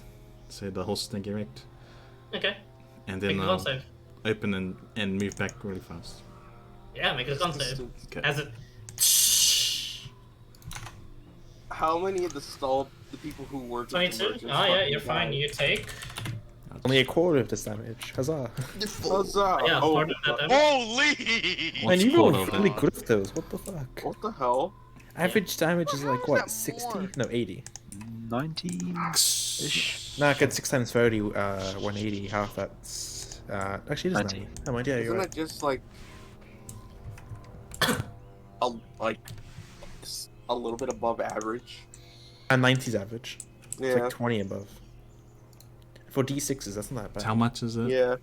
say the horse thing erect, Okay. and Make then a con save. open and move back really fast. Yeah, make a con save. Okay. As it. How many of the people who work? 22? Oh, yeah, you're fine. You take. Only a quarter of this damage. Huzzah. Huzzah! Yeah, Oh, part of that damage. Holy! Man, What's you quarter rolled of really that? good with those. What the fuck? what the hell? Average damage is like How is what? that 60? more? No, 80. 90-ish. No, I get 6 times 30, 180. Half that's. Actually, it is 90. 90. Oh my dear, you're Isn't right. it just like a little bit above average? And 90's average. It's Yeah. like 20 above. For D6s, that's not that bad. How much is it? Yeah.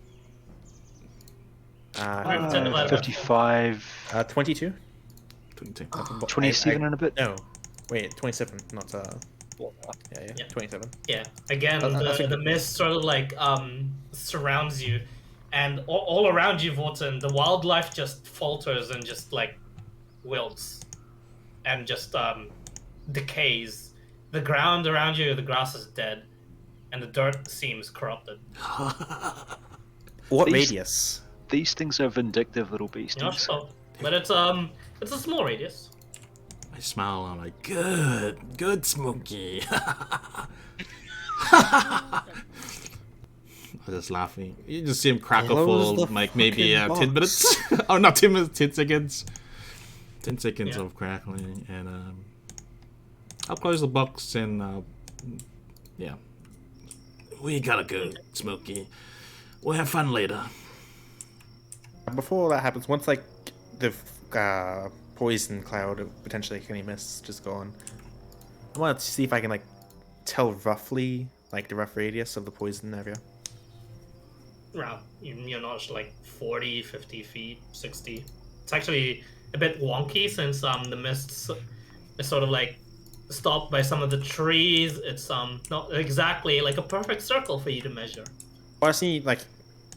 110 divided by 55, 22? 22. 27 and a bit. No. Wait, 27, not, Yeah. yeah, 27. Yeah. Again, I think- the mist sort of like surrounds you, and all around you, Vorten, the wildlife just falters and just like wilts, and just decays. The ground around you, the grass is dead, and the dirt seems corrupted. What These- radius? These things are vindictive little You're not beasties. sure, but it's a small radius. I smile. I'm like, good, Smokey. I'm just laughing. You just see him crackle Close for the like maybe fucking 10 minutes. Oh, not 10 minutes, 10 seconds. 10 seconds Yeah. of crackling, and I'll close the box and yeah. We gotta go, Smokey. We'll have fun later. Before that happens, once like the poison cloud of potentially any mists just gone, I want to see if I can like tell roughly like the rough radius of the poison area. Around, you're not like 40, 50 feet, 60. It's actually a bit wonky since the mists is sort of like stopped by some of the trees. It's not exactly like a perfect circle for you to measure. I want to see like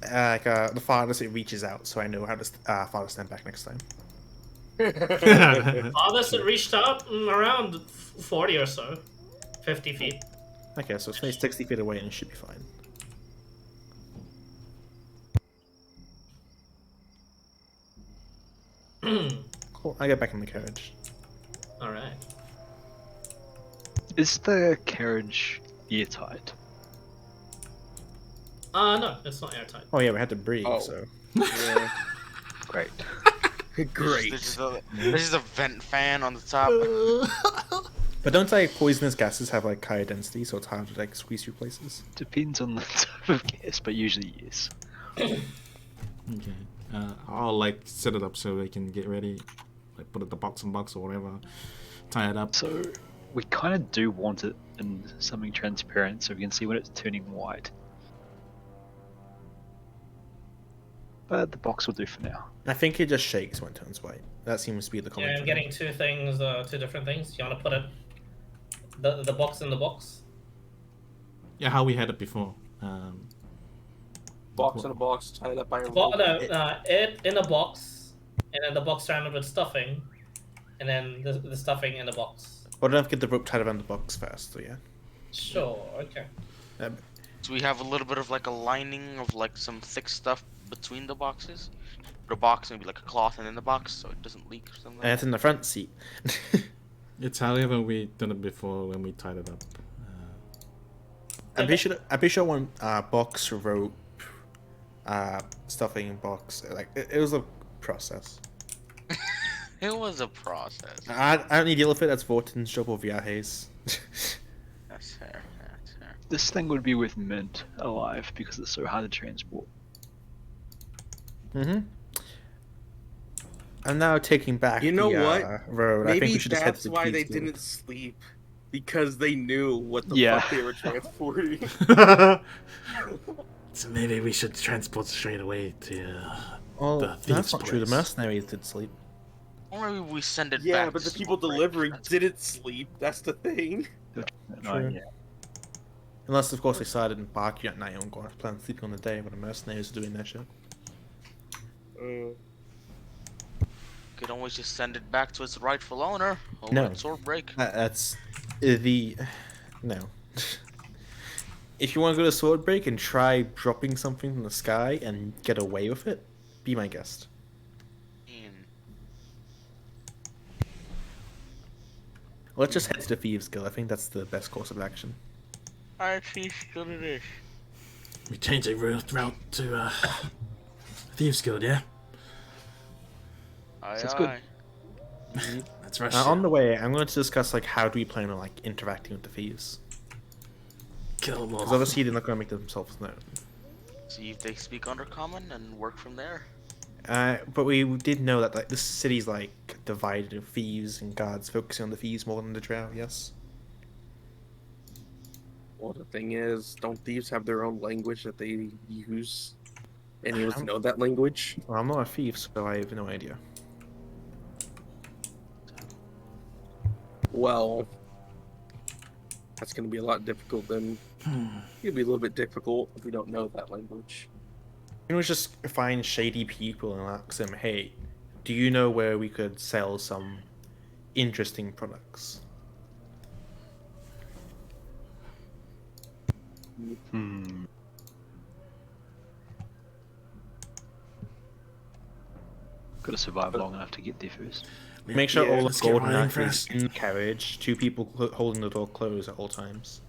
the farthest it reaches out, so I know how to farthest stand back next time. Farthest it reached out around 40 or so, 50 feet. Okay, so it's maybe 60 feet away and it should be fine. Cool. I get back in the carriage. All right. Is the carriage airtight? No, it's not airtight. Oh yeah, we had to breathe. Oh. So Yeah. Great. Great. This is a vent fan on the top. but don't like poisonous gases have like higher density, so it's hard to like squeeze through places. Depends on the type of gas, but usually yes. Okay. I'll like set it up so we can get ready. Like put it the box or whatever. Tie it up. So we kind of do want it in something transparent so we can see when it's turning white. But the box will do for now. I think it just shakes when it turns white. That seems to be the common Yeah, I'm trend. getting two things, two different things. You want to put it, the box in the box? Yeah, how we had it before. Box in a box, tied up by a No, rope. it in a box, and then the box surrounded with stuffing, and then the stuffing in the box. Or don't get the rope tied around the box first, so yeah. Sure, okay. So we have a little bit of like a lining of like some thick stuff between the boxes. But a box maybe like a cloth and in the box so it doesn't leak or something. And it's in the front seat. It's however we done it before when we tied it up. I'm pretty sure one box rope, stuffing box. Like it was a process. It was a process. I don't need to deal with it. That's Vorten's job or Viaje's. That's fair. That's fair. This thing would be with mint alive because it's so hard to transport. Mm-hmm. I'm now taking back You know the what? road. I think Maybe we should just head that's to the why Pete's they Guild. didn't sleep. Because they knew what the Yeah. fuck they were transporting. So maybe we should transport straight away to Oh, the that's thieves' not true. The place. mercenaries did sleep. Or maybe we send it Yeah, back. but the to people Stormbreak. delivering didn't sleep. That's the thing. True. Yeah. Unless, of course, they started embarking at night and going to plan sleeping on the day when the mercenaries are doing their shit. Could always just send it back to its rightful owner. Over No. at Swordbreak. That's the no. If you want to go to Swordbreak and try dropping something from the sky and get away with it, be my guest. Let's just head to the Thieves Guild. I think that's the best course of action. Alright, Thieves Guild it is. We change a route to Thieves Guild, yeah? Aye, Sounds good. aye. That's right. On the way, I'm going to discuss like how do we plan on like interacting with the thieves. Kill them Because all. obviously they're not going to make themselves known. See if they speak Undercommon and work from there. But we did know that like this city's like divided of thieves and guards, focusing on the thieves more than the drow. Yes. Well, the thing is, don't thieves have their own language that they use? Any of us know that language? Well, I'm not a thief, so I have no idea. Well, that's going to be a lot difficult then. It'll be a little bit difficult if we don't know that language. You know, just find shady people and ask them, hey, do you know where we could sell some interesting products? Gotta survive long enough to get there first. Make sure Yeah, all let's the get golden running knife is first. in the carriage, 2 people holding the door closed at all times.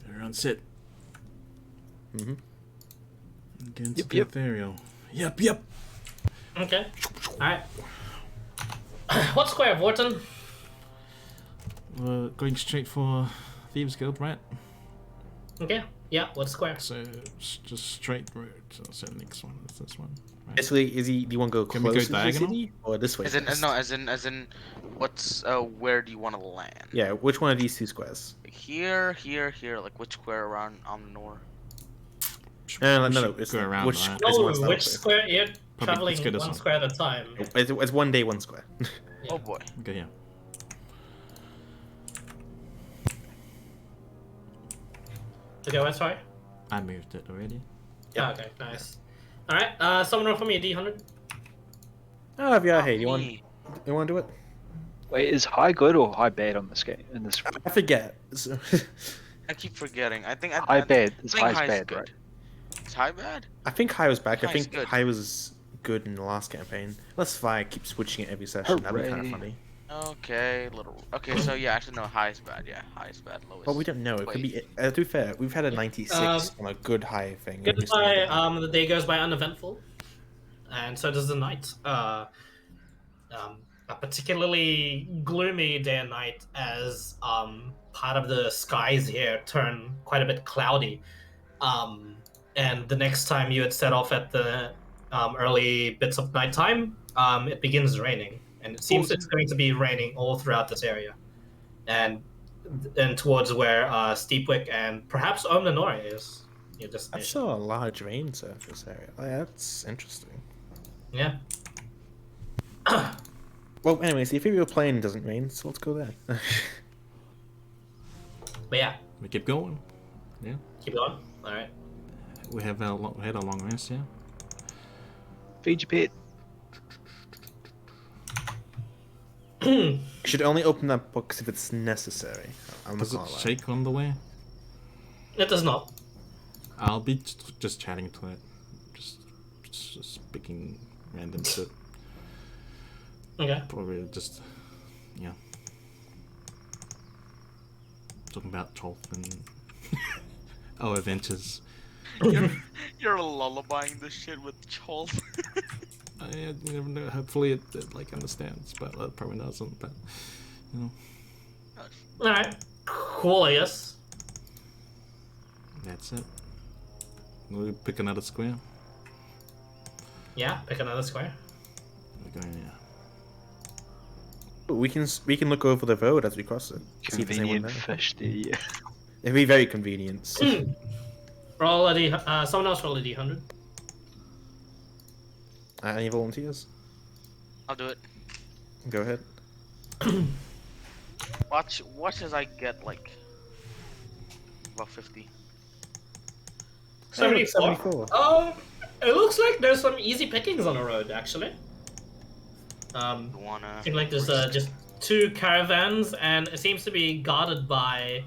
Everyone sit. Mm-hmm. Get into Yep, the yep. ethereal. Yep. Okay. Alright. What square, Vorten? We're going straight for Thieves Guild, right? Okay. Yeah, what square? So just straight route. So the next one is this one. Right? Basically, do you want to go Can we go closer to the diagonal? city or this way? As in, first? no, as in, what's, where do you want to land? Yeah, which one of these 2 squares? Here, like which square around on the north? No, We no, should it's go not. around, Which right? square do you Oh, want to start which with? square? You're traveling let's go this one one. square at a time. It's 1 day, 1 square. Yeah. Oh boy. Okay, yeah. Okay, what's right? I moved it already. Yeah. Okay, nice. Alright, someone roll for me a D100. Oh, yeah, Not hey, you want me. to do it? Wait, is high good or high bad on this game? In this I forget. So- I keep forgetting. I think high bad. I This think high's high's bad, good. right? Is high bad? I think High was back. I High's think good. High was good in the last campaign. Let's fine. Keep switching it every session. That'd be kind of Hooray. funny. Okay, little. Okay, so yeah, actually no, high's bad. Yeah, high's bad. Lowest. But we don't know. It could be. To be fair, we've had a 96 on a good High thing. every single Goodbye, day. the day goes by uneventful. And so does the night. A particularly gloomy day and night as part of the skies here turn quite a bit cloudy. And the next time you had set off at the early bits of nighttime, it begins raining. And it seems it's going to be raining all throughout this area. And towards where Steepwick and perhaps Omnanori is. Your I destination. saw a large rain surface area. Oh, yeah, that's interesting. Yeah. Well, anyways, the ethereal plane doesn't rain, so let's go there. But yeah, We keep going. keep going. Alright. We have had a long rest, yeah. Feed your pet. You should only open that box if it's necessary. I'm not Does it gonna lie. shake on the way? It does not. I'll be just chatting to it. Just speaking random shit. Okay. Probably just, talking about Tolkien. our adventures. You're lullabying this shit with Cholt. I never know. Hopefully it like understands, but it probably doesn't. But you know, Alright. Cool, I guess. that's it. We'll pick another square. Yeah, pick another square. We're going, yeah. We can look over the road as we cross it. See if there's anyone Convenient there. fish there, yeah. It'd be very convenient. Roll a D. Someone else roll a D100. Any volunteers? I'll do it. Go ahead. Watch as I get like about 50. 74. It looks like there's some easy pickings on the road, actually. You wanna? Seems like there's just 2 caravans, and it seems to be guarded by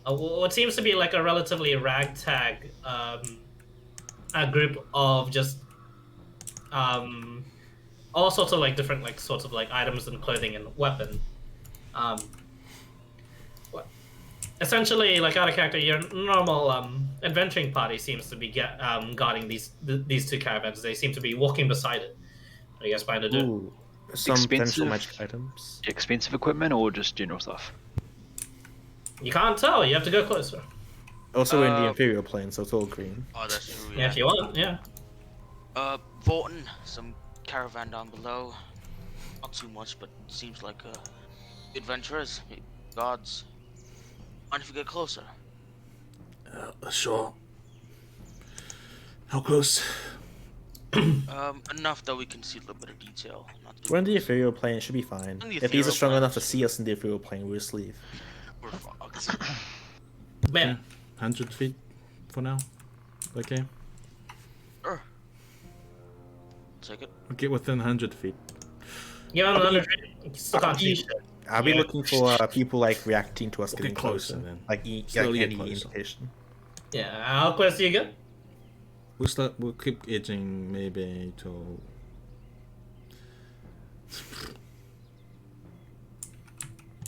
what seems to be like a relatively ragtag a group of just all sorts of like different like sorts of like items and clothing and weapon. Essentially, like out of character, your normal adventuring party seems to be guarding these 2 caravans. They seem to be walking beside it. What do you guys plan to do? Ooh, some potential Expensive. magic items. Expensive equipment or just general stuff? You can't tell. You have to go closer. Also in the Imperial plane, so it's all green. Oh, that's true. Yeah, if you want. Yeah. Vorton, some caravan down below. Not too much, but seems like adventurers, guards. Mind if we get closer? Sure. How close? Enough that we can see a little bit of detail. Not too We're in the close. ethereal plane, it should be fine. On the If these are ethereal strong plane, enough to so- see us in the ethereal plane, we'll just leave. We're fucked. Man, 100 feet for now. Okay. Sure. Take it. We'll get within 100 feet. you're on another. You still can't see shit. I'll be Yeah. looking for people like reacting to us We'll getting get closer, closer. then. Like, Slowly get any closer. indication. Yeah. How close do you get? We'll keep edging maybe to.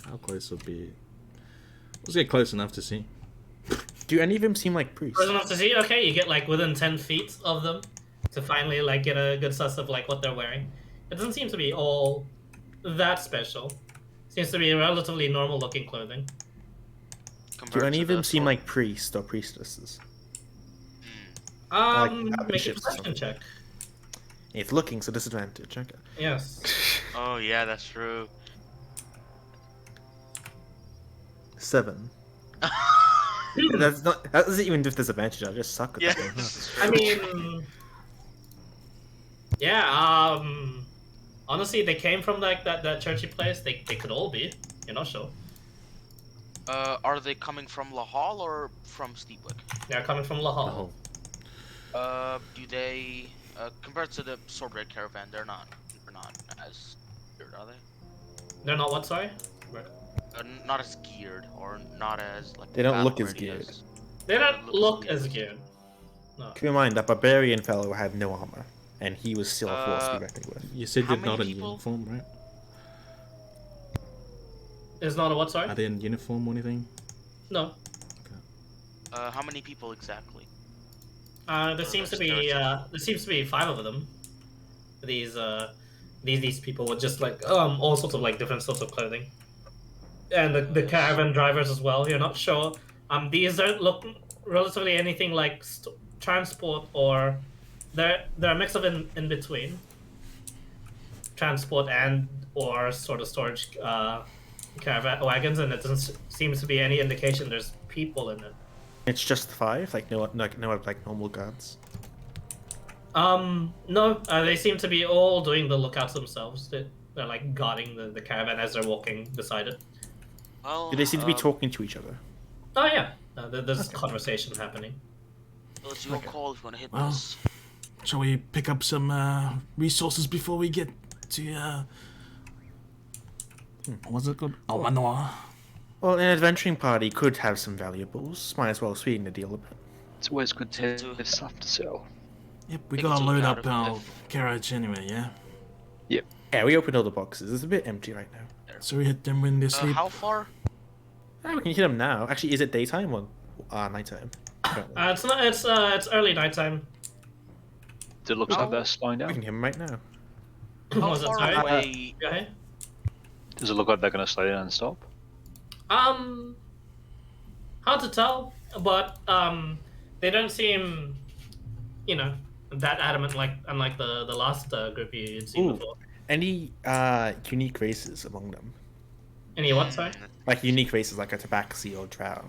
How close will be? Let's get close enough to see. Do any of them seem like priests? Close enough to see? Okay, you get like within 10 feet of them to finally like get a good sense of like what they're wearing. It doesn't seem to be all that special. Seems to be relatively normal looking clothing. Do Compared any to of them the seem sword- like priests or priestesses? Make a bishops or perception check. It's looking, so disadvantage. Okay. Yes. Oh yeah, that's true. 7. That's not. That doesn't even do disadvantage. I just suck at Yeah. that game. this is I true. mean, yeah. Honestly, they came from like that churchy place. They could all be. You're not sure. Are they coming from Lahal or from Steepwick? They're coming from Lahal. Do they compared to the Sword Red Caravan, they're not as geared, are they? They're not what? Sorry. Not as geared or not as like. They don't look battle as ready geared. They don't look as good. No. Keep in mind that barbarian fellow had no armor, and he was still a force to be reckoned with. You said How they're not many in people? uniform, right? It's not a what? Sorry. Are they in uniform or anything? No. How many people exactly? There seems to be 5 of them. These people with just like all sorts of like different sorts of clothing, and the caravan drivers as well. You're not sure. These don't look relatively anything like transport, or they're a mix of in between transport and or sort of storage caravan wagons, and it doesn't seem to be any indication there's people in it. It's just 5, like no normal guards. No, they seem to be all doing the lookouts themselves. They're like guarding the caravan as they're walking beside it. Well, Do they seem to be talking to each other? Oh yeah, there's conversation happening. Well, it's your call if you want to hit Well, this. shall we pick up some resources before we get to what's it called? Almanoir. Well, an adventuring party could have some valuables. Might as well sweeten the deal a bit. It's always good to have stuff to sell. Yep, we Take gotta it to load out up of our it. carriage anyway, yeah? Yeah, we opened all the boxes. It's a bit empty right now. So we hit them when they sleep. How far? We can hit them now. Actually, is it daytime or nighttime? It's not. It's early nighttime. Does it look like they're slowing We can down? hit them right now. How Was it far sorry? away? Go ahead. Does it look like they're going to slow down and stop? Hard to tell, but they don't seem, that adamant unlike the last group you'd seen Ooh. before. Any unique races among them? Any what? Sorry. Like unique races, like a Tabaxi or Drow.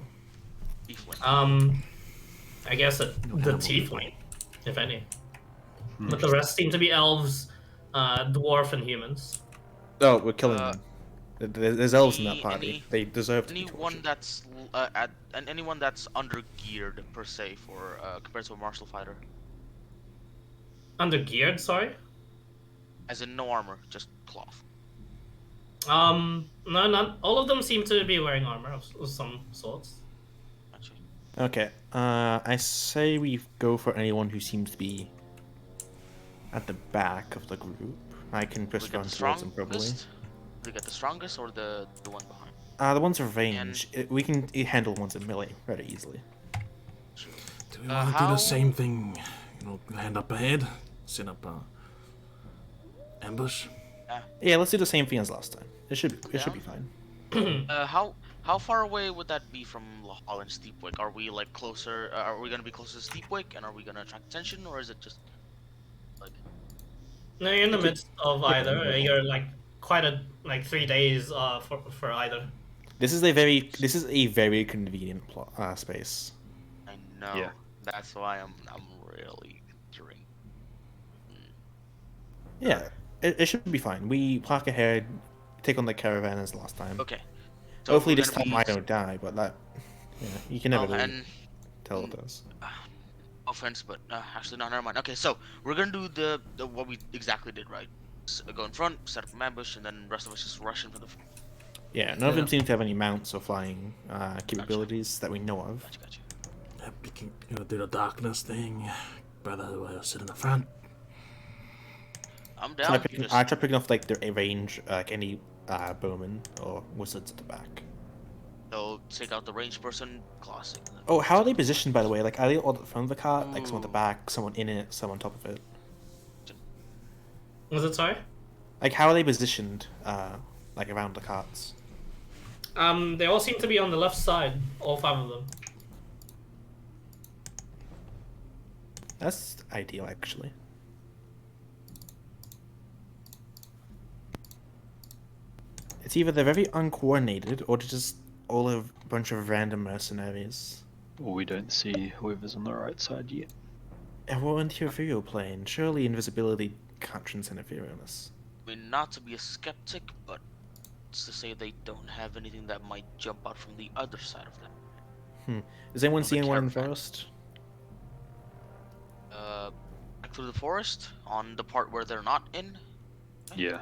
I guess the tiefling, if any. But the rest seem to be elves, dwarf, and humans. Oh, we're killing them. There's elves in that party. They deserve to be Anyone tortured. anyone that's under geared per se for compared to a martial fighter, Under geared, sorry. as in no armor, just cloth. No, not all of them seem to be wearing armor of some sorts. Actually, Okay. I say we go for anyone who seems to be at the back of the group. I can push we get run the towards them probably. strongest. We get the strongest or the one behind. The ones of range, we can handle ones in melee very easily. Do we want to do the same thing? Hand up ahead, set up a ambush. Yeah, let's do the same thing as last time. It should be fine. How far away would that be from Lahal and Steepwick? Are we like closer? Are we gonna be closer to Steepwick, and are we gonna attract attention, or is it just like? No, you're in the midst of either. You're quite 3 days for either. This is a very convenient space. I know. Yeah. That's why I'm really considering. Yeah, it should be fine. We park ahead, take on the caravan as last time. Okay. So Hopefully we're this gonna time be- I don't die, but you can never really and tell what does. no offense, but actually no, never mind. Okay, so we're gonna do the what we exactly did, right? Go in front, set up an ambush, and then the rest of us just rush in for the. Yeah, none of them seem to have any mounts or flying capabilities that we know of. Gotcha. Yeah, we can do the darkness thing. Brother, sit in the front. I'm So I down. try picking off the range, any bowmen or wizards at the back. So take out the ranged person, classic. Oh, how are they positioned, by the way? Like, are they all at the front of the cart? Like, some at the back, someone in it, some on top of it? Was it sorry? Like, how are they positioned, around the carts? They all seem to be on the left side, all 5 of them. That's ideal, actually. It's either they're very uncoordinated, or they're just all a bunch of random mercenaries. Well, we don't see whoever's on the right side yet. We're into a video plane. Surely invisibility can't transcend interference. I mean, not to be a skeptic, but it's to say they don't have anything that might jump out from the other side of them. Does anyone Of see the anyone in the caravan. forest? Back through the forest on the part where they're not in. Yeah.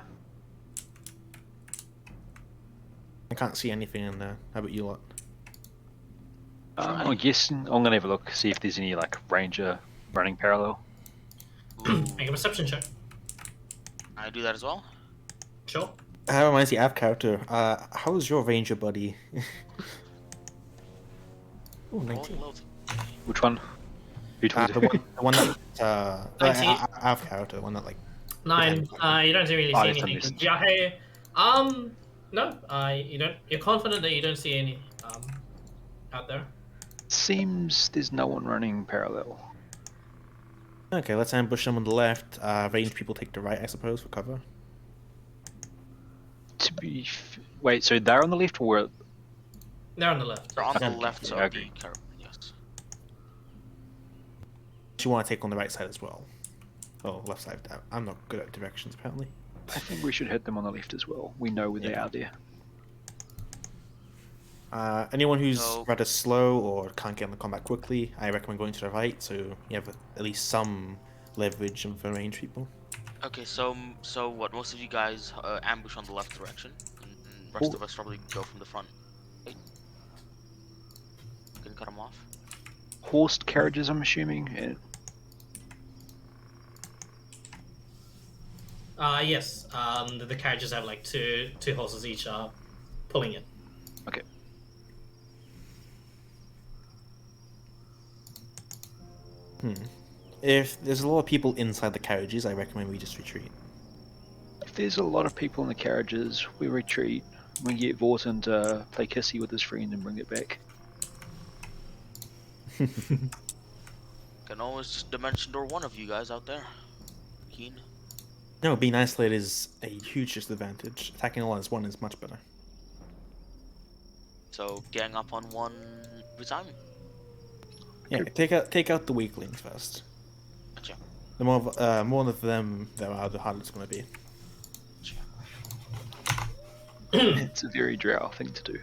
I can't see anything in there. How about you lot? I'm guessing I'm gonna have a look, see if there's any ranger running parallel. Make a perception check. I do that as well. Sure. That reminds me, I have character. How's your ranger buddy? Ooh, 19. Which one? Who told The one that 19. I have character. The one that 9. You don't really see it's anything. missing. Jahe, no. You don't. You're confident that you don't see any out there. Seems there's no one running parallel. Okay, let's ambush them on the left. Range people take the right, I suppose, for cover. Wait, so they're on the left or we're... They're on the left. They're on the Okay. left of Okay. the caravan, yes. You want to take on the right side as well. Oh, left side. I'm not good at directions, apparently. I think we should hit them on the left as well. We know where they are there. Anyone who's So- rather slow or can't get on the combat quickly, I recommend going to the right, so you have at least some leverage for range people. Okay, so what? Most of you guys ambush on the left direction, and the rest of us probably go from the front. Wait. Can cut them off. Horsed carriages, I'm assuming. Yes. The carriages have two horses each pulling it. Okay. If there's a lot of people inside the carriages, I recommend we just retreat. If there's a lot of people in the carriages, we retreat. We get Vorton to play kissy with his friend and bring it back. Can always just dimension door one of you guys out there. Keen. No, being isolated is a huge disadvantage. Attacking all as one is much better. So gang up on one every time. Yeah, take out the weaklings first. Gotcha. The more of them there are, the harder it's going to be. It's a very Drow thing to do.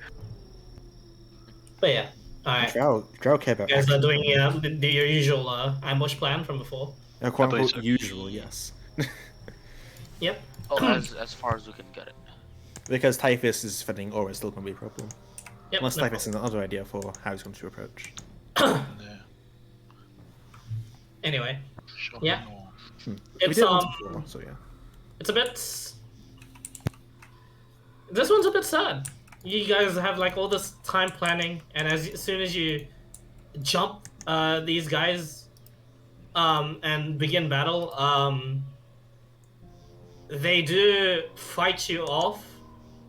But yeah, alright. Drow care about You guys are doing your usual ambush plan from before. quote believe unquote so. usual, yes. Yep. Oh, as far as we can get it. Because Typhus is defending Aura is still going to be a problem. Yep. Unless no Typhus has another idea for how he's going to approach. Yeah. Anyway, Shocking Yeah. or- We it's did it once before, so yeah. it's a bit. This one's a bit sad. You guys have like all this time planning, and as soon as you jump these guys and begin battle, they do fight you off,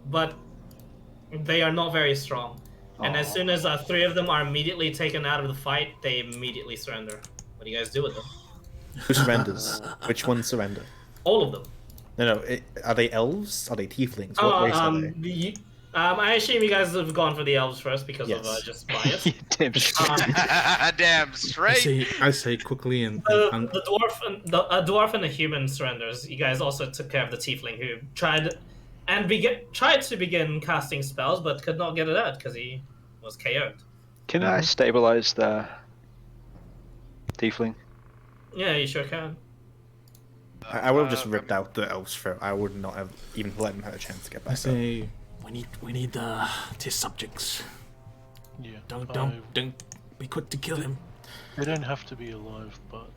but they are not very strong. And as soon as 3 of them are immediately taken out of the fight, they immediately surrender. What do you guys do with them? Who surrenders? Which ones surrender? All of them. No, are they elves? Are they tieflings? What race are they? I assume you guys have gone for the elves first because of Yes. just bias. Damn straight. Damn straight. I say quickly and The dwarf and the human surrenders. You guys also took care of the tiefling who tried to begin casting spells but could not get it out because he was KO'd. Can I stabilize the tiefling? Yeah, you sure can. I would have just ripped out the elves' throat. I would not have even let them have a chance to get I back up. say we need test subjects. Yeah. Don't be quick to kill him. They don't have to be alive, but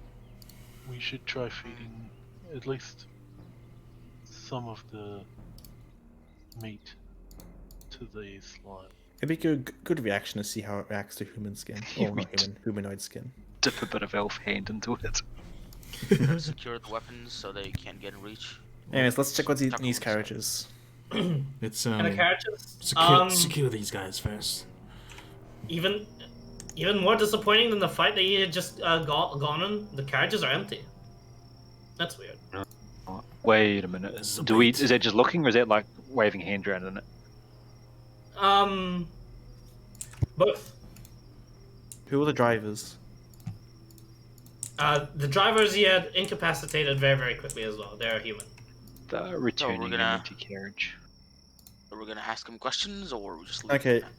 we should try feeding at least some of the meat to the slime. It'd be a good reaction to see how it reacts to human skin. Or not human, humanoid skin. Dip a bit of elf hand into it. Secure the weapons so they can't get in reach. Anyways, let's check what's in these carriages. It's And the carriages. secure these guys first. Even more disappointing than the fight that you had just gone on. The carriages are empty. That's weird. Wait a minute. It's a Do we? bait. Is that just looking, or is that like waving a hand around in it? Both. Who are the drivers? The drivers he had incapacitated very, very quickly as well. They're human. The returning gonna- empty carriage. Are we gonna ask them questions or we just leave Okay. them?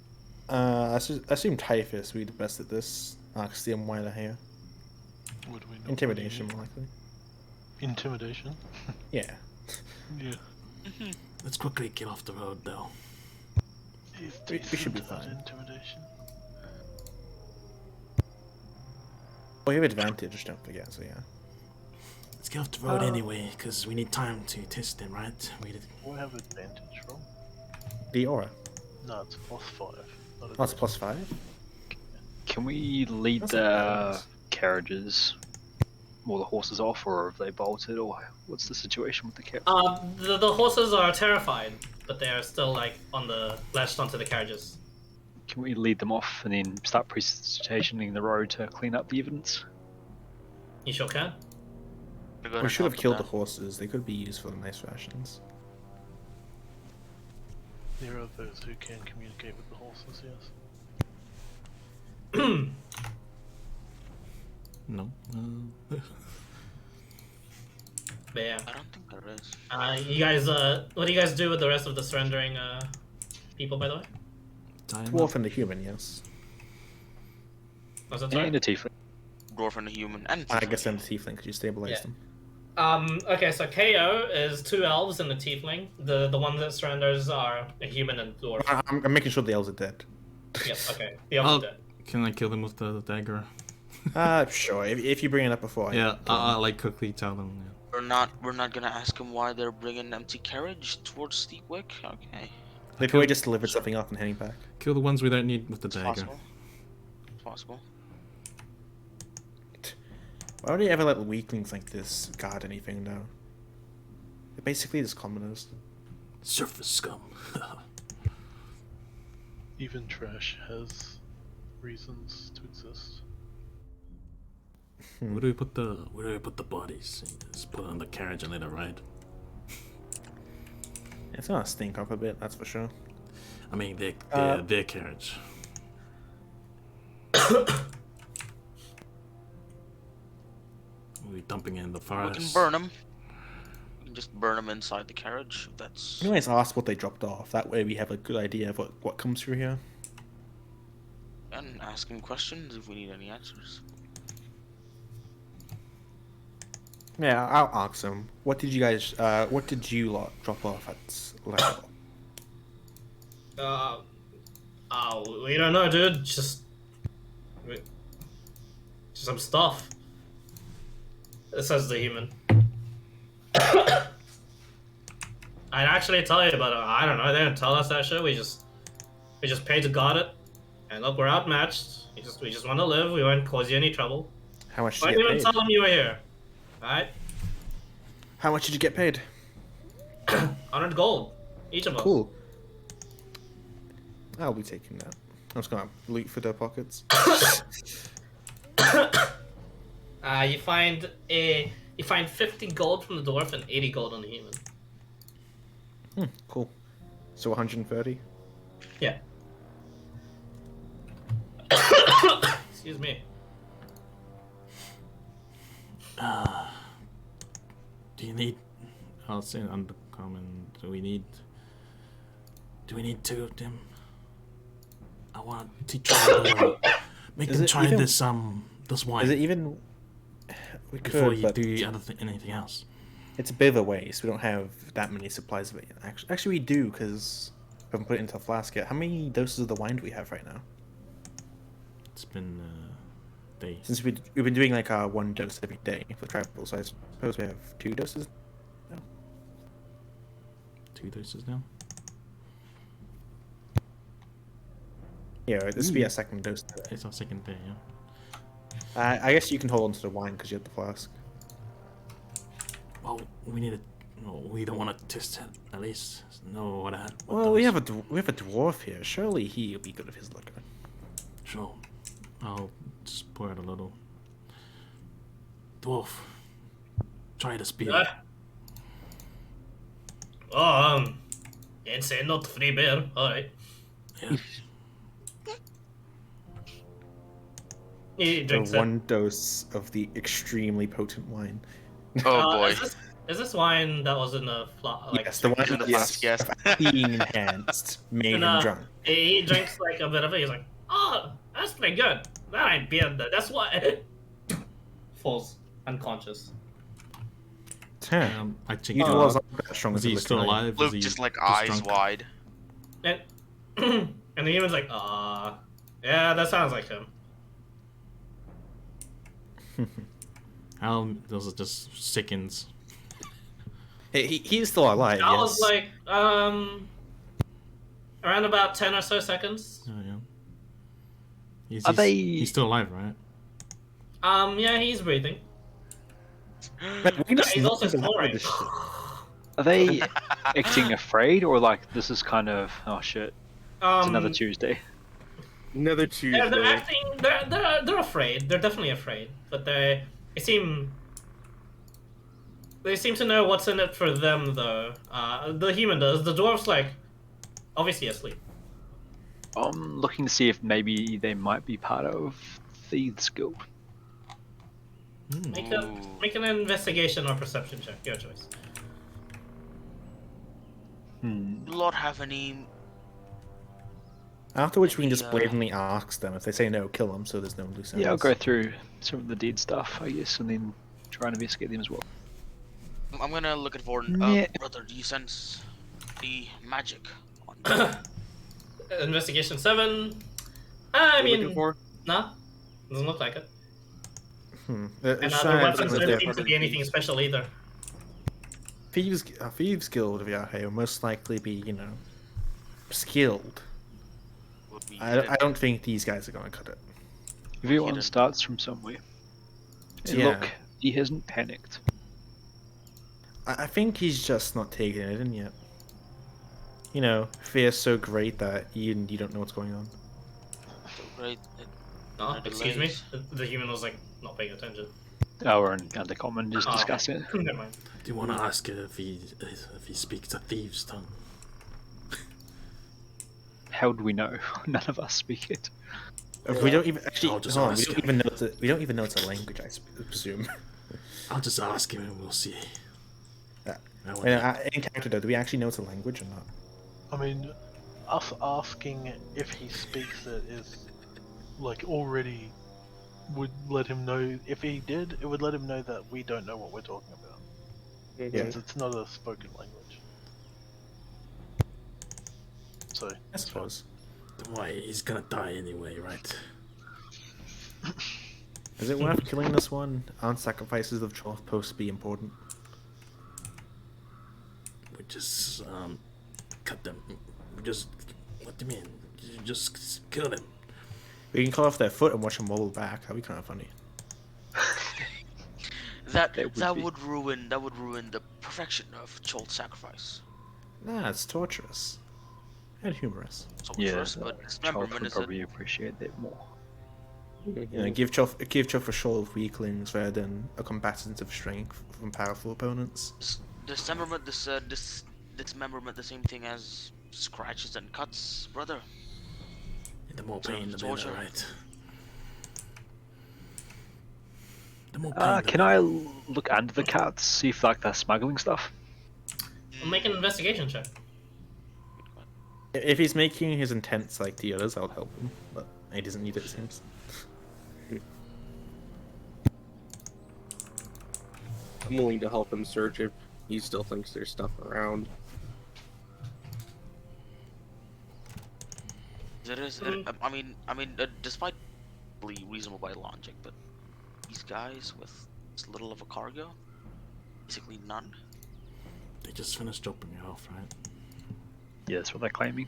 I assume Typhus would be the best at this. See him while they're here. Would we not Intimidation, more likely. Intimidation? Yeah. Yeah. Let's quickly get off the road though. We should be Without fine. Intimidation. Oh, you have advantage, don't forget, so yeah. Let's get off the road anyway, because we need time to test them, right? What do we have advantage from? The aura. No, it's +5. Not Oh, it's +5? Can we lead That's the not bad. carriages, or the horses off, or have they bolted, or what's the situation with the carriage? The horses are terrified, but they are still like latched onto the carriages. Can we lead them off and then start presentationing the road to clean up the evidence? You sure can. We're gonna We should help have with killed the that. horses. They could be used for nice rations. There are those who can communicate with the horses, yes. No. But yeah. I don't think there is. You guys, what do you guys do with the rest of the surrendering people, by the way? Dwarf and the human, yes. Was that sorry? And a tiefling. Dwarf and a human and I tiefling. guess I'm the tiefling because you stabilized Yeah. them. Okay, so KO is 2 elves and a tiefling. The ones that surrenders are a human and dwarf. I'm making sure the elves are dead. Yep, okay. The elves are dead. Can I kill them with the dagger? Sure. If you bring it up before. Yeah, I'll like quickly tell them. Yeah. We're not gonna ask them why they're bringing an empty carriage towards Steepwick. Okay. They probably just delivered something off and heading back. Kill the ones we don't need with the It's dagger. possible. It's possible. Why would you ever let weaklings like this guard anything now? They're basically just commoners. Surface scum. Even trash has reasons to exist. Where do we put the bodies? Just put it on the carriage and let it ride. It's gonna stink off a bit, that's for sure. I mean, their carriage. We dumping it in the We forest. can burn them. We can just burn them inside the carriage. If that's. You always ask what they dropped off. That way we have a good idea of what comes through here. And ask him questions if we need any answers. Yeah, I'll ask them. What did you guys? What did you lot drop off at level? We don't know, dude. Just some stuff. Says the human. I'd actually tell you, but I don't know. They didn't tell us that shit. We just paid to guard it, and look, we're outmatched. We just want to live. We won't cause you any trouble. How much Why did you didn't get even paid? tell them you were here? Alright? How much did you get paid? 100 gold. Each of us. Cool. I'll be taking that. I'm just gonna loot for their pockets. You find 50 gold from the dwarf and 80 gold on the human. Cool. So 130. Yeah. Excuse me. Do you need? I'll say undercommon. Do we need two of them? I want to try. Make Is them it try even- this wine Is it even? We before could, you but do anything else. it's a bit of a waste. We don't have that many supplies of it. Actually, we do because we haven't put it into a flask yet. How many doses of the wine do we have right now? It's been days. Since we've been doing like our 1 dose every day for travel, so I suppose we have 2 doses. 2 doses now. Yeah, this will be a second dose today. It's our second day. Yeah. I guess you can hold on to the wine because you have the flask. Well, we need it. Well, we don't want to test it. At least know what I had. Well, we have a dwarf here. Surely he'll be good at his liquor. Sure. I'll just pour out a little. Dwarf. Try the speed. Ain't saying not free beer. Alright. Yeah. He drinks For it. 1 dose of the extremely potent wine. Oh boy. Is this wine that was in the like? Yes, the wine in the is flask, yes. caffeine enhanced, made And, him drunk. he drinks like a bit of it. He's like, oh, that's pretty good. That ain't beer. That's what. Falls unconscious. I checked. You dwarves aren't that strong Is as a he still liquor. alive? Luke Is he just like just eyes drunk? wide. And and the human's like, yeah, that sounds like him. Those are just sickens. He's still alive. I Yes. was like, around about 10 or so seconds. Oh yeah. Are they- He's still alive, right? Yeah, he's breathing. Man, we just He's also know about snoring. this shit. Are they acting afraid, or like this is kind of oh shit? It's another Tuesday. Another They're Tuesday. acting. They're afraid. They're definitely afraid. But they seem to know what's in it for them, though. The human does. The dwarf's like obviously asleep. I'm looking to see if maybe they might be part of Thieves Guild. Make an investigation or perception check. Your choice. Hmm. Do Lord have any? After which we can just Yeah. blatantly ask them. If they say no, kill them. So there's no loose ends. Yeah, I'll go through some of the dead stuff, I guess, and then try and investigate them as well. I'm gonna look at Vorden. Yeah. Brother, do you sense the magic on Investigation 7. I What are you mean, looking for? nah, doesn't look like it. And And the weapons don't seem to be anything special either. Thieves Guild of Yahoo will most likely be, skilled. would be I don't think these guys are going to cut it. Everyone Hidden. starts from somewhere. And Yeah. look, he hasn't panicked. I think he's just not taking it in yet. You know, fear's so great that you don't know what's going on. So great. Oh, No excuse me. delays. The human was like not paying attention. Oh, we're in Undercommon just Oh, okay. discussing it. Never mind. Do you want to ask if he speaks a thieves' tongue? How do we know? None of us speak it. We don't even actually. I'll just Hold on, we ask don't him. even know we don't even know it's a language. I presume. I'll just ask him and we'll see. Yeah. I In, wanna- in character though, do we actually know it's a language or not? I mean, us asking if he speaks it is like already would let him know. If he did, it would let him know that we don't know what we're talking about. Yeah. Since it's not a spoken language. So I it's fine. suppose. Don't worry, he's gonna die anyway, right? Is it worth killing this one? Aren't sacrifices of choice supposed to be important? We just cut them. We just what do you mean? You just kill them. We can cut off their foot and watch them wobble back. That'd be kind of funny. That That would that be- would ruin the perfection of child sacrifice. Nah, it's torturous and humorous. So Yeah, first, but Charles dismemberment would is probably appreciate that more. You know, give Choff a show of weaklings rather than a combatant of strength from powerful opponents. dismemberment. Dismemberment, the same thing as scratches and cuts, brother. The more So, pain, the torture. better, right? The more pain, the Can I look under the carts, see if like they're smuggling stuff? I'll make an investigation check. If he's making his intents like the others, I'll help him. But he doesn't need it, it seems. I'm willing to help him search if he still thinks there's stuff around. It is. I mean, despite reasonable by logic, but these guys with as little of a cargo, basically none. They just finished dropping you off, right? Yeah, that's what they're claiming.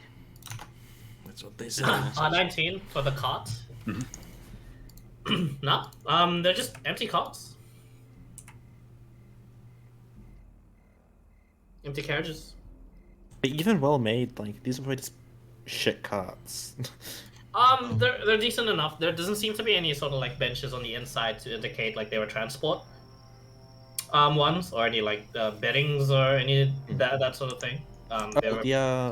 That's what they said. 19 for the cart. No, they're just empty carts. Empty carriages. But even well made, like these are probably just shit carts. They're decent enough. There doesn't seem to be any sort of like benches on the inside to indicate like they were transport ones or any like beddings or any that sort of thing. They were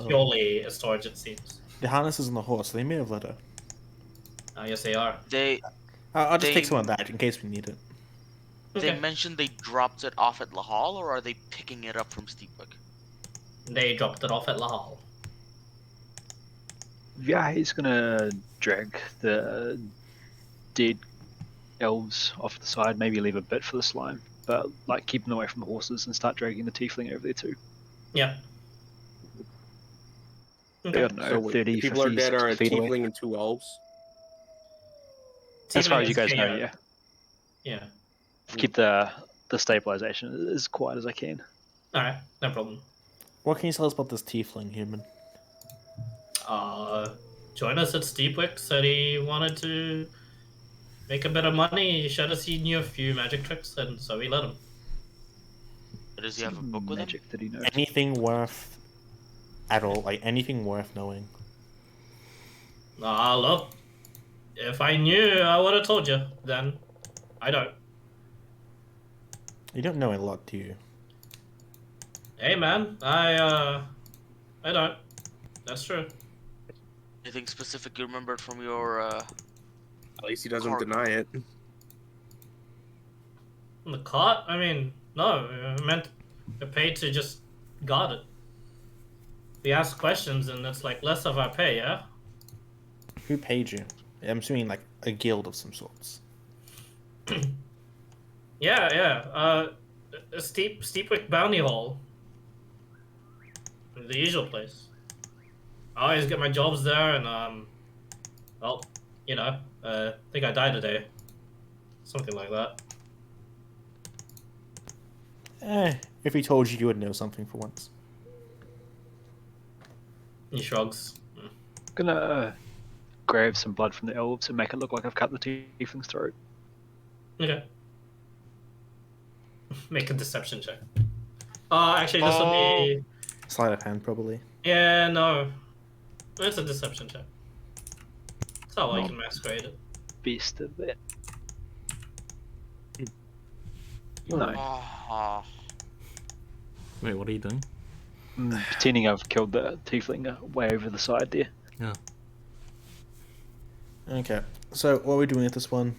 purely a storage, it seems. The harnesses on the horse, they may have let her. Yes, they are. I'll just take They- some of that in case we need it. They Okay. mentioned they dropped it off at Lahal, or are they picking it up from Steepwick? They dropped it off at Lahal. Yeah, he's gonna drag the dead elves off the side, maybe leave a bit for the slime, but like keep them away from the horses and start dragging the tiefling over there too. Yeah. I Okay. don't know, So wait, 30, the people are 50, dead are a 60 feet away. tiefling and 2 elves. As far as Tiefling you guys is know, KO. yeah. Yeah. Keep the stabilization as quiet as I can. Alright, no problem. What can you tell us about this tiefling human? Join us at Steepwick. Said he wanted to make a bit of money. He showed us he knew a few magic tricks, and so we let him. Does he have a book with him? Magic that he knows. Anything worth at all, like anything worth knowing. Look. If I knew, I would have told you. Then, I don't. You don't know a lot, do you? Hey, man. I don't. That's true. Anything specific you remembered from your At least he doesn't Cargo. deny it. The cart? I mean, no. I meant they're paid to just guard it. We ask questions, and it's like less of our pay, yeah? Who paid you? I'm assuming like a guild of some sorts. Yeah. A Steepwick Bounty Hall. The usual place. I always get my jobs there, and well, you know, I think I died today. Something like that. If he told you, you would know something for once. He shrugs. Gonna grab some blood from the elves and make it look like I've cut the tiefling's throat. Okay. Make a deception check. Actually, this will be. Sleight of hand, probably. Yeah, no. It's a deception check. So well, you Not can masquerade it. best of that. No. Oh, Wait, what are you doing? Pretending I've killed the tiefling way over the side there. Yeah. Okay. So, what are we doing with this one?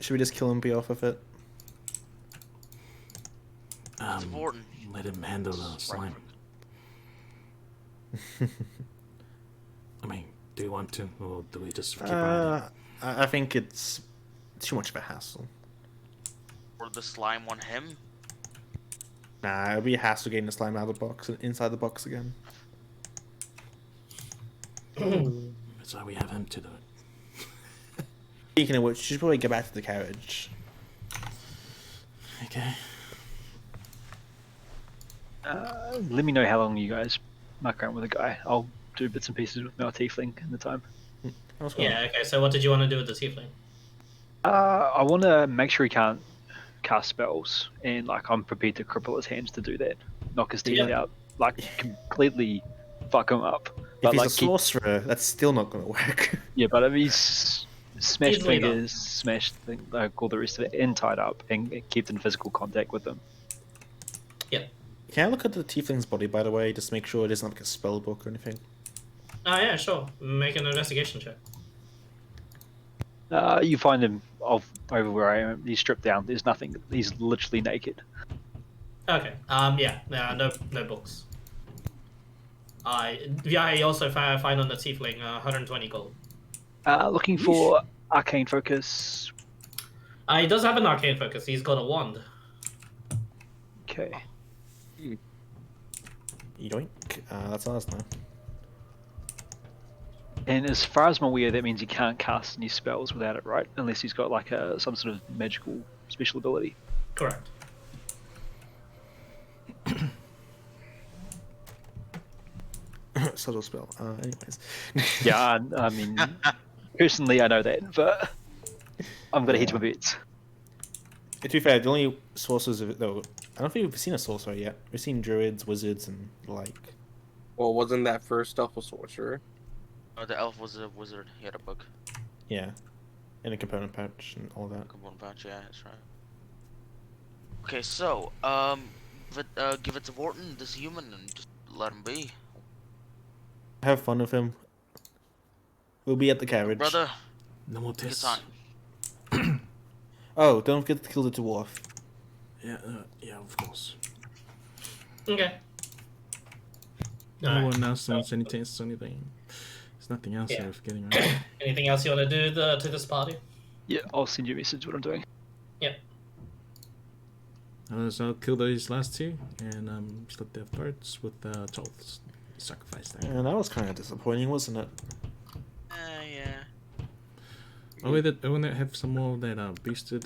Should we just kill him and be off of it? it's important. Let him handle the slime. I mean, do you want to, or do we just keep riding? I think it's too much of a hassle. Or the slime on him. Nah, it'll be a hassle getting the slime out of the box and inside the box again. That's why we have him to do it. Speaking of which, you should probably get back to the carriage. Okay. Let me know how long you guys muck around with a guy. I'll do bits and pieces with my tiefling in the time. Yeah, okay, so what did you want to do with the tiefling? I want to make sure he can't cast spells, and like I'm prepared to cripple his hands to do that. Knock his teeth Yeah. out, like completely fuck him up. If But he's like a sorcerer, that's still not going to work. yeah, but if he's smashed Easily done. fingers, smashed like all the rest of it, and tied up, and kept in physical contact with them. Yeah. Can I look at the tiefling's body, by the way, just to make sure it isn't like a spell book or anything? Oh, yeah, sure. Make an investigation check. You find him over where I am. He's stripped down. There's nothing. He's literally naked. Okay. Yeah. No books. Yeah. You also find on the tiefling 120 gold. Looking for arcane focus. He does have an arcane focus. He's got a wand. Okay. Yoink. That's ours now. And as far as I'm aware, that means he can't cast any spells without it, right? Unless he's got like some sort of magical special ability. Correct. Subtle spell. Anyways. Yeah, I mean, personally, I know that, but I'm gonna hedge my bets. To be fair, the only sorcerers of it, though, I don't think we've seen a sorcerer yet. We've seen druids, wizards, and the like. Well, wasn't that first elf a sorcerer? Oh, the elf was a wizard. He had a book. Yeah. And a component pouch and all that. Component pouch, yeah, that's right. Okay, so, give it to Vorton, this human, and just let him be. Have fun with him. We'll be at the carriage. Brother, No more good tests. time. Oh, don't forget to kill the dwarf. Yeah, yeah, of course. Okay. No Alright. one else wants any tests or anything. There's nothing else Yeah. worth getting right. Anything else you want to do to this party? Yeah, I'll send you a message what I'm doing. So I'll kill those last two and split their throats with Tolth's sacrifice there. And that was kind of disappointing, wasn't it? Yeah. Oh, wait, won't they have some more of that boosted?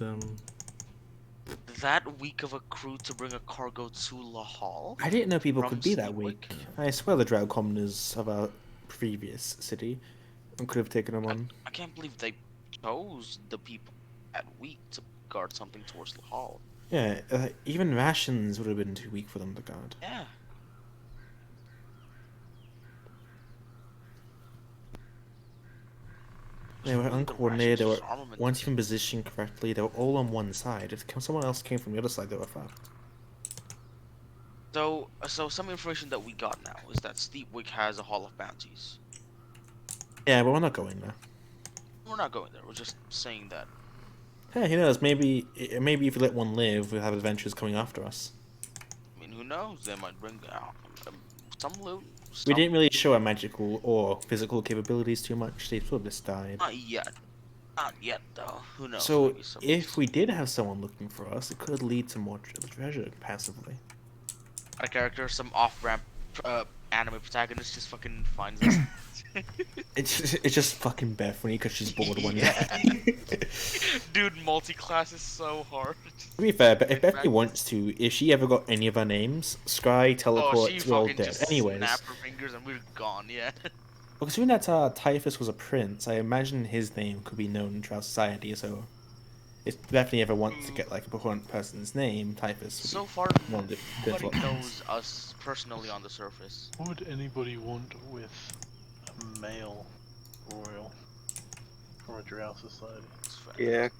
That weak of a crew to bring a cargo to Lahal? I didn't know people From could be that Steepwick? weak. I swear the Drow commoners of our previous city could have taken them on. I can't believe they chose the people that weak to guard something towards Lahal. Yeah, even rations would have been too weak for them to guard. Yeah. They were Really, the uncoordinated, they were rations armament weren't even positioned correctly, they were all on one side. If someone else came from the other side, they were fucked. So some information that we got now is that Steepwick has a Hall of Bounties. Yeah, but we're not going there. We're not going there. We're just saying that. Hey, who knows, maybe if we let one live, we'll have adventures coming after us. I mean, who knows? They might bring some loot. We some- didn't really show our magical or physical capabilities too much, they sort of just died. Not yet. Not yet, though. Who knows? So, Maybe some- if we did have someone looking for us, it could lead to more treasure, passively. a character, some off-ramp anime protagonist just fucking finds us. It's just fucking Bethany because she's bored one day. Dude, multi-class is so hard. To be fair, but if Bethany wants to, if she ever got any of our names, Scry, Oh, Teleport, she we're all fucking dead. just Anyways, snap her fingers and we're gone, yeah. well, considering that Typhus was a prince, I imagine his name could be known in Drow society, so if Bethany ever wants to get like a person's name, Typhus. So far, nobody knows us personally on the surface. What would anybody want with a male royal from a Drow society? It's fair.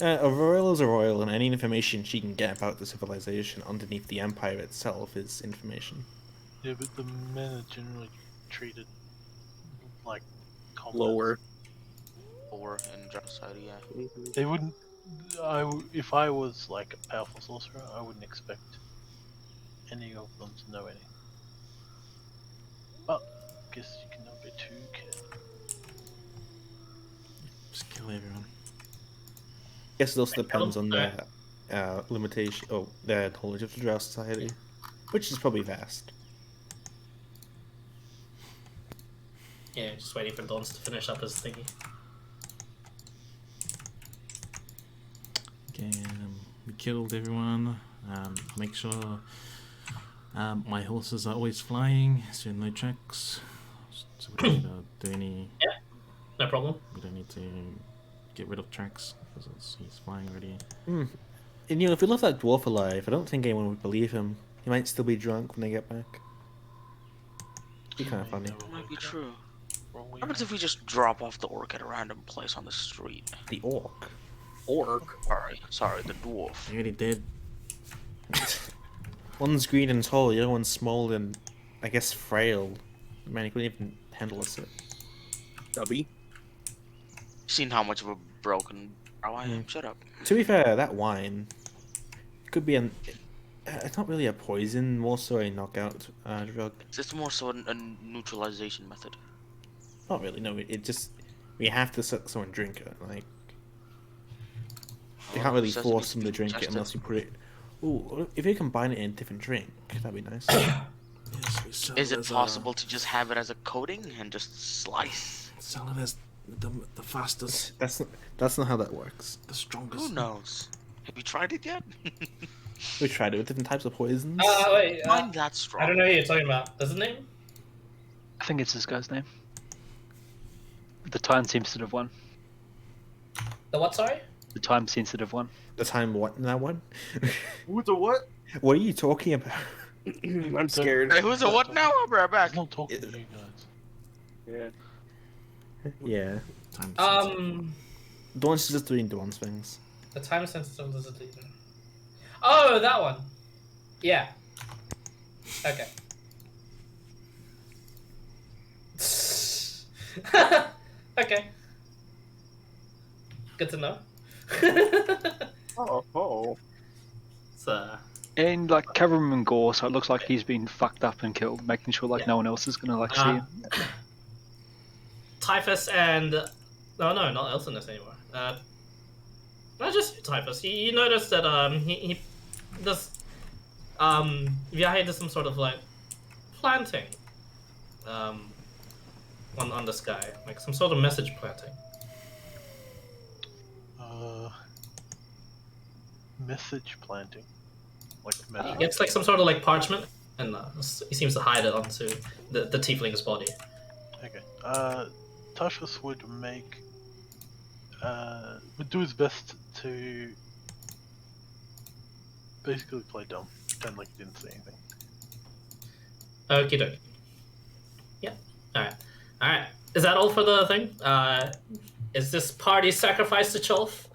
Yeah. A royal is a royal, and any information she can get about the civilization underneath the empire itself is information. Yeah, but the men are generally treated like common. Lower. Or in Drow society, yeah. They wouldn't. If I was like a powerful sorcerer, I wouldn't expect any of them to know anything. But I guess you cannot be too careful. Just kill everyone. Guess it also depends on their limitation, their knowledge of the Drow society, which is probably vast. Yeah, just waiting for Dons to finish up his thingy. Okay, we killed everyone. Make sure my horses are always flying, so no tracks. So we don't need to do any. Yeah, no problem. We don't need to get rid of tracks because he's flying already. And if we left that dwarf alive, I don't think anyone would believe him. He might still be drunk when they get back. Be kind of funny. That might be true. What happens if we just drop off the orc at a random place on the street? The orc. Orc. Sorry, the dwarf. He already did. One's green and tall, the other one's small and, I guess, frail. Man, he couldn't even handle us. Stubby. Seen how much of a broken brow I am? Shut up. To be fair, that wine could be it's not really a poison, more so a knockout drug. It's more so a neutralization method. Not really, no. It just we have to let someone drink it. Like you can't really force them to drink it unless you put it. Ooh, if you combine it in a different drink, that'd be nice. Yes, Is it possible to just have it as a coating and just slice? Sell it as the fastest, That's not how that works. the strongest. Who knows? Have you tried it yet? We tried it with different types of poisons. Wait, Mine that strong. I don't know who you're talking about. What's his name? I think it's this guy's name. The time-sensitive one. The what, sorry? The time-sensitive one. The time what in that one? Who's a what? What are you talking about? I'm scared. Hey, who's a what now? I'll be right back. I'm not talking to you guys. Yeah. Yeah. Dawn's just doing Dawn's things. The time sensitive does it even. Oh, that one. Yeah. Okay. Okay. Good to know. Oh. So, And like cover him in gore, so it looks like he's been fucked up and killed, making sure like Yeah. no one else is gonna like see him. Typhus and no, not Elsinus anymore. Not just Typhus. You noticed that he does Viahe does some sort of like planting on the sky, like some sort of message planting. Message planting. Like He message. gets like some sort of like parchment, and he seems to hide it onto the tiefling's body. Okay. Typhus would do his best to basically play dumb, pretend like he didn't say anything. Okie dokie. Yeah. Alright. Alright. Is that all for the thing? Is this party sacrifice to Cholf?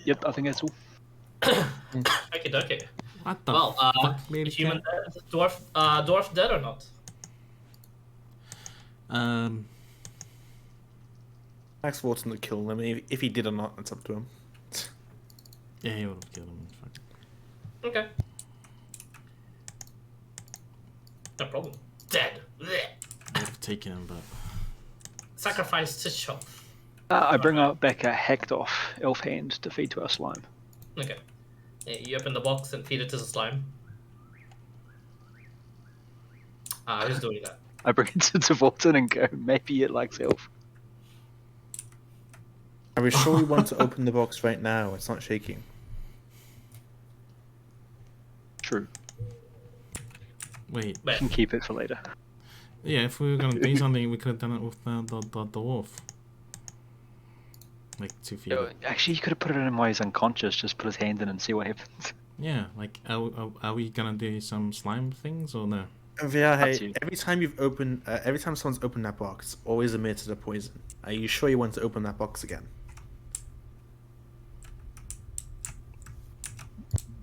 Yep, I think that's all. Okie dokie. What the Well, fuck, baby human cat? dead, dwarf dead or not? Max Watson would kill him. If he did or not, it's up to him. Yeah, he would have killed him. Fuck. Okay. No problem. Dead. Blech. I would have taken him, but Sacrifice to Cholf. I bring out back a hacked off elf hand to feed to our slime. Okay. Yeah, you open the box and feed it to the slime. Who's doing that? I bring it to Vorton and go, maybe it likes elf. Are we sure we want to open the box right now? It's not shaking. True. wait. We can keep it for later. Yeah, if we were gonna do something, we could have done it with the dwarf. like 2 feet. Yo, actually, you could have put it in while he's unconscious. Just put his hand in and see what happens. Yeah, like are we gonna do some slime things or no? Yeah, Up to hey, you. every time someone's opened that box, it's always emitted a poison. Are you sure you want to open that box again?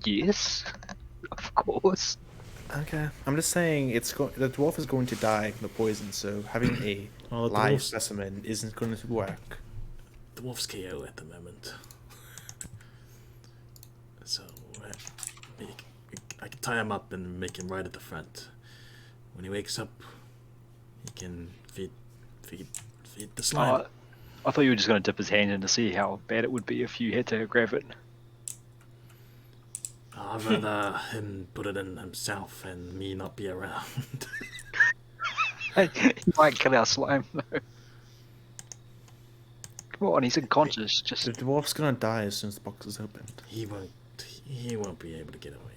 Yes, of course. Okay, I'm just saying the dwarf is going to die from the poison, so having a Oh, the live dwarf's- specimen isn't going to work. Dwarf's KO at the moment. So I can tie him up and make him right at the front. When he wakes up, he can feed the slime. I thought you were just going to dip his hand in to see how bad it would be if you had to grab it. I'd rather him put it in himself and me not be around. He might kill our slime though. Come on, he's unconscious. Just The dwarf's gonna die as soon as the box is opened. He won't be able to get away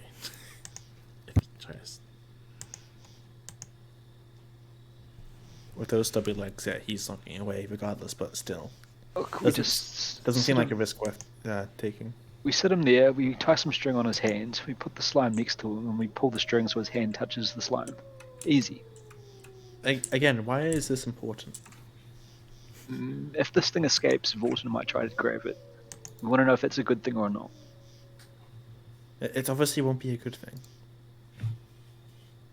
if he tries. With those stubby legs, yeah, he's not getting away regardless, but still. look, Doesn't seem like a risk worth taking. We sit him there. We tie some string on his hands. We put the slime next to him, and we pull the string so his hand touches the slime. Easy. Again, why is this important? If this thing escapes, Vorton might try to grab it. We want to know if it's a good thing or not. It obviously won't be a good thing.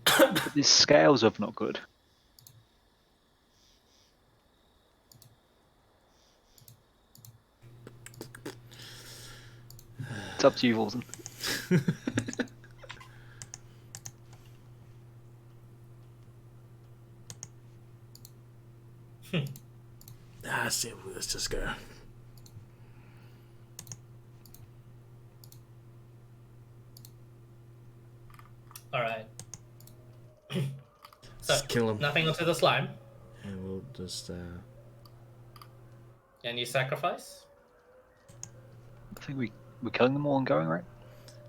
But there's scales of not good. It's up to you, Vorton. See, let's just go. All right. So Just kill him, nothing onto the slime, and we'll just. and you sacrifice. I think we're killing them all and going, right?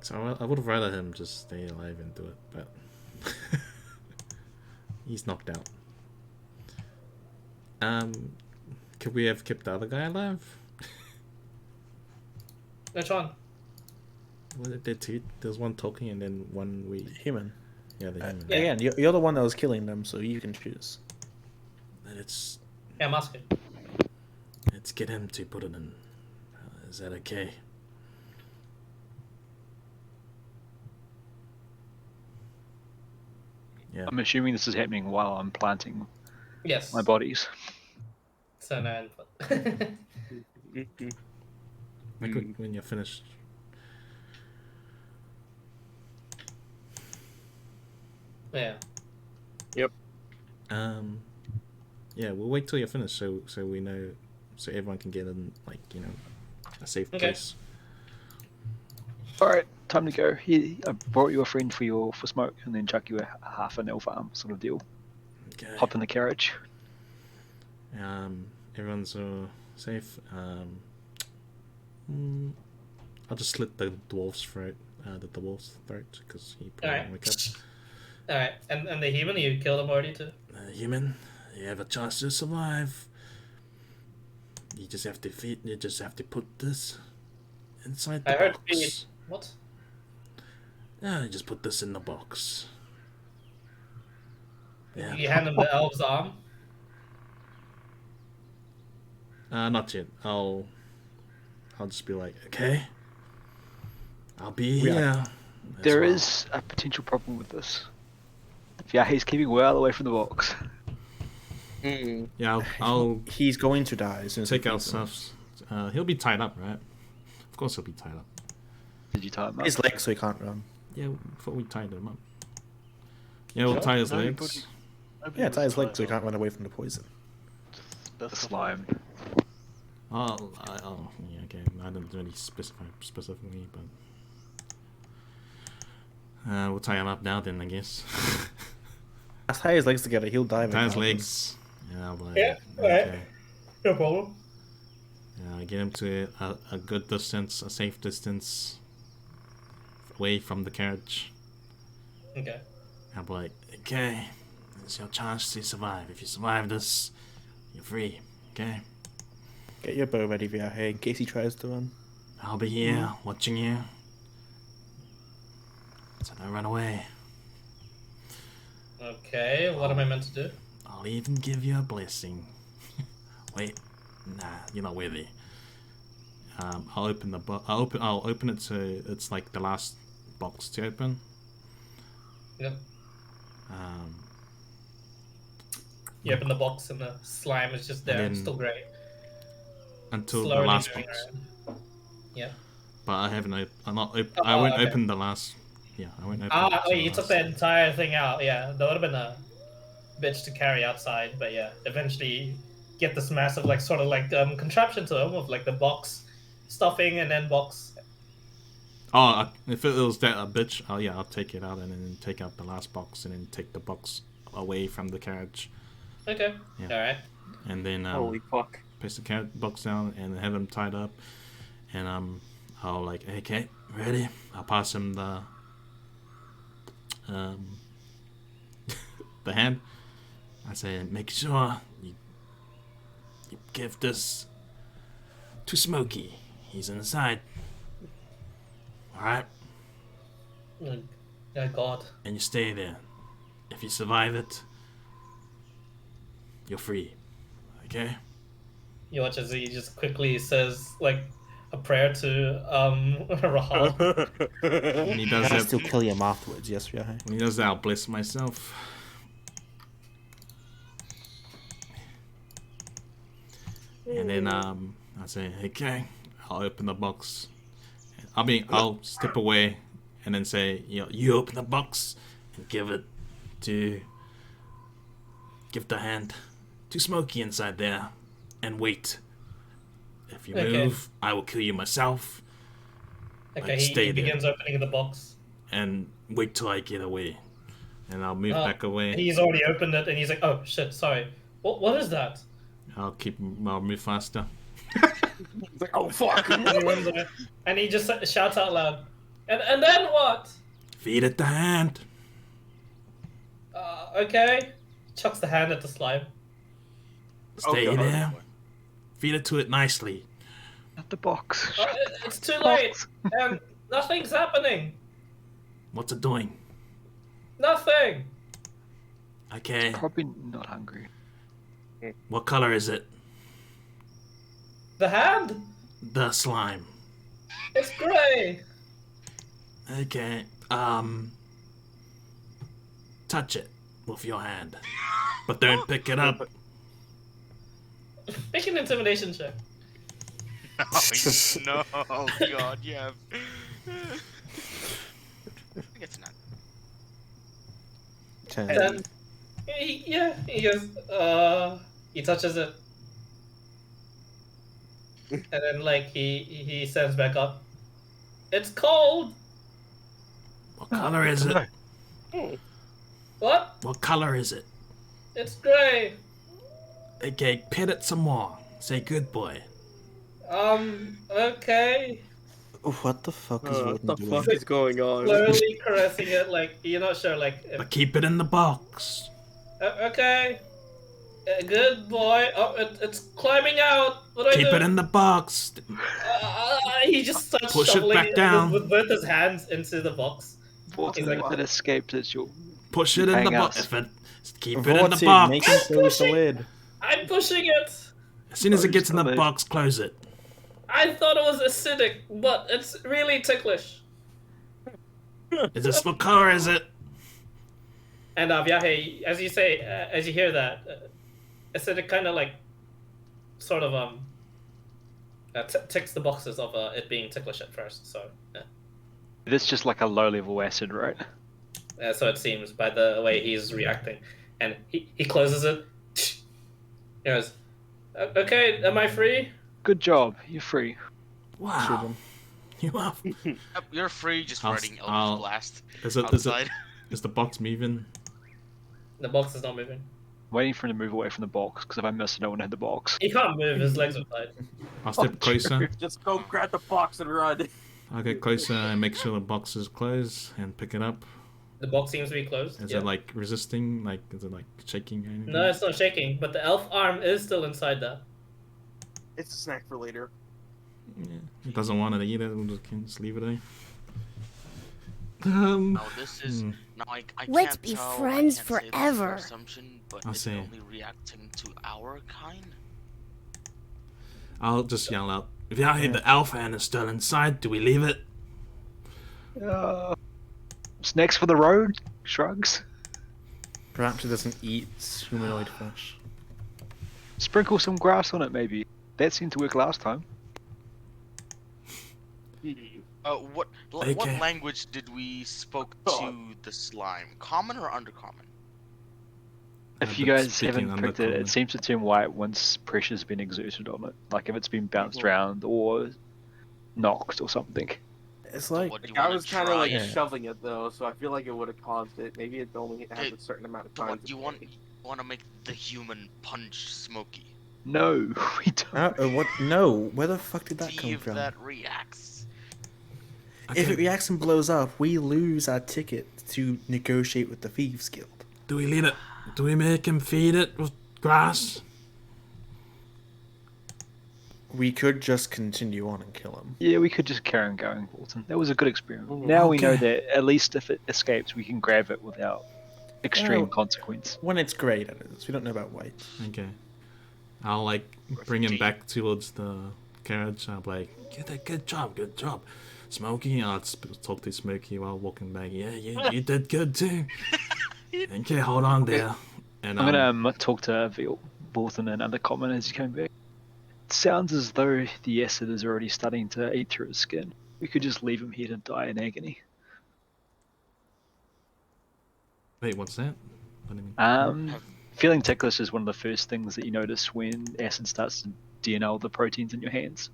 So I would have rather him just stay alive and do it, but he's knocked out. Could we have kept the other guy alive? Which one? Was it there two? There's one talking and then one we. Human. Yeah, the human. Yeah. Again, you're the one that was killing them, so you can choose. Let's Yeah, I'm asking. get him to put it in. Is that okay? Yeah. I'm assuming this is happening while I'm planting Yes. my bodies. So no input. Like when you're finished. Yeah. Yeah, we'll wait till you're finished so we know, so everyone can get in, like, you know, a safe Okay. place. Alright, time to go. Here, I brought you a friend for smoke, and then chuck you a half an elf arm sort of deal. Okay. Hop in the carriage. Everyone's safe. I'll just slit the dwarf's throat, because he probably Alright. won't wake up. Alright, and the human, you killed him already too? Human, you have a chance to survive. You just have to put this inside the I heard box. feed. What? Yeah, just put this in the box. Yeah. You hand him the elf's arm? Not yet. I'll just be like, okay, I'll be Yeah. here. There is a potential problem with this. Yeah, he's keeping well away from the box. Yeah, I'll He's going to die as soon as he take our feeds them. stuff. He'll be tied up, right? Of course he'll be tied up. Did you tie him up? His legs, so he can't run. Yeah, I thought we tied him up. Yeah, we'll tie his Nobody- legs. nobody Yeah, was tie his legs so he tied can't run away from the poison. up. The Specify. slime. Oh, yeah, okay. I didn't really specify specifically, but we'll tie him up now then, I guess. Let's tie his legs together. He'll die. Tie his regardless. legs. Yeah, I'll be like, Yeah, okay. No problem. Yeah, get him to a good distance, a safe distance, away from the carriage. Okay. I'll be like, okay, it's your chance to survive. If you survive this, you're free. Okay. Get your bow ready, Viahe, in case he tries to run. I'll be here, watching you. So don't run away. Okay, what am I meant to do? I'll even give you a blessing. Wait, nah, you're not worthy. I'll open the I'll open it so it's like the last box to open. Yep. Um, You open the box and the slime is just there. And It's then- still grey. until Slowly the last moving box. around. Yeah. But I haven't. I'm not. I Oh, won't okay. open the last. Yeah, I won't open. Ah, till oh, you the took last. the entire thing out. Yeah, that would have been a bitch to carry outside. But yeah, eventually get this massive, like, sort of like contraption to them of like the box stuffing and then box. Oh, if it was that a bitch, oh yeah, I'll take it out and then take out the last box and then take the box away from the carriage, Okay. Yeah. All right. and then Holy fuck. place the box down and have him tied up, and I'll like, okay, ready? I'll pass him the the hand. I say, make sure you give this to Smokey. He's inside. All right, Oh God. and you stay there. If you survive it, you're free. Okay. You watch as he just quickly says like a prayer to Rahal. When he does Can I that, still kill him afterwards? Yes, Viahe. when he does that, I'll bless myself. And then I say, okay, I'll open the box. I'll step away and then say, you open the box and give the hand to Smokey inside there and wait. If you Okay. move, I will kill you myself Okay, Like, he stay there. begins opening the box. and wait till I get away. And I'll move Oh, back away. He's already opened it and he's like, oh shit, sorry. What is that? I'll move faster. It's like, oh fuck. And he runs away. And he just shouts out loud. And then what? Feed it the hand. Okay. Chucks the hand at the slime. Stay God. there. Feed it to it nicely. At the box. Oh, it's too late. And nothing's happening. What's it doing? Nothing. Okay. Probably not hungry. What color is it? The hand? The slime. It's grey. Okay. Touch it with your hand. But don't pick it up. Make an intimidation check. No, God, yeah. I think it's not. 10. Then he goes, he touches it. And then like he stands back up. It's cold. What color is it? What? What color is it? It's grey. Okay, pet it some more. Say good boy. Okay. What the fuck is What Roden the doing? fuck is going on? Slowly caressing it, like you're not sure, like But keep it in the box. okay. Good boy. Oh, it's climbing out. What do I Keep do? it in the box. He just starts Push it shoveling back down. with both his hands into the box. Vortex, like, if it escapes, it's your. Push it in the Hang box. us. If it, keep it in the Vortig, box. make him close the pushing. lid. I'm pushing it. As soon as it Oh, gets in the solid. box, close it. I thought it was acidic, but it's really ticklish. Is this what color is it? And Viahe, as you say, as you hear that, acidic kind of like, sort of ticks the boxes of it being ticklish at first. So, This just like a low level acid, right? so it seems by the way he's reacting, and he closes it. He goes, "Okay, am I free?" Good job, you're free. Wow. You are. Yep, you're free just I'll- writing I'll- Eldritch Blast Is it outside. is the box moving? The box is not moving. Waiting for him to move away from the box because if I miss it, I won't hit the box. He can't move. His legs are tied. I'll step closer. Just go grab the box and run. I'll get closer and make sure the box is closed and pick it up. The box seems to be closed. Is yeah. it like resisting? Like, is it like shaking or anything? No, it's not shaking, but the elf arm is still inside that. It's a snack for later. Yeah, he doesn't want it either. We'll just leave it there. Now this is now I Let's can't be tell. friends I can't say this is forever. an assumption, but I is see. it only reacting to our kind? I'll just yell out. If you hear the alpha and is still inside, do we leave it? Snacks for the road? Shrugs. Perhaps it doesn't eat humanoid flesh. Sprinkle some grass on it, maybe. That seemed to work last time. What Okay. language did we spoke God. to the slime? Common or undercommon? If I've you been guys speaking haven't picked it, undercommon. it seems to turn white once pressure's been exerted on it. Like if it's been bounced around or knocked or something. It's So like what, you I wanna was kind of like try Yeah. shoving it though, so I feel like it would have caused it. Maybe it only has Okay, a certain amount of So time. what you want to make the human punch Smokey? No, we don't. what? No, where the fuck did that See come if from? that reacts. If Okay, it reacts and blows up, we lose our ticket to negotiate with the Thieves Guild. do we leave it? Do we make him feed it with grass? We could just continue on and kill him. Yeah, we could just carry on going, Walton. That was a good experiment. Now we know Okay. that at least if it escapes, we can grab it without extreme Oh. consequence. When it's grey, that is. We don't know about white. Okay. I'll like bring him back towards the carriage. I'll be like, good job, good job. Smokey, I'll talk to Smokey while walking back. Yeah, you did good too. Okay, hold on there. And I'm gonna talk to Walton and Undercommon as he came back. It sounds as though the acid is already starting to eat through his skin. We could just leave him here to die in agony. Wait, what's that? What do you mean? Feeling ticklish is one of the first things that you notice when acid starts to DNL the proteins in your hands.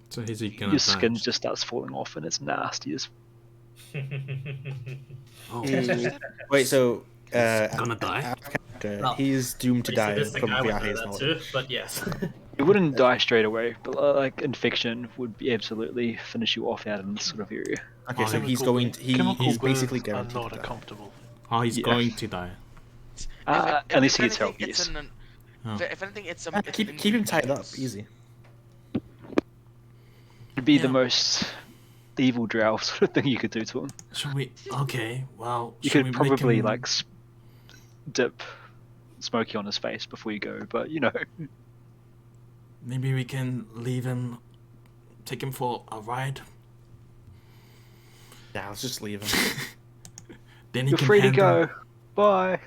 So is he gonna Your die? skin just starts falling off and it's nasty as Oh, Wait, so gonna die? our character, Well, he's doomed to Pretty die sadistic, from I would know Viahe's that knowledge. too, but yes. It wouldn't die straight away, but like infection would be absolutely finish you off out in this sort of area. Okay, so he's Chemical going. burns- He's chemical basically burns are guaranteed not to a die. comfortable thing. Oh, he's Yeah. going to die. Unless he gets help, anything, yes. Oh. If anything, it's Ah, it's keep him tied up, inconvenience. easy. It'd be the Yeah. most evil drow sort of thing you could do to him. Should we? Okay, well, You should could we make probably him... like dip Smokey on his face before you go, but you know. Maybe we can leave him, take him for a ride. Yeah, let's just leave him. Then he You're can free to handle... go. Bye.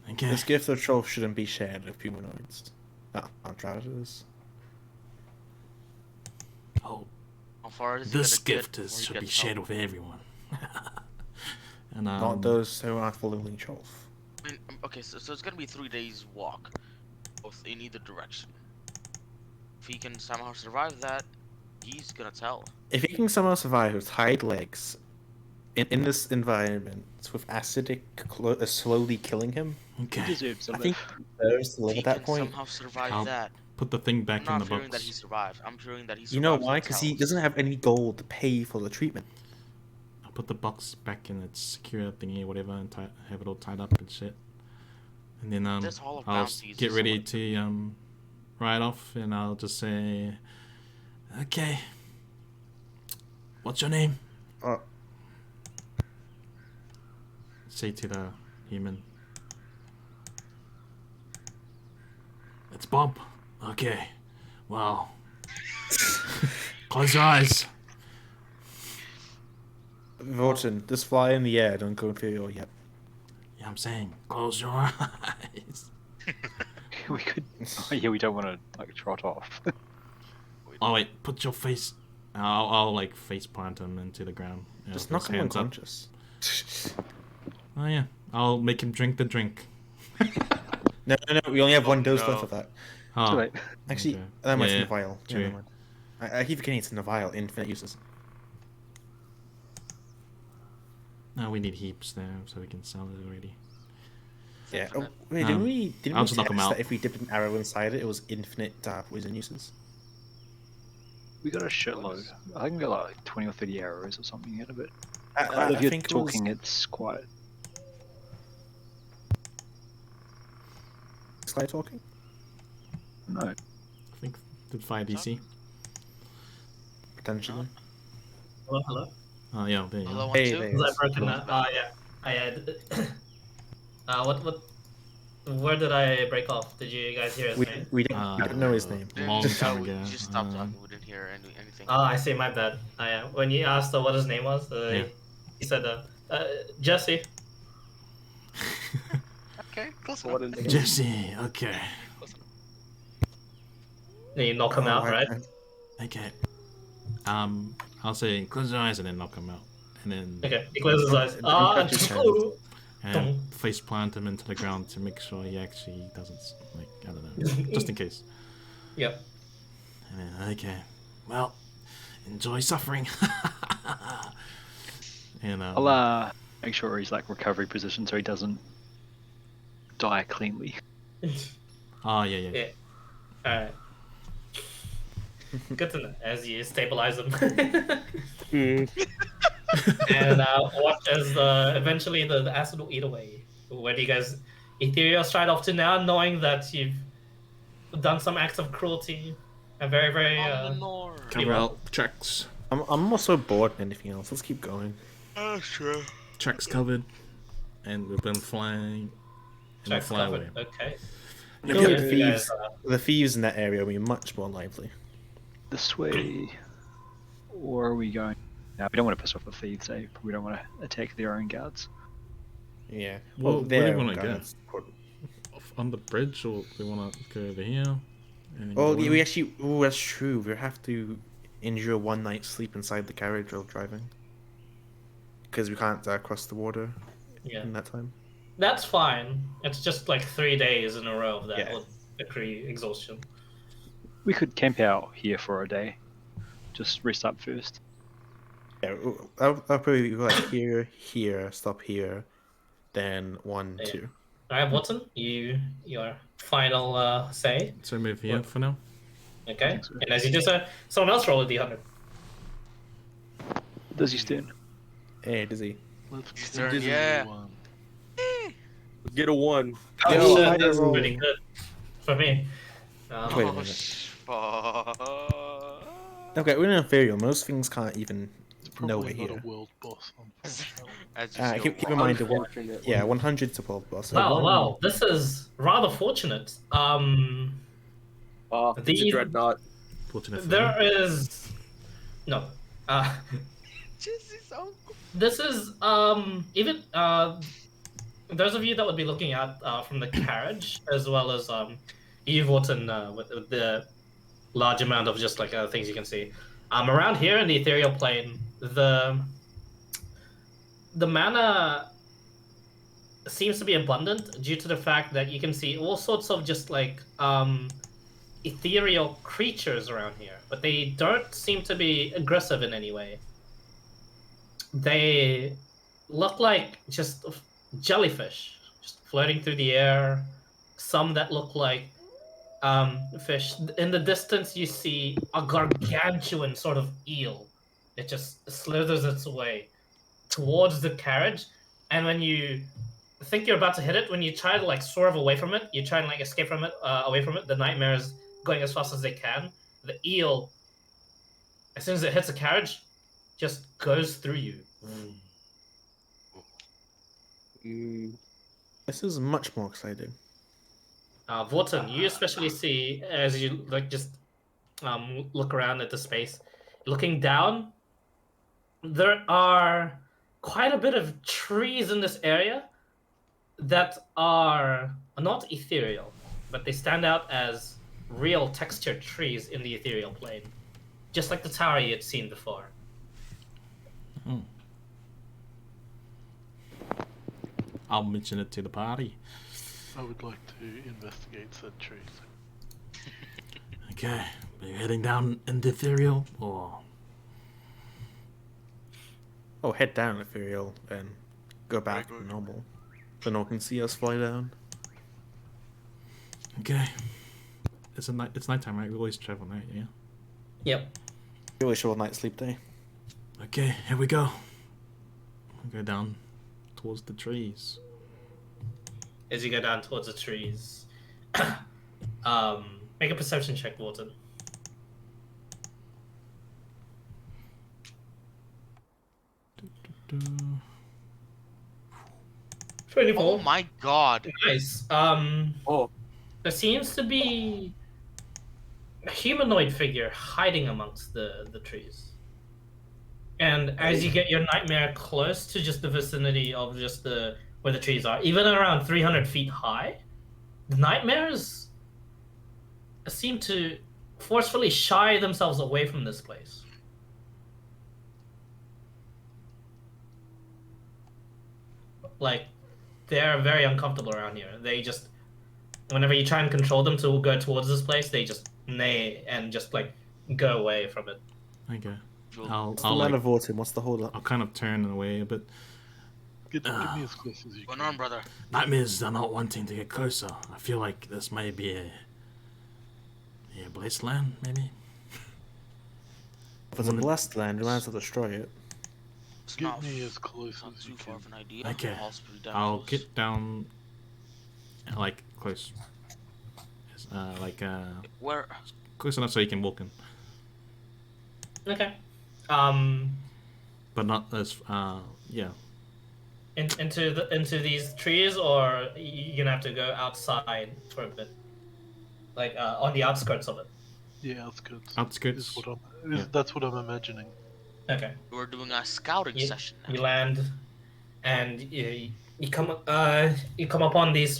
Okay. This gift of troll shouldn't be shared with humanoids. Not travelers. Oh, How far is he this gonna get gift before he should be gets shared help? with everyone. And Not those who aren't following trolls. I mean, okay, so it's gonna be 3 days walk, both in either direction. If he can somehow survive that, he's gonna tell. If he can somehow survive with tied legs in this environment with acidic slowly killing him, He Okay. deserves to I live. think he deserves to If live he at that can point. somehow survive I'll that, Put the thing I'm back in not the fearing that he box. survived. I'm fearing that he survives. You know and why? Because he tells. doesn't have any gold to pay for the treatment. I'll put the box back in its secure thingy, whatever, and have it all tied up and shit. And then This Hall of I'll Bounties get is ready what- to ride off, and I'll just say, okay. What's your name? Say to the human. It's Bob. Okay. Well. Close your eyes. Vorton, just fly in the air, don't go through your yet. Yeah, I'm saying, close your eyes. We could. Oh, yeah, we don't want to like trot off. Oh wait, put your face. I'll like face plant him into the ground. You know, Just with knock his him hands up. unconscious. Oh yeah, I'll make him drink the drink. No, we only have one dose no. left of that. Oh, Too late. Actually, okay. that might Yeah, in the vial. Yeah, true. never mind. I keep forgetting it's in the vial, infinite uses. No, we need heaps there so we can sell it already. Yeah. Oh, Infinite. wait, I'll didn't we just knock 'em test out. that if we dipped an arrow inside it, it was infinite poison uses? We got a shitload. I think we got like 20 or 30 arrows or something out of it. I But if you're think talking, it's quite. Sky talking. No. I think Did 5 DC? Potentially. Hello, hello. Oh yeah, there you Hello, go. one, Hey, two. there. Was I Yes. broken? Hello. Yeah. I had. What? Where did I break off? Did you guys hear his name? We don't know his name. Long Didn't- time we ago. just stopped talking. We didn't hear anything. Oh, I see. My bad. When you asked what his name was, Yeah. he said, Jesse. Okay, close What enough. a name. Jesse. Okay. Close enough. Then you knock him out, right? Okay. I'll say close your eyes and then knock him out, and then Okay. He closes his eyes. touch his hand. and face plant him into the ground to make sure he actually doesn't like I don't know, just in case. Yep. And then, okay, well, enjoy suffering. And I'll make sure he's like recovery position so he doesn't die cleanly. oh yeah. Yeah. Alright. Good to know. As you stabilize him. Hmm. And watch as eventually the acid will eat away. Where do you guys ethereal stride off to now, knowing that you've done some acts of cruelty? A very, very On the north. cover out checks. I'm also bored than anything else. Let's keep going. Oh, sure. Checks covered, and we've been flying. And checks fly covered. away. Okay. I feel like Yeah, the you thieves, guys, the thieves in that area will be much more lively. This way, or are we going? No, we don't want to piss off the thieves, eh? We don't want to attack their own guards. Yeah. Well, where do their you wanna go? guards. Off on the bridge, or we want to go over here? And then Oh, go yeah, in? we actually. Oh, that's true. We have to endure one night's sleep inside the carriage while driving. Because we can't cross the water Yeah. in that time. That's fine. It's just like 3 days in a row of that Yeah. would decree exhaustion. We could camp out here for a day. Just rest up first. Yeah, I'll probably go like here, stop here, then 1, Yeah. 2. Alright, Watson, your final say. So move here What? for now. Okay. think so. And as you do so, someone else roll a d100. Does his turn? Hey, Dizzy. Let's His get turn, Disney yeah. one. Get a 1. Oh, Yo, shit, high that's roll. pretty good for me. Wait a Oh, minute. fuck. Okay, we're in Ethereal. Most things can't even It's know probably we're not here. a world boss, unfortunately. As you see, Keep in mind the one. Unfortunate Yeah, one. 100 to 12 boss. So Wow, one- wow, this is rather fortunate. It's a The- dreadnought. Fortunate for There you. is no. Jesse's uncle. This is even those of you that would be looking at from the carriage, as well as Eve Wharton with the large amount of just like things you can see. Around here in the ethereal plane, the mana seems to be abundant due to the fact that you can see all sorts of just like ethereal creatures around here, but they don't seem to be aggressive in any way. They look like just jellyfish, just floating through the air. Some that look like fish. In the distance, you see a gargantuan sort of eel. It just slithers its way towards the carriage, and when you think you're about to hit it, when you try to like swerve away from it, you try and like escape from it, away from it. The nightmare is going as fast as they can. The eel, as soon as it hits the carriage, just goes through you. This is much more exciting. Vorton, you especially see as you like just look around at the space, looking down. There are quite a bit of trees in this area that are not ethereal, but they stand out as real textured trees in the ethereal plane, just like the tower you had seen before. I'll mention it to the party. I would like to investigate said trees. Okay, are you heading down in the ethereal, or Oh, head down Ethereal and go back to normal. So no one can see us fly down. okay? It's nighttime, right? We always travel night, yeah. Yep. Really short night sleep day. Okay, here we go. We'll go down towards the trees. As you go down towards the trees, make a perception check, Walton. 24. Oh my god. Nice. Oh, There seems to be a humanoid figure hiding amongst the trees. And as you get your nightmare close to just the vicinity of just the where the trees are, even around 300 feet high, the nightmares seem to forcefully shy themselves away from this place. Like, they're very uncomfortable around here. They just, whenever you try and control them to go towards this place, they just neigh and just like go away from it. Okay. What's the I'll matter, like, Vortin? What's the hold up? I'll kind of turn away a bit. Get me as close as you What's can. going on, brother? Nightmares are not wanting to get closer. I feel like this may be a blessed land, maybe. If it's a blessed land, you might as well destroy it. It's Get not, me as close not as too you far can. of an idea. Okay. Also pretty damn I'll close. get down, like close, Where? close enough so you can walk in, Okay. but not as yeah. Into these trees, or you're gonna have to go outside for a bit, like on the outskirts of it. Yeah, outskirts. Outskirts. Yeah. That's what I'm imagining. Okay. We're doing a scouting session now. You land, and you come upon these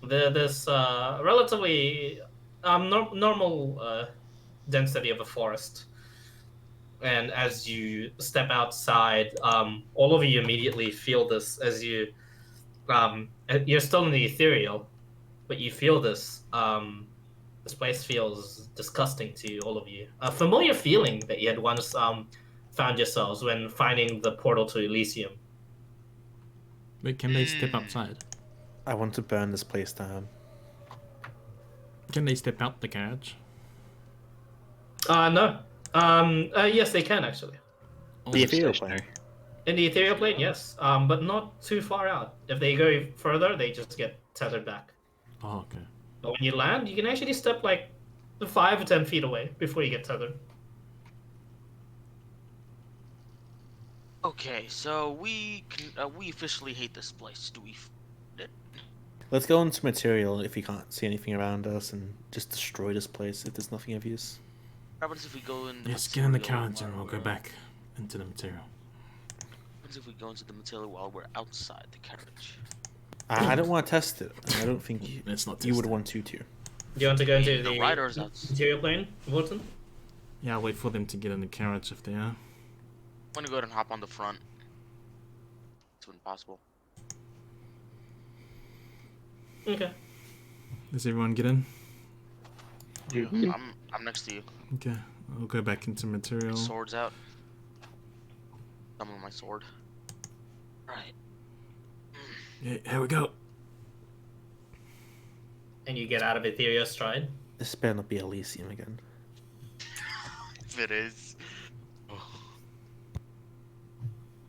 this relatively normal density of a forest. And as you step outside, all of you immediately feel this as you're still in the ethereal, but you feel this. This place feels disgusting to all of you. A familiar feeling that you had once found yourselves when finding the portal to Elysium. Wait, can they step outside? I want to burn this place down. Can they step out the carriage? No. Yes, they can actually. The ethereal plane. In the ethereal plane, yes. But not too far out. If they go further, they just get tethered back. Oh, okay. But when you land, you can actually step like 5 or 10 feet away before you get tethered. Okay, so we officially hate this place. Do we? Let's go into material if we can't see anything around us and just destroy this place if there's nothing of use. What happens if we go in? Yes, get in the carriage and we'll go back into the material. What happens if we go into the material while we're outside the carriage? I don't want to test it. I don't think Let's not you test would it. want to. Do you want to go into The the riders outside. material plane, Vorton? Yeah, I'll wait for them to get in the carriage if they are. I'm gonna go ahead and hop on the front. It's when possible. Okay. Does everyone get in? Yeah. I'm next to you. Okay, I'll go back into material. Swords out. Summon my sword. Right. Yeah, here we go. And you get out of ethereal stride. This better not be Elysium again. If it is. Oh.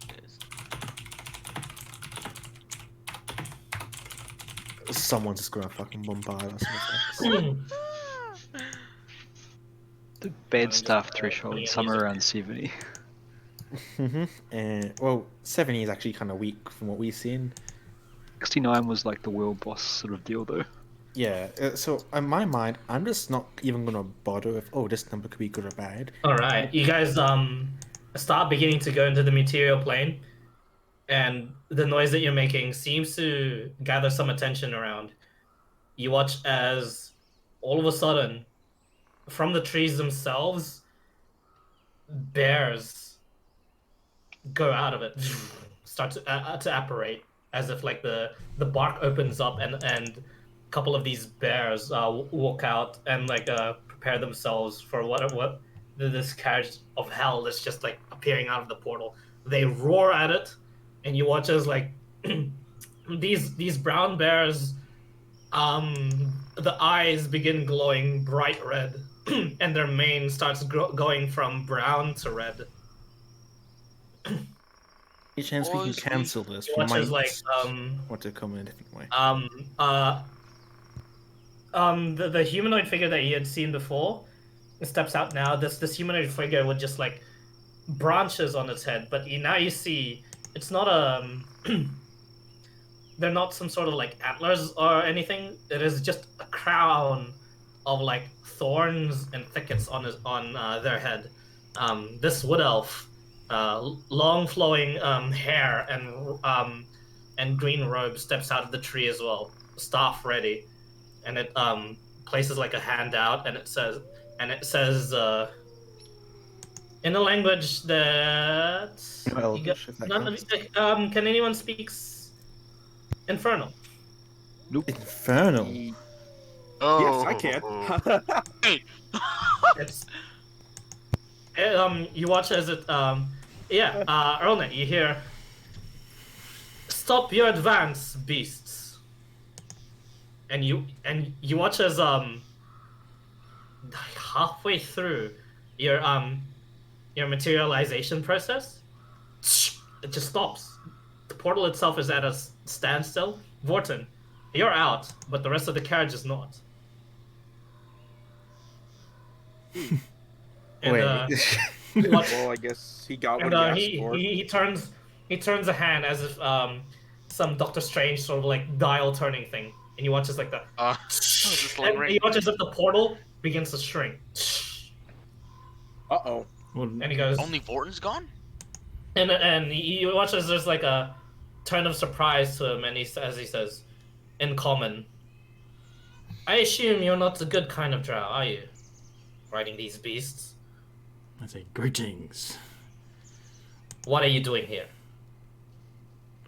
It is. Someone's just gonna fucking bombard us with attacks. The bad stuff threshold somewhere around 70. And well, 70 is actually kind of weak from what we've seen. 69 was like the world boss sort of deal though. Yeah, so in my mind, I'm just not even gonna bother with, oh, this number could be good or bad. All right, you guys start beginning to go into the material plane, and the noise that you're making seems to gather some attention around. You watch as all of a sudden, from the trees themselves, bears go out of it, start to apparate, as if like the bark opens up and a couple of these bears walk out and like prepare themselves for what this carriage of hell that's just like appearing out of the portal. They roar at it, and you watch as like these brown bears, the eyes begin glowing bright red, and their mane starts going from brown to red. Any chance we can Boys, cancel this? You We watch might as like want to come in a different way. the humanoid figure that you had seen before steps out now. This humanoid figure would just like branches on its head, but now you see it's not a. They're not some sort of like antlers or anything. It is just a crown of like thorns and thickets on their head. This wood elf, long flowing hair and green robe, steps out of the tree as well, staff ready, and it places like a hand out, and it says in a language that Elvish, if that none counts. of can anyone speak Infernal? Nope. Infernal. Oh. Yes, I can. Hey. It's you watch as it Erlnet, you hear, "Stop your advance, beasts." And you watch as halfway through your materialization process, it just stops. The portal itself is at a standstill. Vorton, you're out, but the rest of the carriage is not. And, Wait. you watch, Well, I guess he got what and he asked for. he turns a hand as if some Doctor Strange sort of like dial turning thing, and you watch as like the just and lingering. you watch as if the portal begins to shrink. Uh-oh. Well, And he goes, Only Vorton's gone? and you watch as there's like a turn of surprise to him, and as he says, in common, "I assume you're not the good kind of drow, are you? Riding these beasts? I say greetings. What are you doing here?"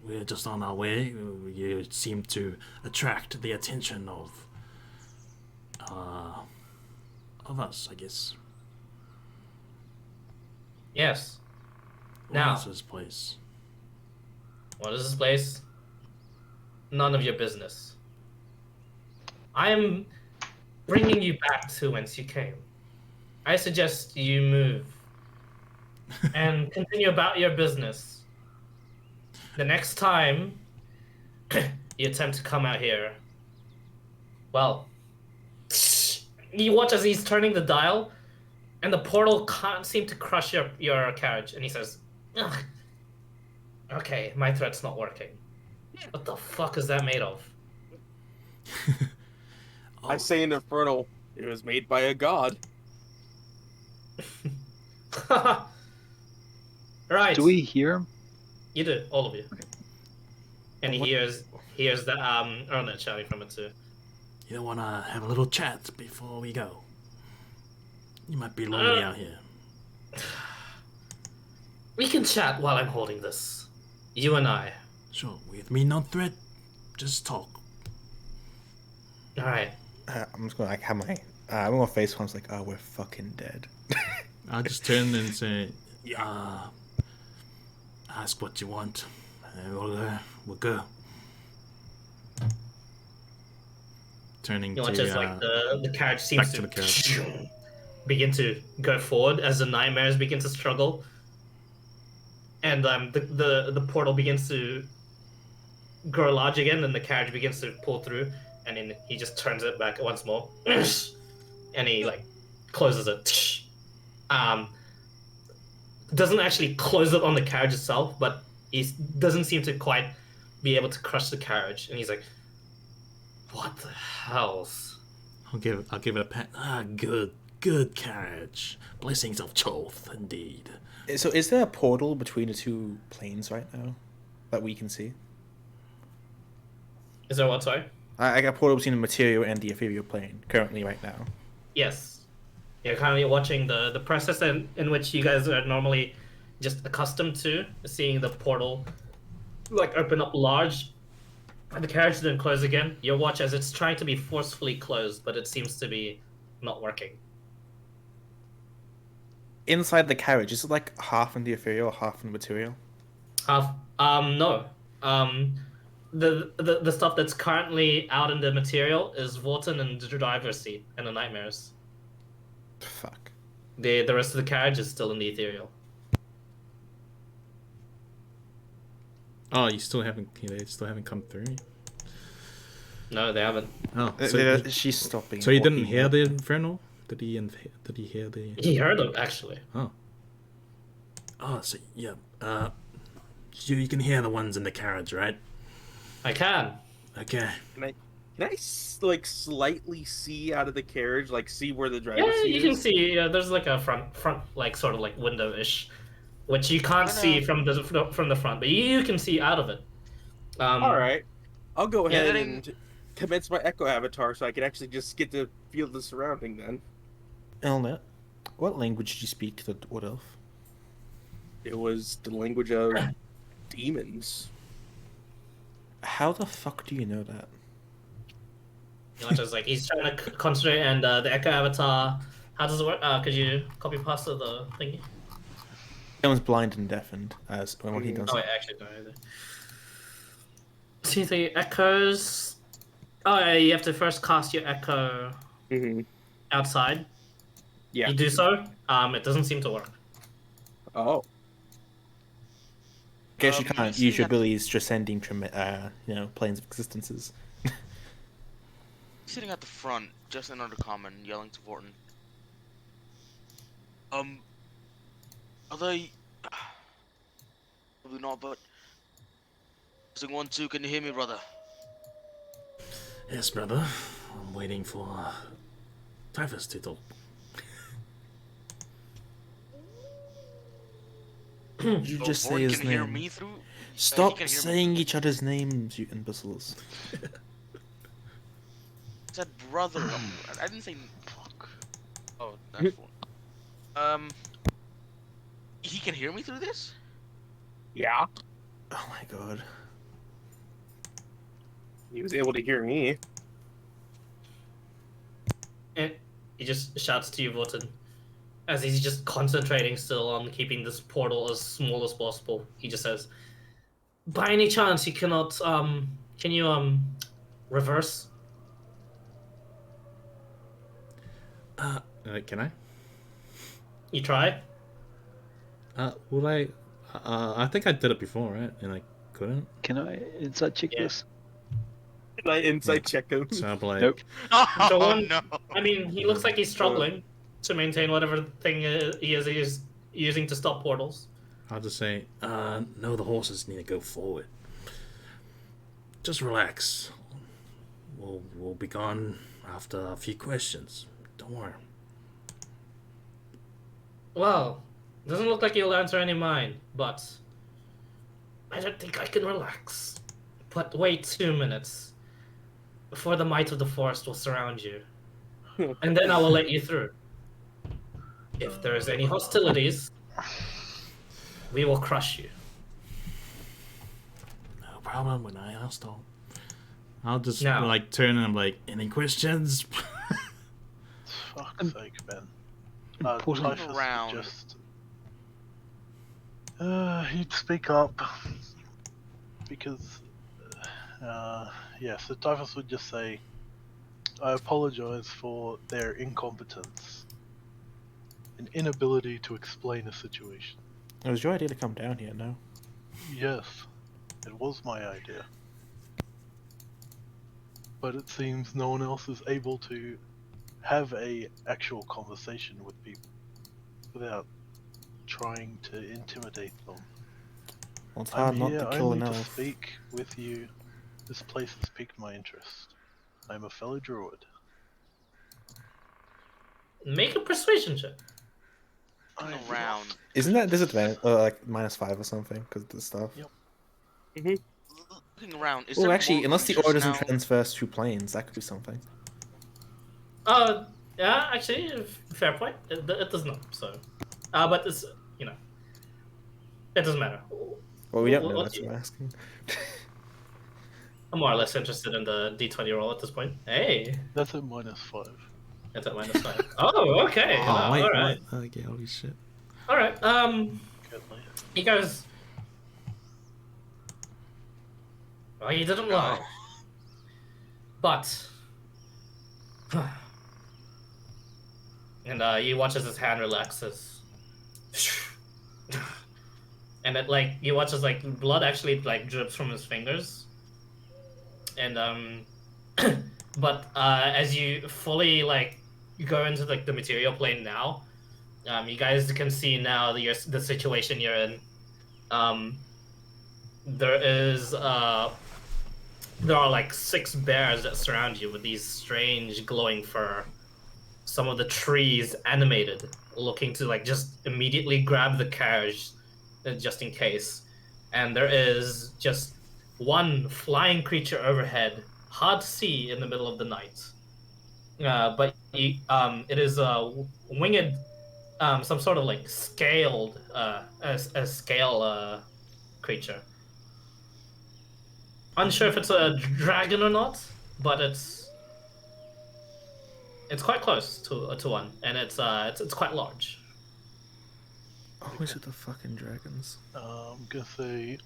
We're just on our way. You seem to attract the attention of us, I guess. Yes. What Now, is this place? what is this place? None of your business. I am bringing you back to whence you came. I suggest you move and continue about your business. The next time you attempt to come out here, well, you watch as he's turning the dial, and the portal can't seem to crush your carriage, and he says, "Ugh. Okay, my threat's not working. What the fuck is that made of?" I say in Infernal, it was made by a god. Right. Do we hear him? You do, all of you. Okay. And he hears that Ernet shouting from it too. You don't want to have a little chat before we go? You might be lonely out here. We can chat while I'm holding this. You and I. Sure, with me no threat, just talk. All right. I'm just gonna like have my I'm gonna face palms like, oh, we're fucking dead. I'll just turn and say, ask what you want, and we'll go. Turning You watch to as like the carriage seems back to the carriage. begin to go forward as the nightmares begin to struggle, and the portal begins to grow large again, and the carriage begins to pull through, and then he just turns it back once more, and he like closes it. Doesn't actually close it on the carriage itself, but he doesn't seem to quite be able to crush the carriage, and he's like, "What the hells?" I'll give it a pat. Good carriage. Blessings of Choth, indeed. So is there a portal between the two planes right now that we can see? Is there what? Sorry. I got a portal between the material and the ethereal plane currently right now. Yes. You're currently watching the process in which you guys are normally just accustomed to, seeing the portal like open up large and the carriage then close again. You watch as it's trying to be forcefully closed, but it seems to be not working. Inside the carriage, is it like half in the ethereal, half in the material? No. The stuff that's currently out in the material is Vorton and the driver's seat and the nightmares. Fuck. The rest of the carriage is still in the ethereal. Oh, they still haven't come through. No, they haven't. Oh, so She's stopping. so he didn't walking. hear the infernal? Did he hear the? He heard them actually. Oh, Oh, so yeah. You can hear the ones in the carriage, right? I can. Okay. Can I like slightly see out of the carriage, like see where the driver's Yeah, seat you can is? see there's like a front like sort of like window-ish, which you can't I'm see gonna- from the front, but you can see out of it. All right, I'll go yeah. ahead Getting- and commence my echo avatar so I can actually just get to feel the surrounding. Then Elnet, what language did you speak to the Wood Elf? it was the language of demons. How the fuck do you know that? Just like he's trying to concentrate, and the Echo Avatar. How does it work? Could you copy past the thingy? Someone's blind and deafened as when he does Oh, it. wait, actually, no. Either. See the echoes. Oh, yeah, you have to first cast your echo Mm-hmm. outside. Yeah. You do so. It doesn't seem to work. Oh. Guess you can't use your seeing abilities transcending, planes of existences. Sitting at the front, just in undercommon, yelling to Vorton. Are they? Probably not, but. Using 1-2, can you hear me, brother? Yes, brother. I'm waiting for Typhus to talk. Did you Oh, just say Vorton his can hear name? me through. Stop can hear me. saying each other's names, you imbeciles. I said brother. I didn't say. Fuck. Oh, that's Vorton. He can hear me through this? Yeah. Oh my god. He was able to hear me. And he just shouts to you, Vorton, as he's just concentrating still on keeping this portal as small as possible. He just says, "By any chance, you cannot can you reverse?" Can I? You try. Will I? I think I did it before, right? And I couldn't. Can I insight check Yeah. this? Can I insight check him? So I'm like, Nope. The Oh one- no! I mean, he looks like he's struggling to maintain whatever thing he is using to stop portals. I'll just say, no, the horses need to go forward. Just relax. We'll be gone after a few questions. Don't worry. Well, doesn't look like you'll answer any of mine, but I don't think I can relax. But wait 2 minutes before the might of the forest will surround you, and then I will let you through. If there is any hostilities, we will crush you. No problem when I asked all. I'll just Now- like turn and I'm like, any questions? Fuck's sake, man. Important Typhus would round. just. He'd speak up. Because. So Typhus would just say, I apologize for their incompetence and inability to explain a situation. It was your idea to come down here, no? Yes, it was my idea. But it seems no one else is able to have a actual conversation with people without trying to intimidate them. Well, it's hard I'm not here to kill only an to elf. speak with you. This place has piqued my interest. I'm a fellow druid. Make a persuasion check. Looking around. Isn't that disadvantage, like -5 or something, because of the stuff? Yep. Looking around. Is Oh, there actually, more unless the creatures ore doesn't now? transverse through planes, that could be something. Yeah, actually, fair point. It does not. So, but it's it doesn't matter. Well, we don't What- know. what That's do what I'm asking. I'm more or less interested in the D20 roll at this point. Hey, That's at -5. that's at -5. Oh, okay. Oh, Wow, wait, all right. what? Okay, holy shit. All right. Get later. He goes. Well, you didn't lie. But. And you watch as his hand relaxes. And it you watch as blood actually drips from his fingers. And but as you fully go into the material plane now, You guys can see now the situation you're in. There is there are like 6 bears that surround you with these strange glowing fur. Some of the trees animated, looking to like just immediately grab the carriage, just in case. And there is just one flying creature overhead, hard to see in the middle of the night. But it is a winged, some sort of like scaled, a scale creature. Unsure if it's a dragon or not, but it's quite close to one, and it's quite large. Always with the fucking dragons. I'm gonna say,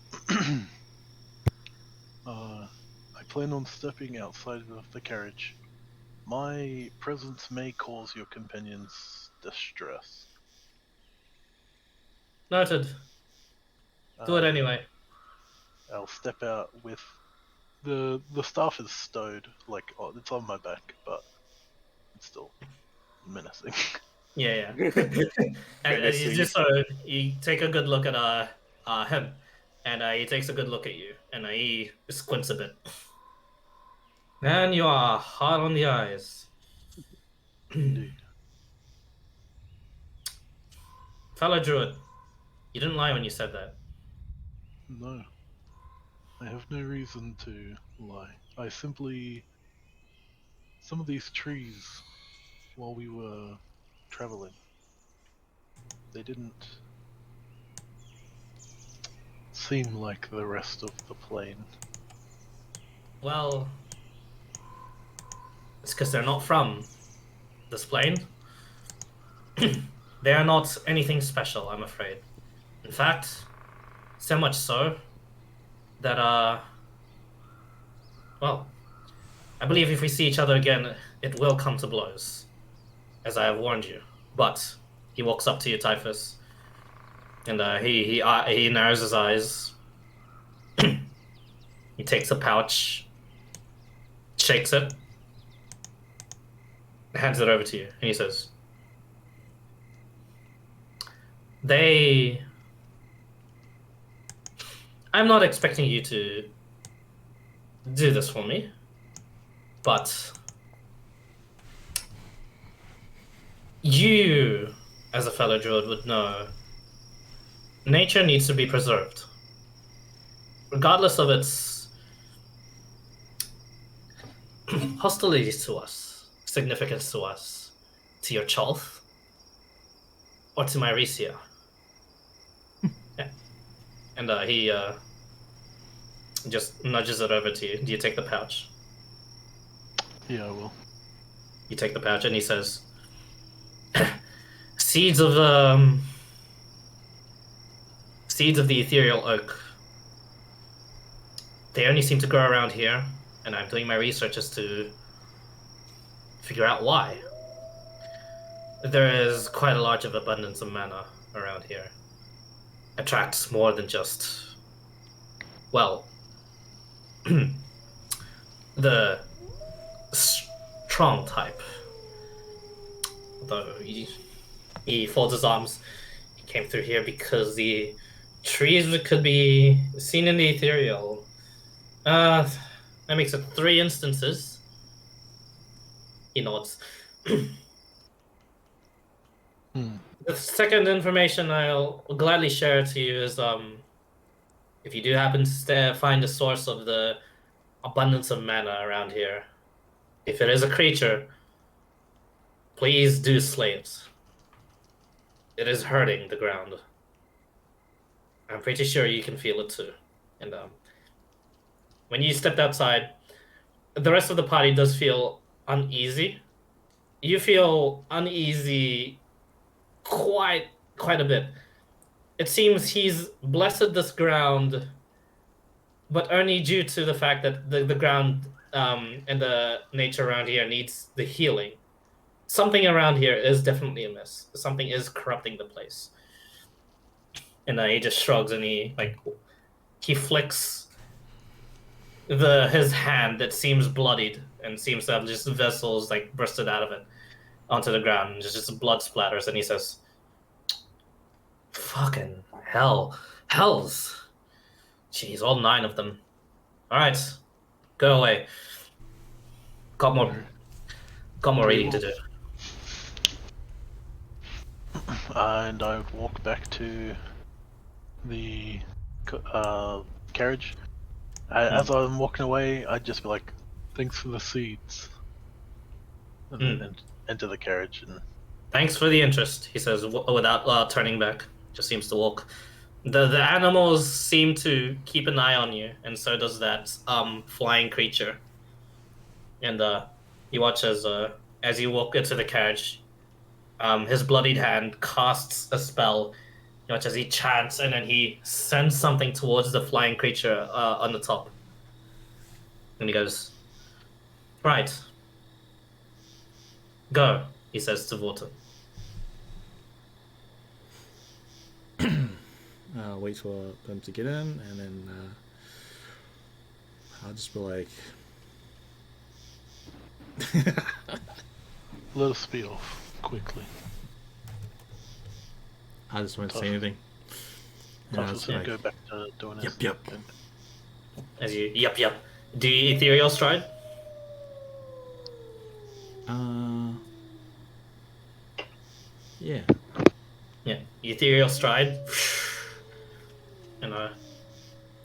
I plan on stepping outside of the carriage. My presence may cause your companions distress. Noted. Do it anyway. I'll step out with the staff is stowed, like it's on my back, but it's still menacing. Yeah, yeah. And you just you take a good look at him, and he takes a good look at you, and he squints a bit. Man, you are hard on the eyes. Indeed. Fellow Druid, you didn't lie when you said that. No. I have no reason to lie. I simply... Some of these trees, while we were traveling, they didn't seem like the rest of the plain. Well, it's because they're not from this plane. They are not anything special, I'm afraid. In fact, so much so that, well, I believe if we see each other again, it will come to blows, as I have warned you. But he walks up to you, Typhus, and he narrows his eyes. He takes a pouch, shakes it, hands it over to you, and he says, I'm not expecting you to do this for me, but you, as a fellow druid, would know nature needs to be preserved, regardless of its hostilities to us, significance to us, to your Cholth, or to Myresia. Yeah. And he just nudges it over to you. Do you take the pouch? Yeah, I will. You take the pouch, and he says, seeds of the ethereal oak. They only seem to grow around here, and I'm doing my research as to figure out why. There is quite a large of abundance of mana around here. Attracts more than just, well, the strong type. Though he folds his arms. He came through here because the trees that could be seen in the ethereal. That makes it 3 instances. He nods. The second information I'll gladly share to you is if you do happen to find a source of the abundance of mana around here, if it is a creature, please do slay it. It is hurting the ground. I'm pretty sure you can feel it too. And when you stepped outside, the rest of the party does feel uneasy. You feel uneasy quite a bit. It seems he's blessed this ground, but only due to the fact that the ground and the nature around here needs the healing. Something around here is definitely amiss. Something is corrupting the place. And he just shrugs, and he flicks his hand that seems bloodied and seems to have just vessels like bursted out of it onto the ground, and just blood splatters, and he says, Fucking hell. Hells. Jeez, all 9 of them. Alright. Go away. Got more reading to do. And I would walk back to the carriage. As I'm walking away, I'd just be like, "Thanks for the seeds," and then enter the carriage. And Thanks for the interest, he says without turning back. Just seems to walk. The animals seem to keep an eye on you, and so does that flying creature. And you watch as you walk into the carriage, his bloodied hand casts a spell. You watch as he chants, and then he sends something towards the flying creature on the top. And he goes, "Right. Go," he says to Vorton. Wait for them to get in, and then I'll just be like, let us be off quickly. I just won't say anything. I'll just go back to doing his Yep. thing. As you, yep. Do you ethereal stride? Yeah. Yeah, ethereal stride. And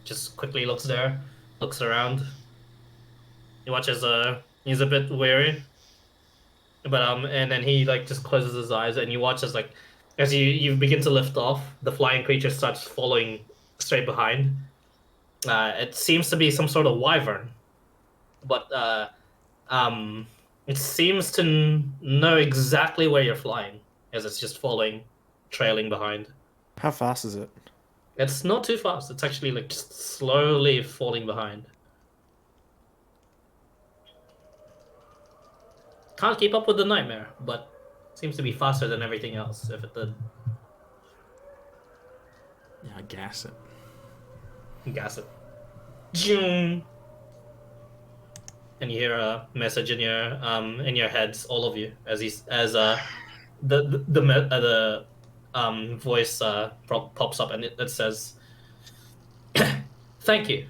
just quickly looks around. He watches he's a bit weary. But and then he like just closes his eyes, and you watch as you begin to lift off, the flying creature starts following straight behind. It seems to be some sort of wyvern, but it seems to know exactly where you're flying, as it's just trailing behind. How fast is it? It's not too fast. It's actually like just slowly falling behind. Can't keep up with the nightmare, but seems to be faster than everything else, if it did. Yeah, I gas it. Gas it. Jing! And you hear a message in your heads, all of you, as the voice pops up, and it says, "Thank you.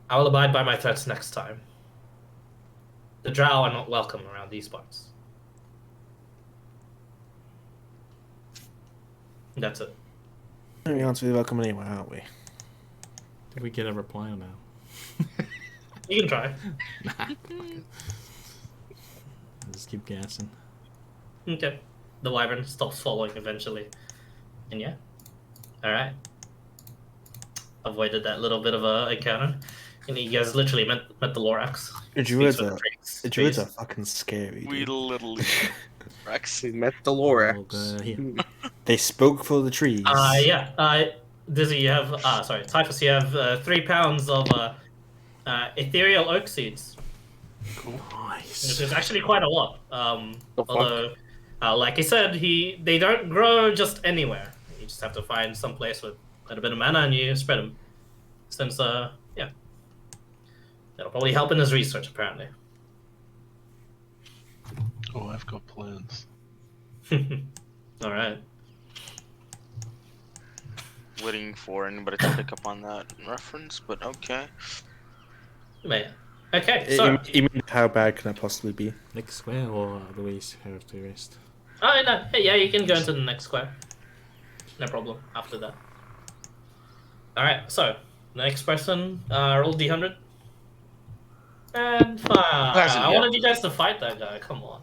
I will abide by my threats next time. The Drow are not welcome around these parts." That's it. We aren't really welcome anywhere, aren't we? Did we get a reply or no? You can try. I'll just keep gassing. Okay. The wyvern stops following eventually. And yeah. Alright. Avoided that little bit of a encounter. And you guys literally met the Lorax. The druids are fucking scary. We Dude. literally Rex. We met the Lorax. They spoke for the trees. Dizzy, you have Typhus, you have 3 pounds of ethereal oak seeds. Cool. Nice. Which is actually quite a lot. Although, like I said, they don't grow just anywhere. You just have to find some place with quite a bit of mana, and you spread them. Since that'll probably help in his research, apparently. Oh, I've got plans. All right. Waiting for anybody to pick up on that reference, but okay. Man. Okay, so... You mean how bad can I possibly be? Next square or the way you have to rest? Oh, no. Hey, yeah, you can go into the next square. No problem, after that. Alright, so, next person, roll D100. And fire. I wanted you guys to fight that guy, come on.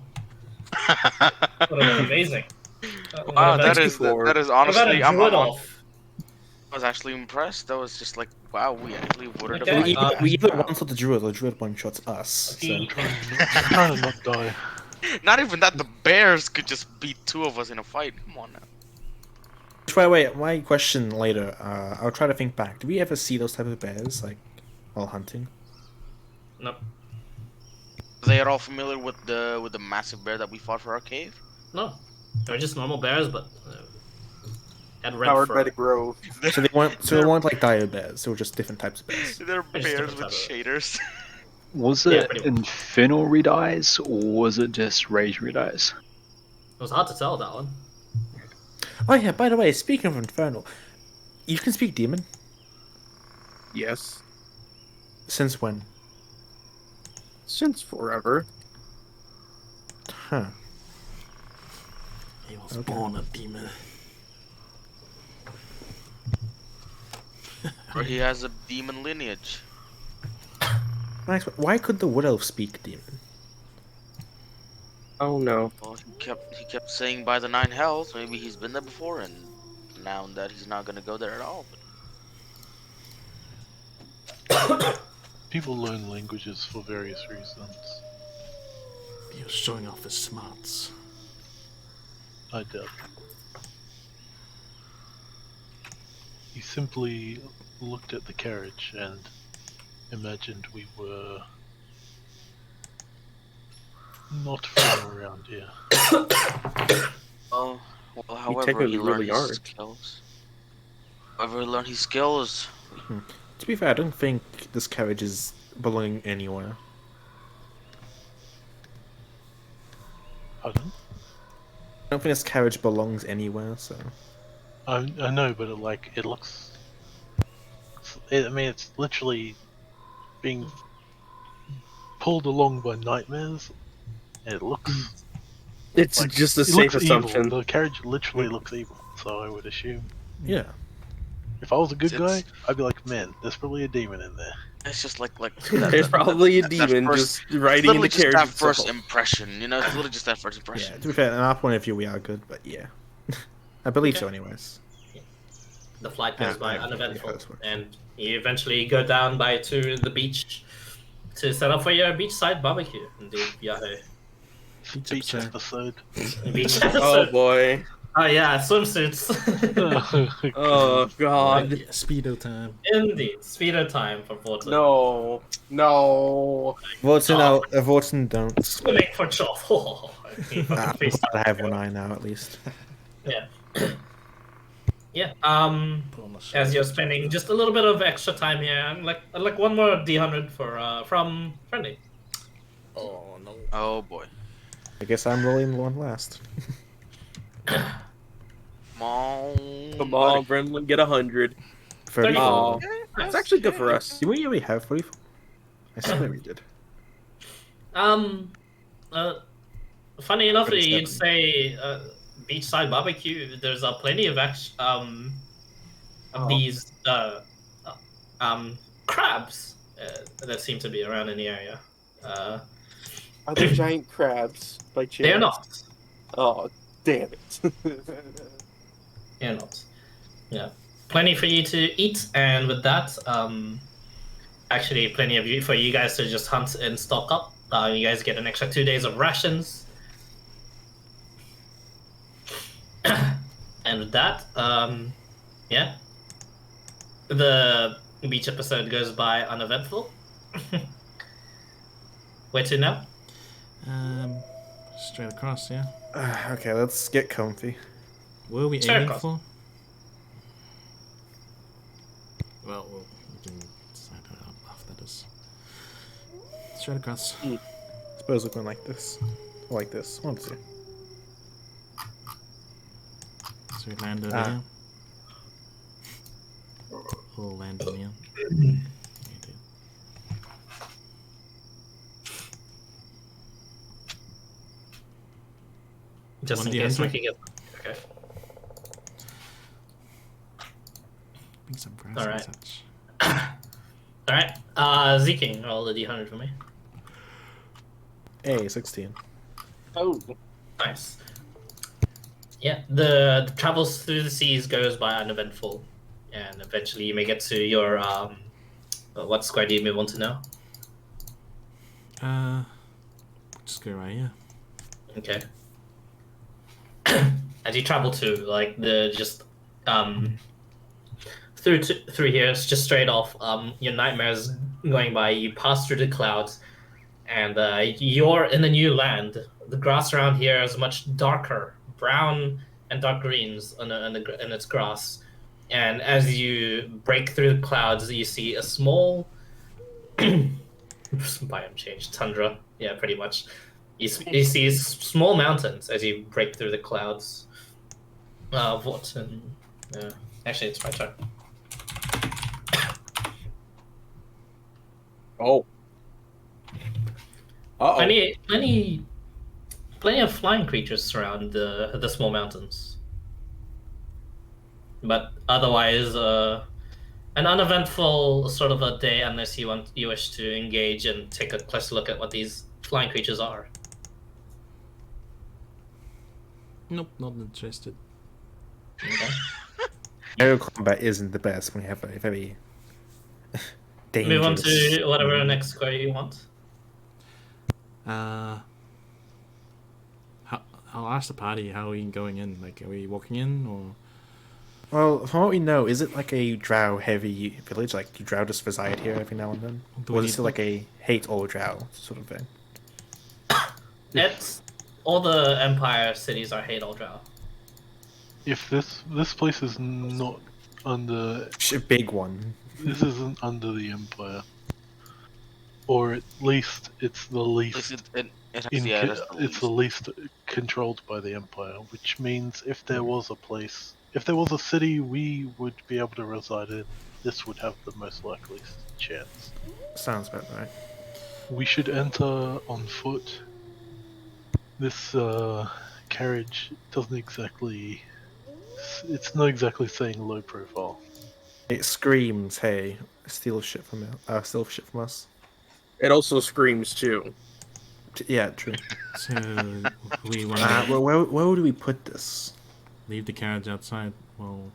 That would have been amazing. Wow, that is honestly, I off. was actually impressed. That was just like, wow, we actually voted Okay. about We either one shot the druid or the druid one shots us. So. Trying to not die. Not even that, the bears could just beat 2 of us in a fight. Come on now. By the way, my question later, I'll try to think back. Do we ever see those type of bears, like, while hunting? Nope. They are all familiar with the massive bear that we fought for our cave? No. They're just normal bears, but had red Powered fur. by the grove. So they weren't like dire bears. They were just different types of bears. They're They're just bears different with type shaders. Was Yeah, it pretty much. infernal red eyes or was it just rage red eyes? It was hard to tell, that one. Oh yeah, by the way, speaking of Infernal, you can speak Demon? Yes. Since when? Since forever. Huh. He was Okay. born a demon. Or he has a demon lineage. Max, why could the Wood Elf speak Demon? Oh no. Well, he kept saying by the 9 hells. Maybe he's been there before, and now that he's not gonna go there at all. But People learn languages for various reasons. He was showing off his smarts. I doubt it. He simply looked at the carriage and imagined we were not from around here. well, however technically he learned really his are. skills. However he learned his skills. To be fair, I don't think this carriage is belonging anywhere. Pardon? I don't think this carriage belongs anywhere, so... I know, but it looks. I mean, it's literally being pulled along by nightmares. And it looks. It's like, just a it safe looks assumption. Evil. The carriage literally looks evil, so I would assume. Yeah. If I was a good It's- guy, I'd be like, man, there's probably a demon in there. It's just like There's probably a that demon first- just riding in the literally just carriage that first itself. impression. You know, it's literally just that first Yeah, impression. to be fair, in our point of view, we are good, but yeah. I believe so, Okay. anyways. The flight goes Yeah, by yeah, uneventful, yeah, that's what- and you eventually go down to the beach to set up for your beachside barbecue. Indeed, Yahoo. Beach episode. Beach Oh episode. boy. Oh yeah, swimsuits. Oh god. Yeah, speedo time. Indeed, speedo time for Vorton. No. No. Vorton, Vorton don't. Swimming for Choff. Ah, I have one eye now, at least. Yeah. Yeah. Put on the shirt. As you're spending just a little bit of extra time here, and like one more D100 for from Friendly. Oh no. Oh boy. I guess I'm rolling the one last. Come on. Come on, Brendan, get 100. 34. Oh, that's actually good for us. Do we already have 34? I swear we did. Funny enough, 27. you'd say beachside barbecue. There's plenty of these crabs that seem to be around in the area. Are there giant crabs by chance? They're not. Oh, damn it. They're not. Yeah, plenty for you to eat, and with that, actually, plenty of you for you guys to just hunt and stock up. You guys get an extra 2 days of rations. And with that, yeah, the beach episode goes by uneventful. Where to now? Straight across, yeah. Okay, let's get comfy. Where are we Straight aiming across. for? Well, we can decide that after this. Straight across. Suppose we're going like this. Or like this. One, two. So we land over Ah. here. We'll land over here. You do. Just One in case we D100. can get. Okay. Bring some grass Alright. and such. All right. Zeking, roll the D100 for me. Hey, 16. Oh. Nice. Yeah, the travels through the seas goes by uneventful, and eventually you may get to your what square do you may want to know? Just go right here. Okay. As you travel to like the just through here, it's just straight off. Your nightmares going by. You pass through the clouds, and you're in a new land. The grass around here is much darker, brown and dark greens in its grass. And as you break through the clouds, you see a small biome change, tundra. Yeah, pretty much. You see small mountains as you break through the clouds. Vorten. Yeah. Actually, it's my turn. Oh. Uh-oh. Plenty of flying creatures surround the small mountains. But otherwise, an uneventful sort of a day unless you wish to engage and take a closer look at what these flying creatures are. Nope, not interested. Okay. Aerial combat isn't the best when you have a very Move on dangerous. to whatever next square you want. I'll ask the party how are we going in. Like, are we walking in or? Well, from what we know, is it like a Drow heavy village? Like, do Drow just reside here every now and then? Do Or we is it still like a hate all Drow sort of thing? It's all the Empire cities are hate all Drow. If this place is not under, A big one. this isn't under the Empire, or at least it's the At least least. it has, In, yeah, it has the it's the least controlled by the Empire, which means if there was a place, if there was a city we would be able to reside in, this would have the most likely chance. Sounds about right. We should enter on foot. This carriage doesn't exactly. It's not exactly saying low profile. It screams, "Hey, steal shit from us." It also screams too. Yeah, true. So we want to Well, where would we put this? leave the carriage outside while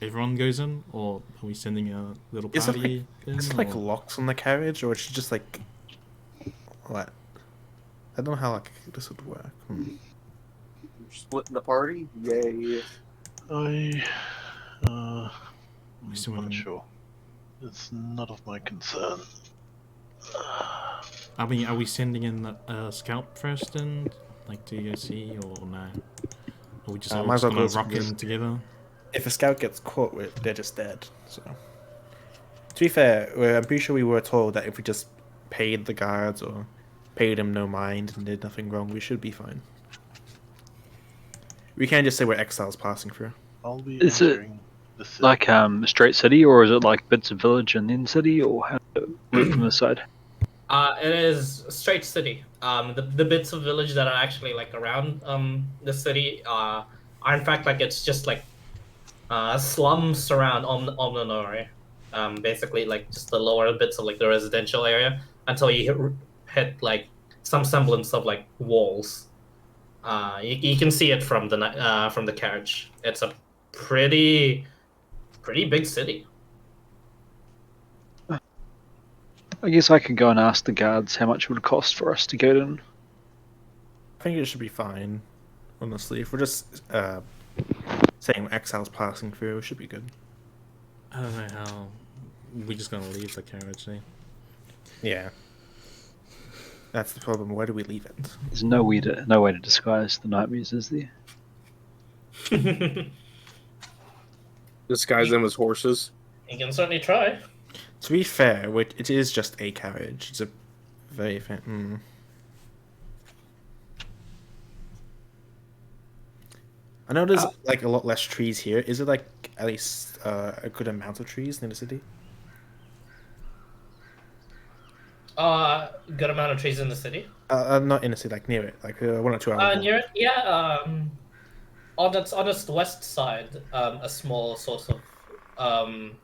everyone goes in, or are we sending a little Is it party in? Is it like or- locks on the carriage, or is she just like what? I don't know how like this would work. Splitting the party? Yay. I'm Assuming- not sure. It's none of my concern. Are we sending in a scout first, and like to go see, or no? Are we just all might as just well gonna go rock because- in together? If a scout gets caught, they're just dead. So, to be fair, I'm pretty sure we were told that if we just paid the guards or paid them no mind and did nothing wrong, we should be fine. We can't just say we're exiles passing through. I'll be Is it entering the city. Like a straight city, or is it like bits of village and then city, or how does it work from this side? It is straight city. The bits of village that are actually like around the city are in fact like it's just like slums around Omnonori. Basically like just the lower bits of like the residential area until you hit like some semblance of like walls. You can see it from the carriage. It's a pretty big city. I guess I could go and ask the guards how much it would cost for us to get in. I think it should be fine, honestly. If we're just saying exiles passing through, it should be good. I don't know how. We're just gonna leave the carriage, eh? Yeah. That's the problem. Where do we leave it? There's no way to disguise the nightmares, is there? Disguise them as horses. You can certainly try. To be fair, it is just a carriage. It's a very I know there's like a lot less trees here. Is it like at least a good amount of trees in the city? Good amount of trees in the city. Not in the city, like near it, like 1 or 2 hours. Near it, yeah. On its west side, a small sort of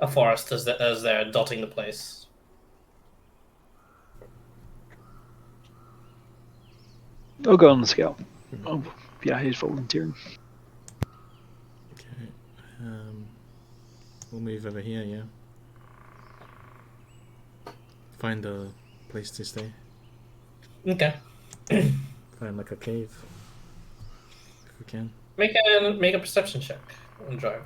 a forest is there dotting the place. I'll go on the scout. Oh, yeah, he's volunteering. Okay. We'll move over here, yeah. Find a place to stay. Okay. Find like a cave. If we can. Make a perception check and drive.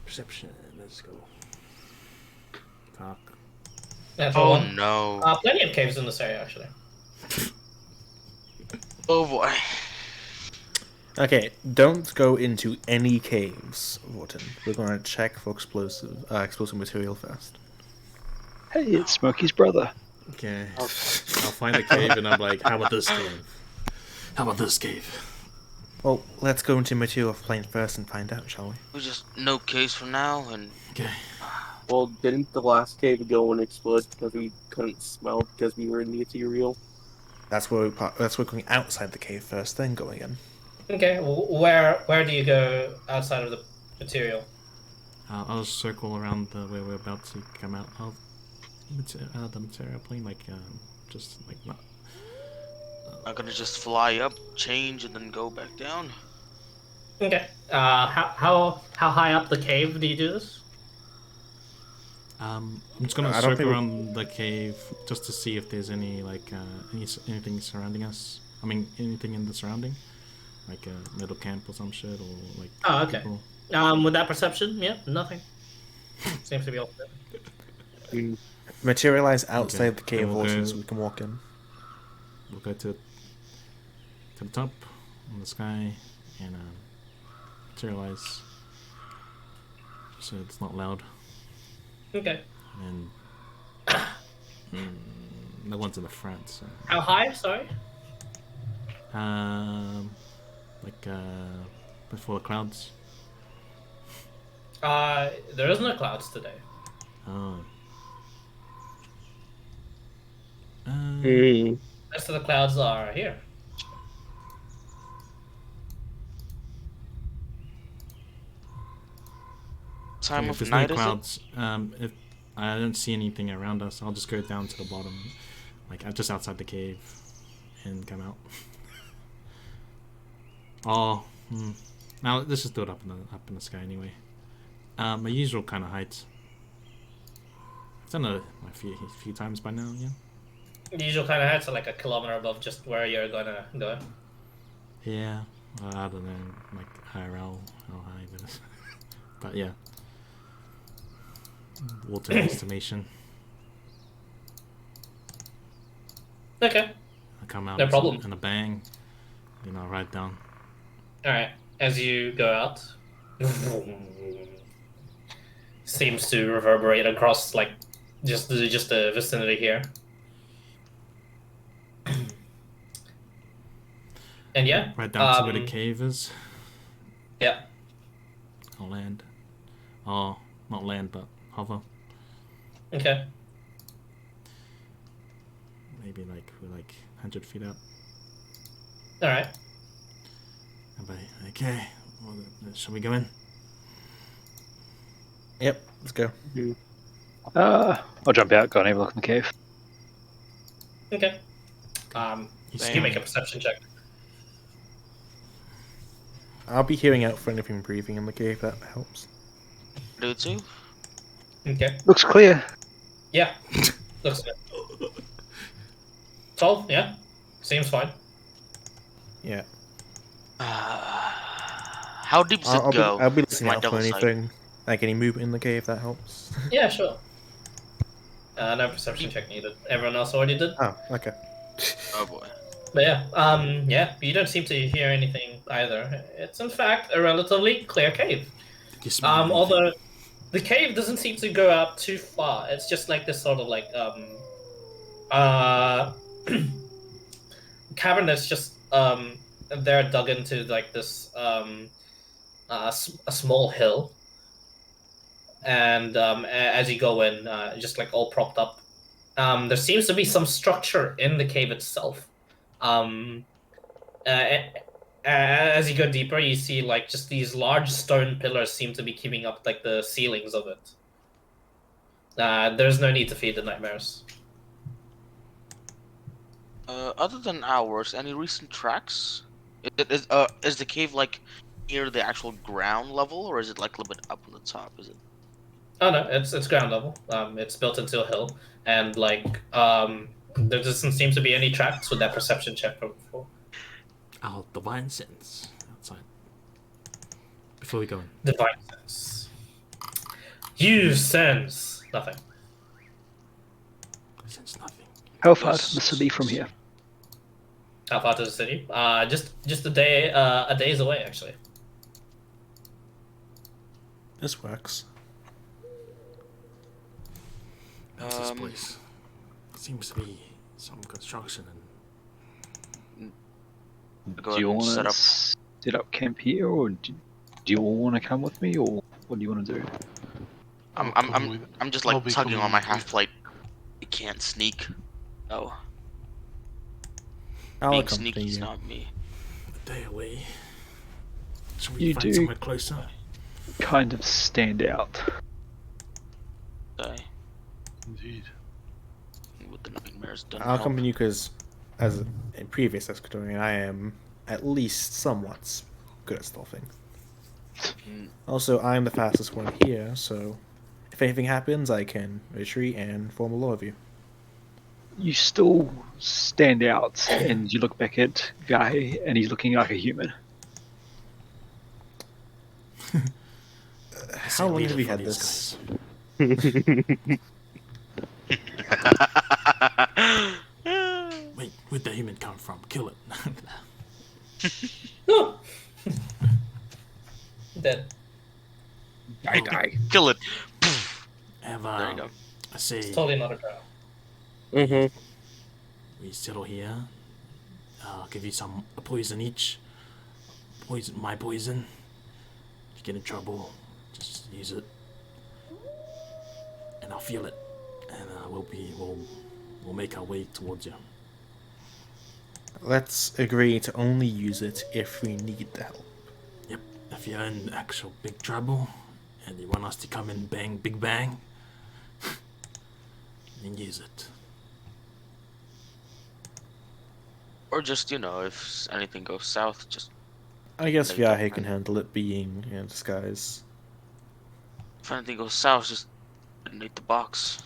Perception, let's go. Fuck. Natural Oh one. no. Plenty of caves in this area actually. Oh boy. Okay, don't go into any caves, Vorten. We're gonna check for explosive material first. Hey, it's Smokey's brother. Okay. I'll find a cave and I'm like, how about this cave? How about this cave? Well, let's go into material plane first and find out, shall we? We just no case for now, and Okay. Well, didn't the last cave go and explode because we couldn't smell because we were in the ethereal? That's where we're going outside the cave first, then going in. Okay, where do you go outside of the material? I'll circle around where we're about to come out of the material plane, just like not. I'm gonna just fly up, change, and then go back down. Okay. How high up the cave do you do this? I'm just gonna I don't circle think we- around the cave just to see if there's any anything surrounding us. I mean, anything in the surrounding, like a metal camp or some shit, or like. Oh, okay. People. With that perception, yeah, nothing. Seems to be all good. Materialize outside Okay, the cave then we'll also go- so we can walk in. We'll go to the top in the sky and materialize so it's not loud. Okay. And the one's in the front. So. How high? Sorry. Like before the clouds. There is no clouds today. Oh. Rest of the clouds are here. Time If of there's no night is it? clouds, if I don't see anything around us, I'll just go down to the bottom, like just outside the cave, and come out. Now let's just do it up in the sky anyway. My usual kind of height. I've done it a few times by now. Yeah. The usual kind of heights are like a kilometer above just where you're gonna go. Yeah. I don't know, like IRL, how high it is. But yeah. Water estimation. Okay. I come out No problem. and a bang, then I'll ride down. All right. As you go out, seems to reverberate across like just the vicinity here. And yeah. Right down to where the cave is. Yeah. I'll land. Oh, not land, but hover. Okay. Maybe we're 100 feet up. All right. Okay, well, shall we go in? Yep, let's go. I'll jump out, go and have a look in the cave. Okay. You make a perception check. I'll be hearing out for anything breathing in the cave, that helps. Do too. Okay. Looks clear. Yeah. Looks good. 12. Yeah. Seems fine. Yeah. How deep does it I'll go? be listening My out for double sight. anything, like any movement in the cave, that helps. Yeah, sure. No perception check needed. Everyone else already did. Oh, okay. Oh boy. But yeah, you don't seem to hear anything either. It's in fact a relatively clear cave. Did you smell anything? Although the cave doesn't seem to go out too far. It's just like this sort of like cavern that's just they're dug into like this a small hill, and as you go in, just like all propped up, there seems to be some structure in the cave itself. As you go deeper, you see like just these large stone pillars seem to be keeping up like the ceilings of it. There's no need to feed the nightmares. Other than ours, any recent tracks? Is the cave like near the actual ground level, or is it like a little bit up on the top? Is it? Oh no, it's ground level. It's built into a hill, and like there doesn't seem to be any tracks with that perception check from before. I'll divine sense outside before we go in. Divine sense. You sense nothing. I sense nothing. How far is the city from here? How far to the city? Just a day's away actually. This works. What's this place? Seems to be some construction and Go Do you ahead and want set to up. set up camp here, or do you all want to come with me, or what do you want to do? I'm I'll come I'm with- I'm just I'll like be tugging coming on my with you. half plate. You can't sneak. Oh, I'll being accompany sneaky's you. not me. A day away. Should we You find do. somewhere closer? Kind of stand out. Okay. Indeed. With the nightmares done I'll help. accompany you because, as a previous Escatorian, I am at least somewhat good at stealthing. Mm, Also, I'm the fastest one here, so if anything happens, I can retreat and form a law of you. You still stand out, and you look back at Guy, and he's looking like a human. How long have we had this? Wait, where'd the human come from? Kill it. No. Dead. Die. Kill it. Have, There you go. I say It's totally not a drow. Mm-hmm. we settle here. I'll give you a poison each. My poison. If you get in trouble, just use it, and I'll feel it, and we'll make our way towards you. Let's agree to only use it if we need the help. Yep. If you're in actual big trouble, and you want us to come in big bang, then use it. Or just, if anything goes south, just I guess Later. Viahe can handle it being in disguise. if anything goes south, just detonate the box.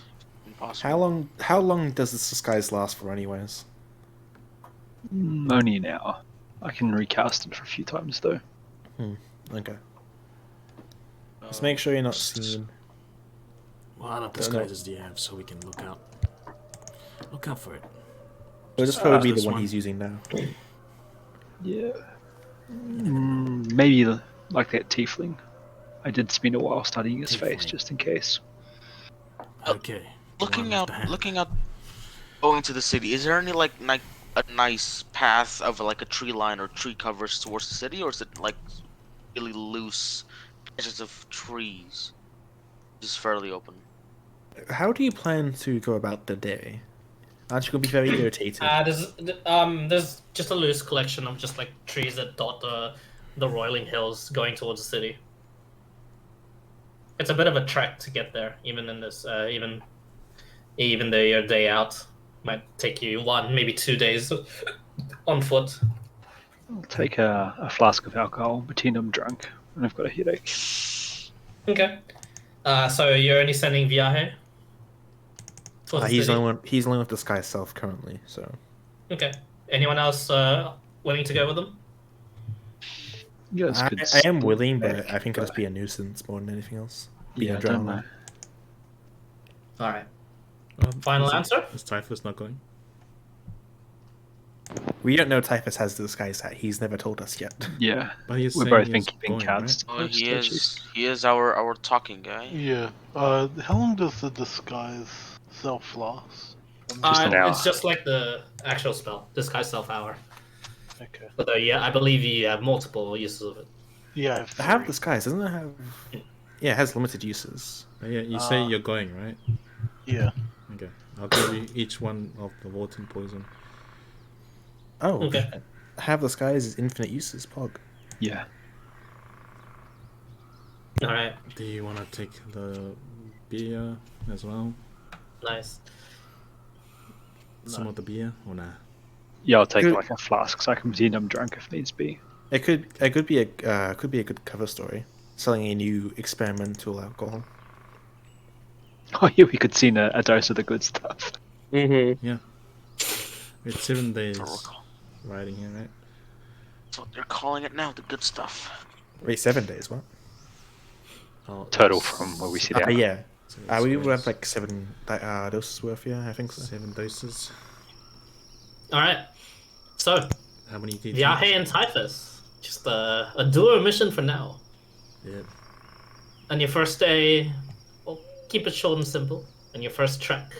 Impossible. How long does this disguise last for anyways? Only an hour. I can recast it for a few times though. Okay. Just make sure you're not seen. What other disguises do you have so we can look out? Look out for it. It'll just probably be this the one one. he's using now. Yeah. Maybe like that tiefling. I did spend a while studying his face Tiefling. just in case. Okay. the one with the hand. Looking out, going to the city. Is there any like a nice path of like a tree line or tree covers towards the city, or is it like really loose edges of trees, just fairly open? How do you plan to go about the day? Aren't you going to be very irritated? There's just a loose collection of just like trees that dot the roiling hills going towards the city. It's a bit of a trek to get there, even in this even though your day out might take you 1, maybe 2 days on foot. I'll take a flask of alcohol, pretend I'm drunk, and I've got a headache. Okay. So you're only sending Viahe towards the He's city? the only with disguise self currently, so. Okay. Anyone else willing to go with them? Yeah, it's I, good. I am willing, but back, I think it'll just be a nuisance more than anything else. Be Yeah, a I don't drama. know. All right. Final answer? Is Typhus not going? We don't know Typhus has the disguise hat. He's never told us yet. Yeah, But he's we've saying both been he's keeping going, cards. Oh, close he to our is. chest. He is our talking guy. Yeah. How long does the disguise self last? Just an hour. It's just like the actual spell, disguise self hour. Okay. But yeah, I believe you have multiple uses of it. Yeah. I have disguise, doesn't it have? Yeah, it has limited uses. Yeah, you say you're going, right? Yeah. Okay. I'll give you each one of the Vorten poison. Oh, Okay. have disguise is infinite uses. Pog. Yeah. All right. Do you want to take the beer as well? Nice. Some of the beer or nah? Yeah, I'll take Good. like a flask so I can pretend I'm drunk if needs be. It could be a good cover story, selling a new experimental alcohol. Oh yeah, we could send a dose of the good stuff. Mm-hmm. Yeah. It's 7 days Turtle. riding here, right? That's what they're calling it now, the good stuff. Wait, 7 days? What? Oh, Total it's from where we sit out. Yeah. seven We squares. went like 7 doses worth. Yeah, I think so. 7 doses. All right. So How many did Viahe and Typhus, just a duo mission for now. Yeah. On your first day, well, keep it short and simple. On your first trek,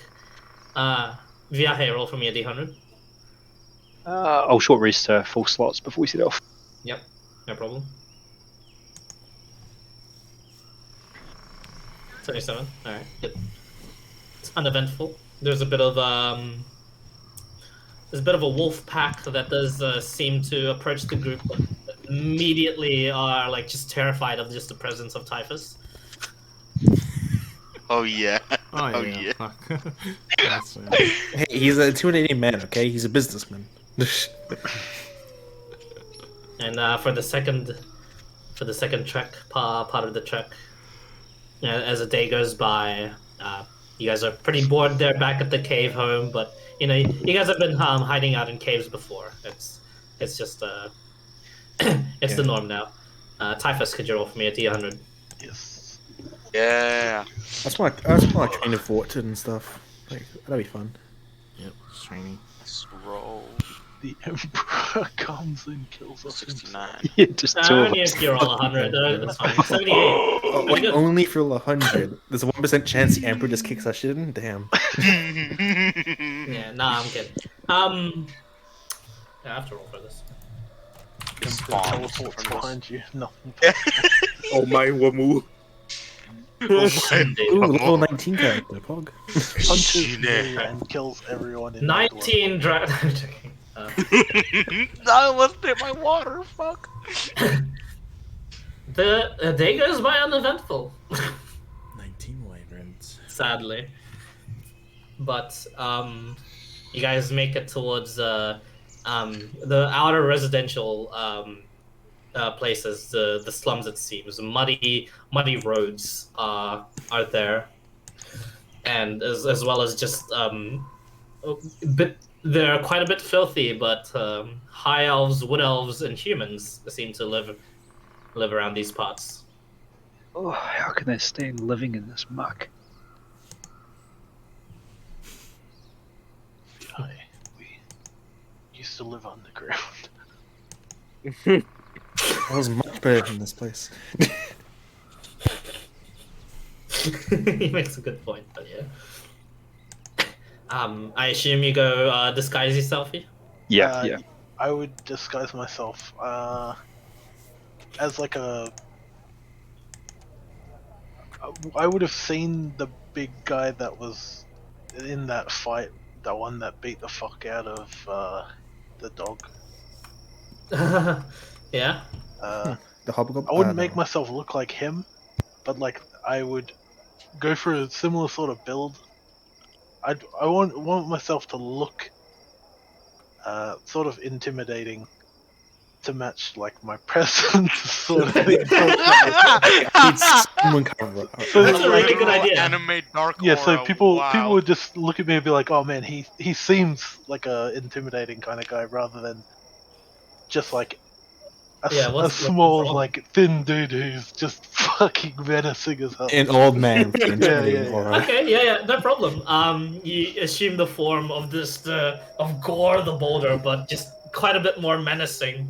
Viahe, roll for me a d100. I'll short rest to full slots before we set off. Yep, no problem. 77. All right. Yep. It's uneventful. There's a bit of a wolf pack that does seem to approach the group, but immediately are like just terrified of just the presence of Typhus. Oh yeah. Oh, Oh, yeah. yeah. Fuck. That's, Hey, he's a intimidating man, okay? He's a businessman. And for the second trek, part of the trek, as a day goes by, you guys are pretty bored there back at the cave home, but you know you guys have been hiding out in caves before. It's just it's the norm now. Typhus, could you roll for me a D100? Yes. Yeah. That's my train of fortune and stuff. Like, that'd be fun. yep, shiny. Let's roll The Emperor comes and kills us. 69. Yeah, just two of Only us. if you roll 100. That's fine. 78. Oh, Pretty good. only for 100. There's a 1% chance the Emperor just kicks our shit in? Damn. Yeah, nah, I'm kidding. I have to roll for this. Emperor Spawn teleports from this. behind you. Nothing. Oh my Wamu. Ooh, level 19 character, Pog. Punches me and kills everyone in 19 I'm joking. I almost hit my water. Fuck. The day goes by uneventful, 19 wyverns. sadly. But you guys make it towards the outer residential places, the slums. It seems muddy roads are there, and as well as just they're quite a bit filthy. But high elves, wood elves, and humans seem to live around these parts. Oh, how can they stand living in this muck? We used to live underground. That was much better than this place. He makes a good point, but yeah. I assume you go disguise yourself here? Yeah, yeah. I would disguise myself as like a. I would have seen the big guy that was in that fight, the one that beat the fuck out of the dog. Yeah. The Hobgoblin? I wouldn't make no. myself look like him, but like I would go for a similar sort of build. I want myself to look sort of intimidating to match like my presence sort of thing. I need someone cover. So That's a really good Literal idea. Anime dark Yeah, so aura, people wow. would just look at me and be like, "Oh man, he seems like a intimidating kind of guy," rather than just like Yeah, a what's small wrong? like thin dude who's just fucking menacing as hell. An old man with an intimidating yeah. aura. Okay, yeah, no problem. You assume the form of this of Gore the Boulder, but just quite a bit more menacing.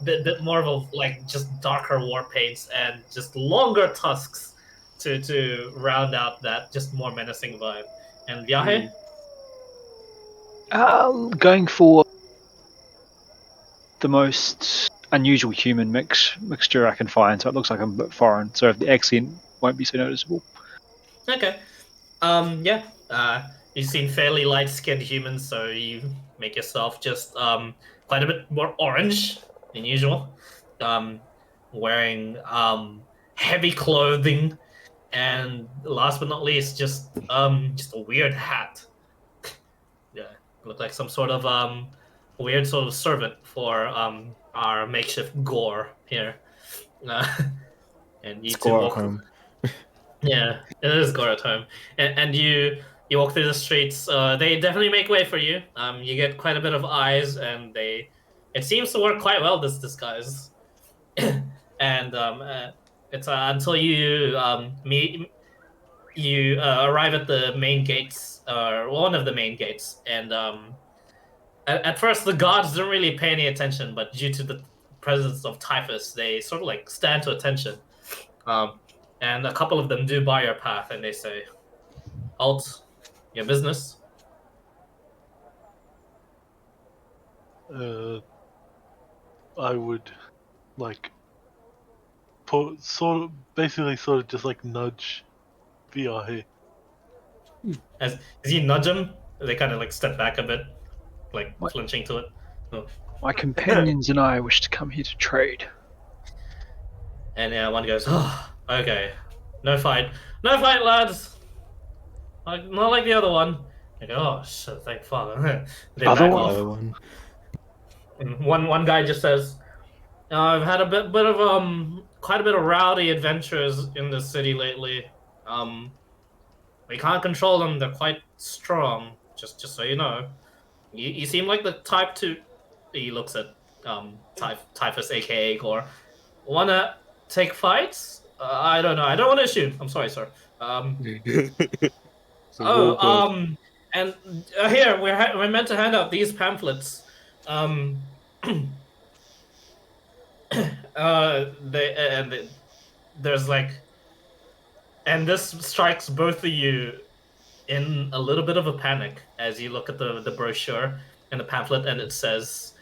Bit more of a like just darker war paints and just longer tusks to round out that just more menacing vibe. And Yahe? Going for the most unusual human mixture I can find, so it looks like I'm a bit foreign, so the accent won't be so noticeable. Okay. Yeah. You seem fairly light-skinned humans, so you make yourself just quite a bit more orange than usual. Wearing heavy clothing, and last but not least, just a weird hat. Yeah, look like some sort of weird sort of servant for our makeshift gore here. Uh, and you two Score at walk. home. Yeah, it is gore at home, and you walk through the streets. They definitely make way for you. You get quite a bit of eyes, and it seems to work quite well, this disguise. And it's until you arrive at the main gates, or one of the main gates, and at first the guards don't really pay any attention, but due to the presence of Typhus, they sort of like stand to attention. And a couple of them do bar your path, and they say, "Halt, your business." I would like sort of just like nudge VI. As you nudge him, they kind of like step back a bit, like What? flinching to it. Oh. My companions and I wish to come here to trade. And one goes, "Oh, okay, no fight, lads. Not like the other one." I go, "Oh shit, thank fuck." They Other back one? off. Other one. And one guy just says, "I've had a bit of quite a bit of rowdy adventures in the city lately. We can't control them. They're quite strong. Just so you know. You seem like the type to." He looks at Typhus, aka Gore. Wanna take fights? I don't know. I don't want to shoot. I'm sorry, sir. And here we're meant to hand out these pamphlets. There's like, and this strikes both of you in a little bit of a panic as you look at the brochure and the pamphlet, and it says,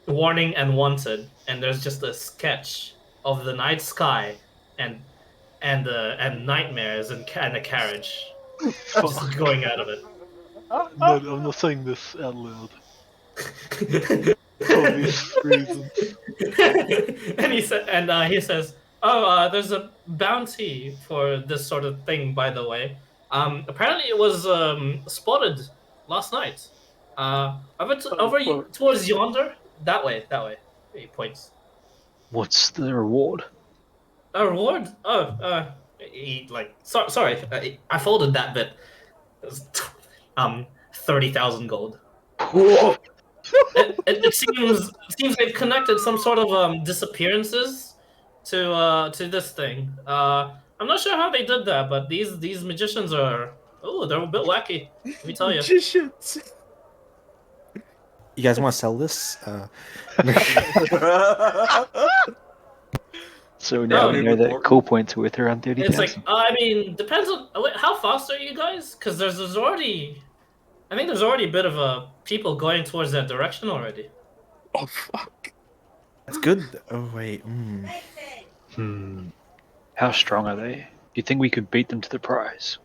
"Warning and wanted," and there's just a sketch of the night sky and nightmares and a carriage just going out of it. No, I'm not saying this out loud. For obvious reasons. And he says, "Oh, there's a bounty for this sort of thing, by the way. Apparently it was spotted last night. Towards yonder, that way." He points. What's the reward? A reward? Oh, sorry, I folded that bit. It was, 30,000 gold. It seems they've connected some sort of disappearances to this thing. I'm not sure how they did that, but these magicians are they're a bit wacky. Let me tell you. Magicians. You guys want to sell this? So now we know that Important. cool points are worth around 30,000. It's like I mean, depends on how fast are you guys? Because there's already, I think there's already a bit of people going towards that direction already. Oh fuck. That's good. Oh wait. How strong are they? You think we could beat them to the prize?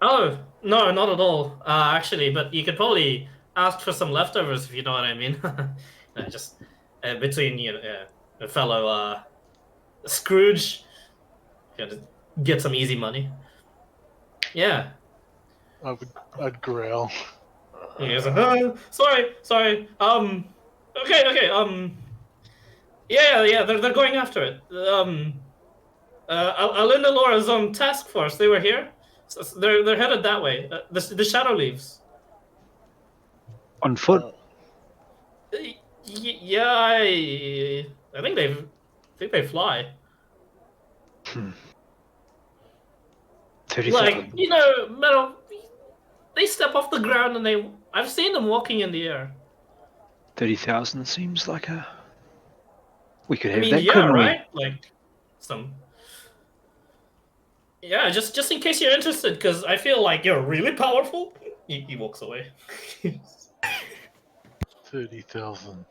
Oh no, not at all. Actually, but you could probably ask for some leftovers if you know what I mean. Just between a fellow Scrooge, to get some easy money. Yeah. I'd growl. He goes, sorry. Okay. Yeah. They're going after it. Alinda Laura's on task force. They were here. So they're headed that way. The Shadow Leaves. On foot? Yeah, I think they fly. 30,000. Like, metal. They step off the ground and I've seen them walking in the air. 30,000 seems like we could have I mean, that, yeah, couldn't right? Like some. Yeah, just in case you're interested, because I feel like you're really powerful. He walks away. 30,000.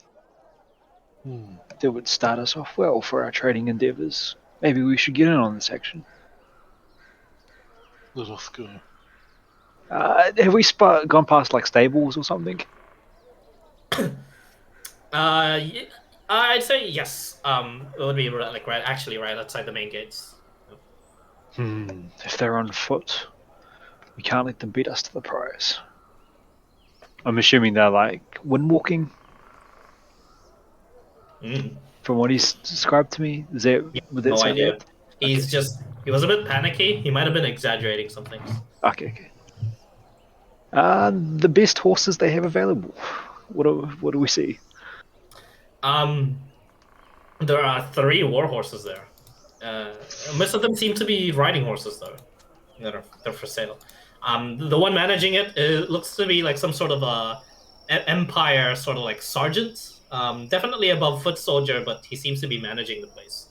That would start us off well for our trading endeavors. Maybe we should get in on this action. Let us go. Have we gone past like stables or something? I'd say yes. It would be right outside the main gates. If they're on foot, we can't let them beat us to the prize. I'm assuming they're like windwalking. From what he's described to me, would that No sound idea. right? He was a bit panicky. He might have been exaggerating some things. Okay. The best horses they have available. What do we see? There are 3 war horses there. Most of them seem to be riding horses though. They're for sale. The one managing it looks to be like some sort of empire sort of like sergeant. Definitely above foot soldier, but he seems to be managing the place.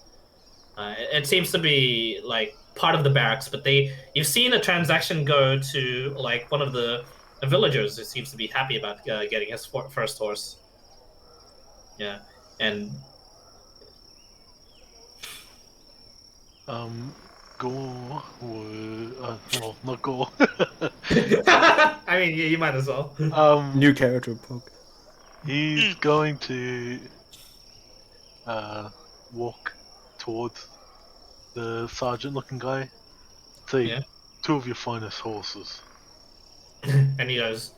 It seems to be like part of the barracks, but you've seen a transaction go to like one of the villagers who seems to be happy about getting his first horse. Yeah, and Gore would well, not Gore. I mean, you might as well. New character poke. He's going to walk towards the sergeant-looking guy. Say, Yeah. 2 of your finest horses. And he goes,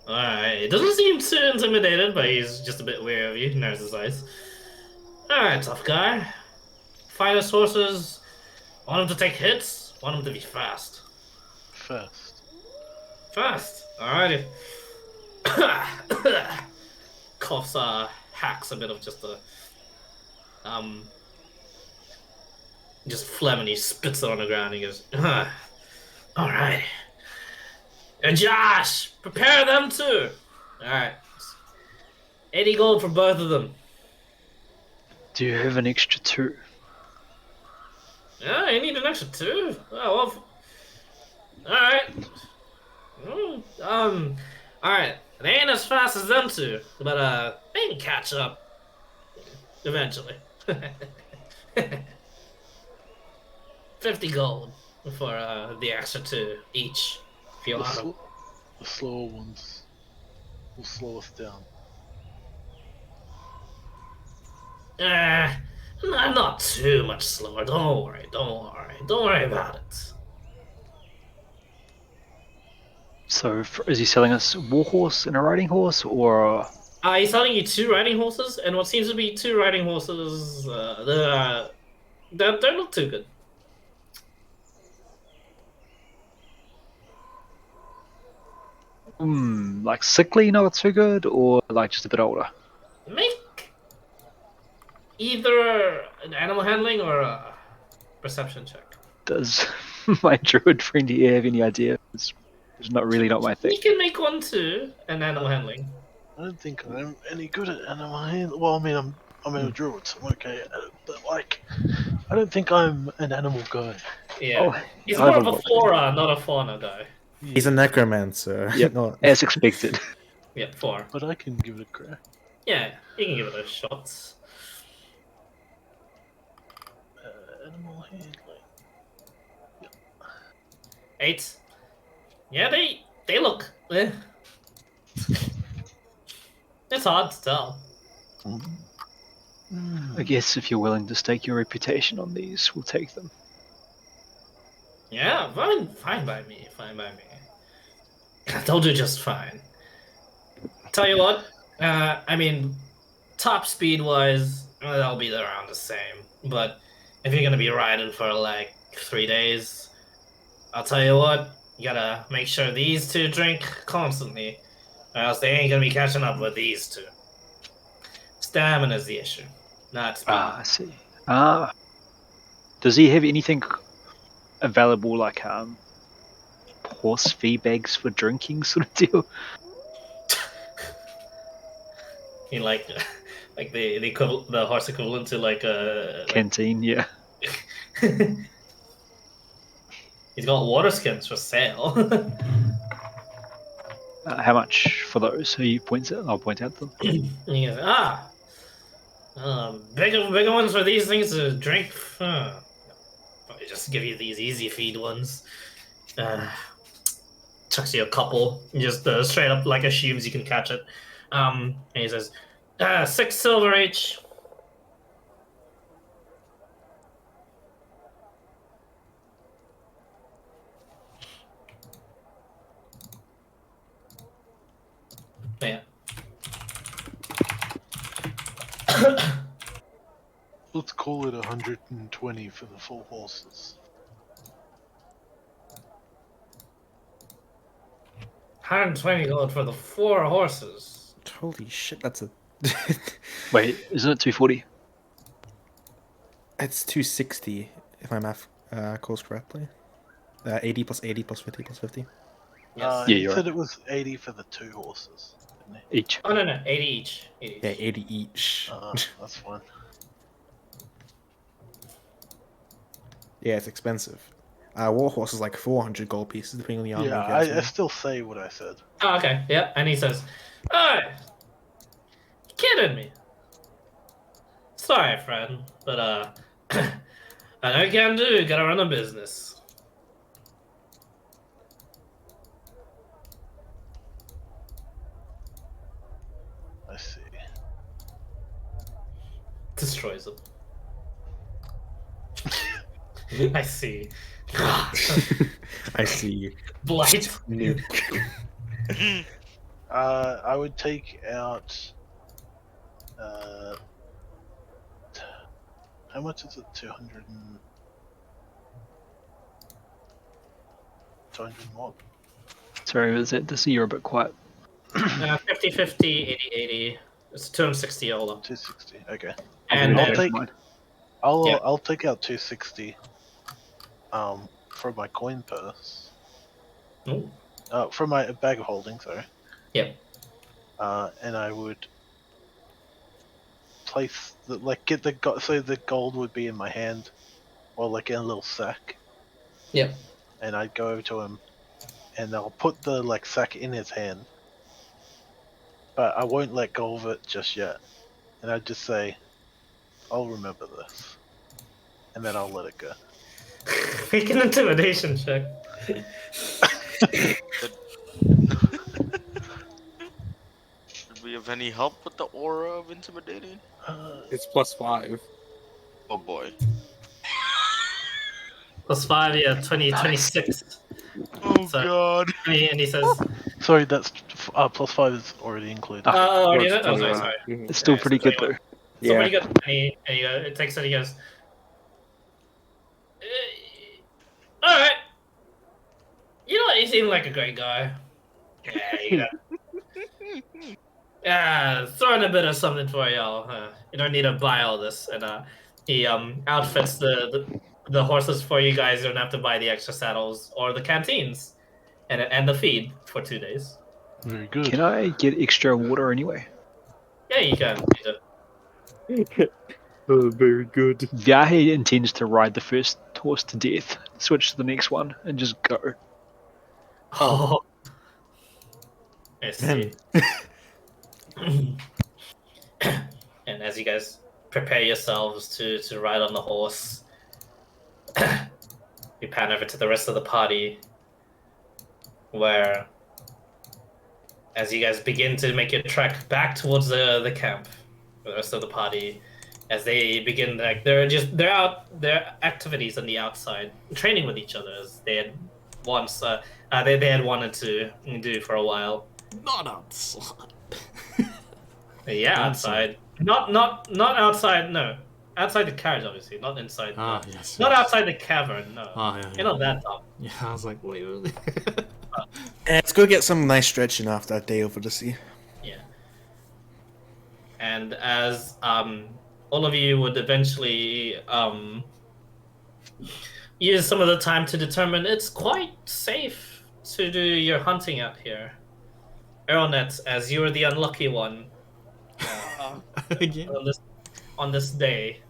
alright. It doesn't seem too intimidated, but he's just a bit wary of you. He narrows his eyes. Alright, tough guy. Finest horses. Want him to take hits? Want him to be fast. First. Fast. Alrighty. Coughs, hacks a bit of just just phlegm, and he spits it on the ground. And he goes, alright. And Josh, prepare them too. Alright. 80 gold for both of them. Do you have an extra 2? Yeah, you need an extra 2. Oh, well. Alright. Alright. They ain't as fast as them 2, but they can catch up. Eventually. 50 gold for the extra 2 each. If you want them. The slower ones will slow us down. Not too much slower. Don't worry. Don't worry about it. So, is he selling us a war horse and a riding horse, or? He's selling you 2 riding horses, and what seems to be 2 riding horses. They're not too good. Like sickly, not so good, or like just a bit older? Make either an animal handling or a perception check. Does my druid friend here have any idea? It's not my thing. You can make one too, an animal handling. I don't think I'm any good at animal handling. Well, I mean, I'm a druid, so I'm okay at it. But like, I don't think I'm an animal guy. Yeah, Oh, he's I more have of a a flora, not a fauna guy. He's a necromancer. Yep. No, As expected. Yeah, 4. But I can give it a crack. Yeah, you can give it a shot. Animal handling. 8. Yeah, they look. It's hard to tell. I guess if you're willing to stake your reputation on these, we'll take them. Yeah, fine by me. They'll do just fine. Tell you what, I mean, top speed wise, they'll be around the same. But if you're gonna be riding for like 3 days, I'll tell you what, you gotta make sure these 2 drink constantly, or else they ain't gonna be catching up with these 2. Stamina's the issue, not speed. I see. Does he have anything available, like horse feed bags for drinking, sort of deal? He like the horse equivalent to like a Canteen, yeah. He's got water skins for sale. How much for those? He points out. I'll point out them. And he goes, bigger ones for these things to drink. Probably just give you these easy feed ones. Chucks you a couple, just straight up like assumes you can catch it. And he says, 6 silver each. Yeah. Let's call it 120 for the 4 horses. 120 gold for the 4 horses. holy shit, that's a. Wait, isn't it 240? It's 260 if my math goes correctly. 80 plus 80 plus 50 plus 50. Yes. Yeah, You you're said it was 80 for the 2 horses, didn't he? Each. Oh, no, 80 each. 80 each. Yeah, 80 each. That's fine. Yeah, it's expensive. Warhorse is like 400 gold pieces, depending on the armor. Yeah, you get as I well. still say what I said. Oh, okay, yeah. And he says, "Oh, you kidding me? Sorry, friend, but I know you can do. Gotta run a business." I see. Destroys him. I see. I see. Blight. Nuke. I would take out. How much is it? 200 and 200 what? Sorry, was it this year a bit quiet? 50-50, 80-80. It's 260 all up. 260. Okay. And I'll then, take. mine. I'll take out 260. From my coin purse. Ooh. From my bag of holding. Sorry. Yep. And I would place get the so the gold would be in my hand, or like in a little sack. Yep. And I'd go over to him, and I'll put the sack in his hand, but I won't let go of it just yet. And I'd just say, "I'll remember this," and then I'll let it go. Make an intimidation check. Should we have any help with the aura of intimidating? It's +5. Oh boy. +5, yeah, 20, 26. Oh So- god. And he says, Sorry, that's +5 is already included. "Oh, Well, is it's it? Oh, sorry, 21. sorry." Mhm. It's still Yeah, pretty so good 21. though. So Yeah. pretty good. And he takes it. He goes, "All right. You know, you seem like a great guy. Yeah, yeah, throwing a bit of something for y'all. You don't need to buy all this." And he outfits the horses for you guys. You don't have to buy the extra saddles or the canteens, and the feed for 2 days. Very good. Can I get extra water anyway? Yeah, you can. Oh, very good. Vyahe intends to ride the first horse to death, switch to the next one, and just go. Oh. I see. And as you guys prepare yourselves to ride on the horse, you pan over to the rest of the party, where as you guys begin to make your trek back towards the camp, the rest of the party, as they begin their activities on the outside, training with each other as they had once they had wanted to do for a while. Not outside. Yeah, outside. Not outside. No, outside the carriage, obviously. Not inside. Ah, yes. Not yes. outside the cavern. No. Ah, yeah, You're yeah. not that dumb. Yeah, I was like, wait. Let's go get some nice stretching after that day over the sea. Yeah. And as all of you would eventually use some of the time to determine it's quite safe to do your hunting out here. Erlnet, as you are the unlucky one, Again. on this day,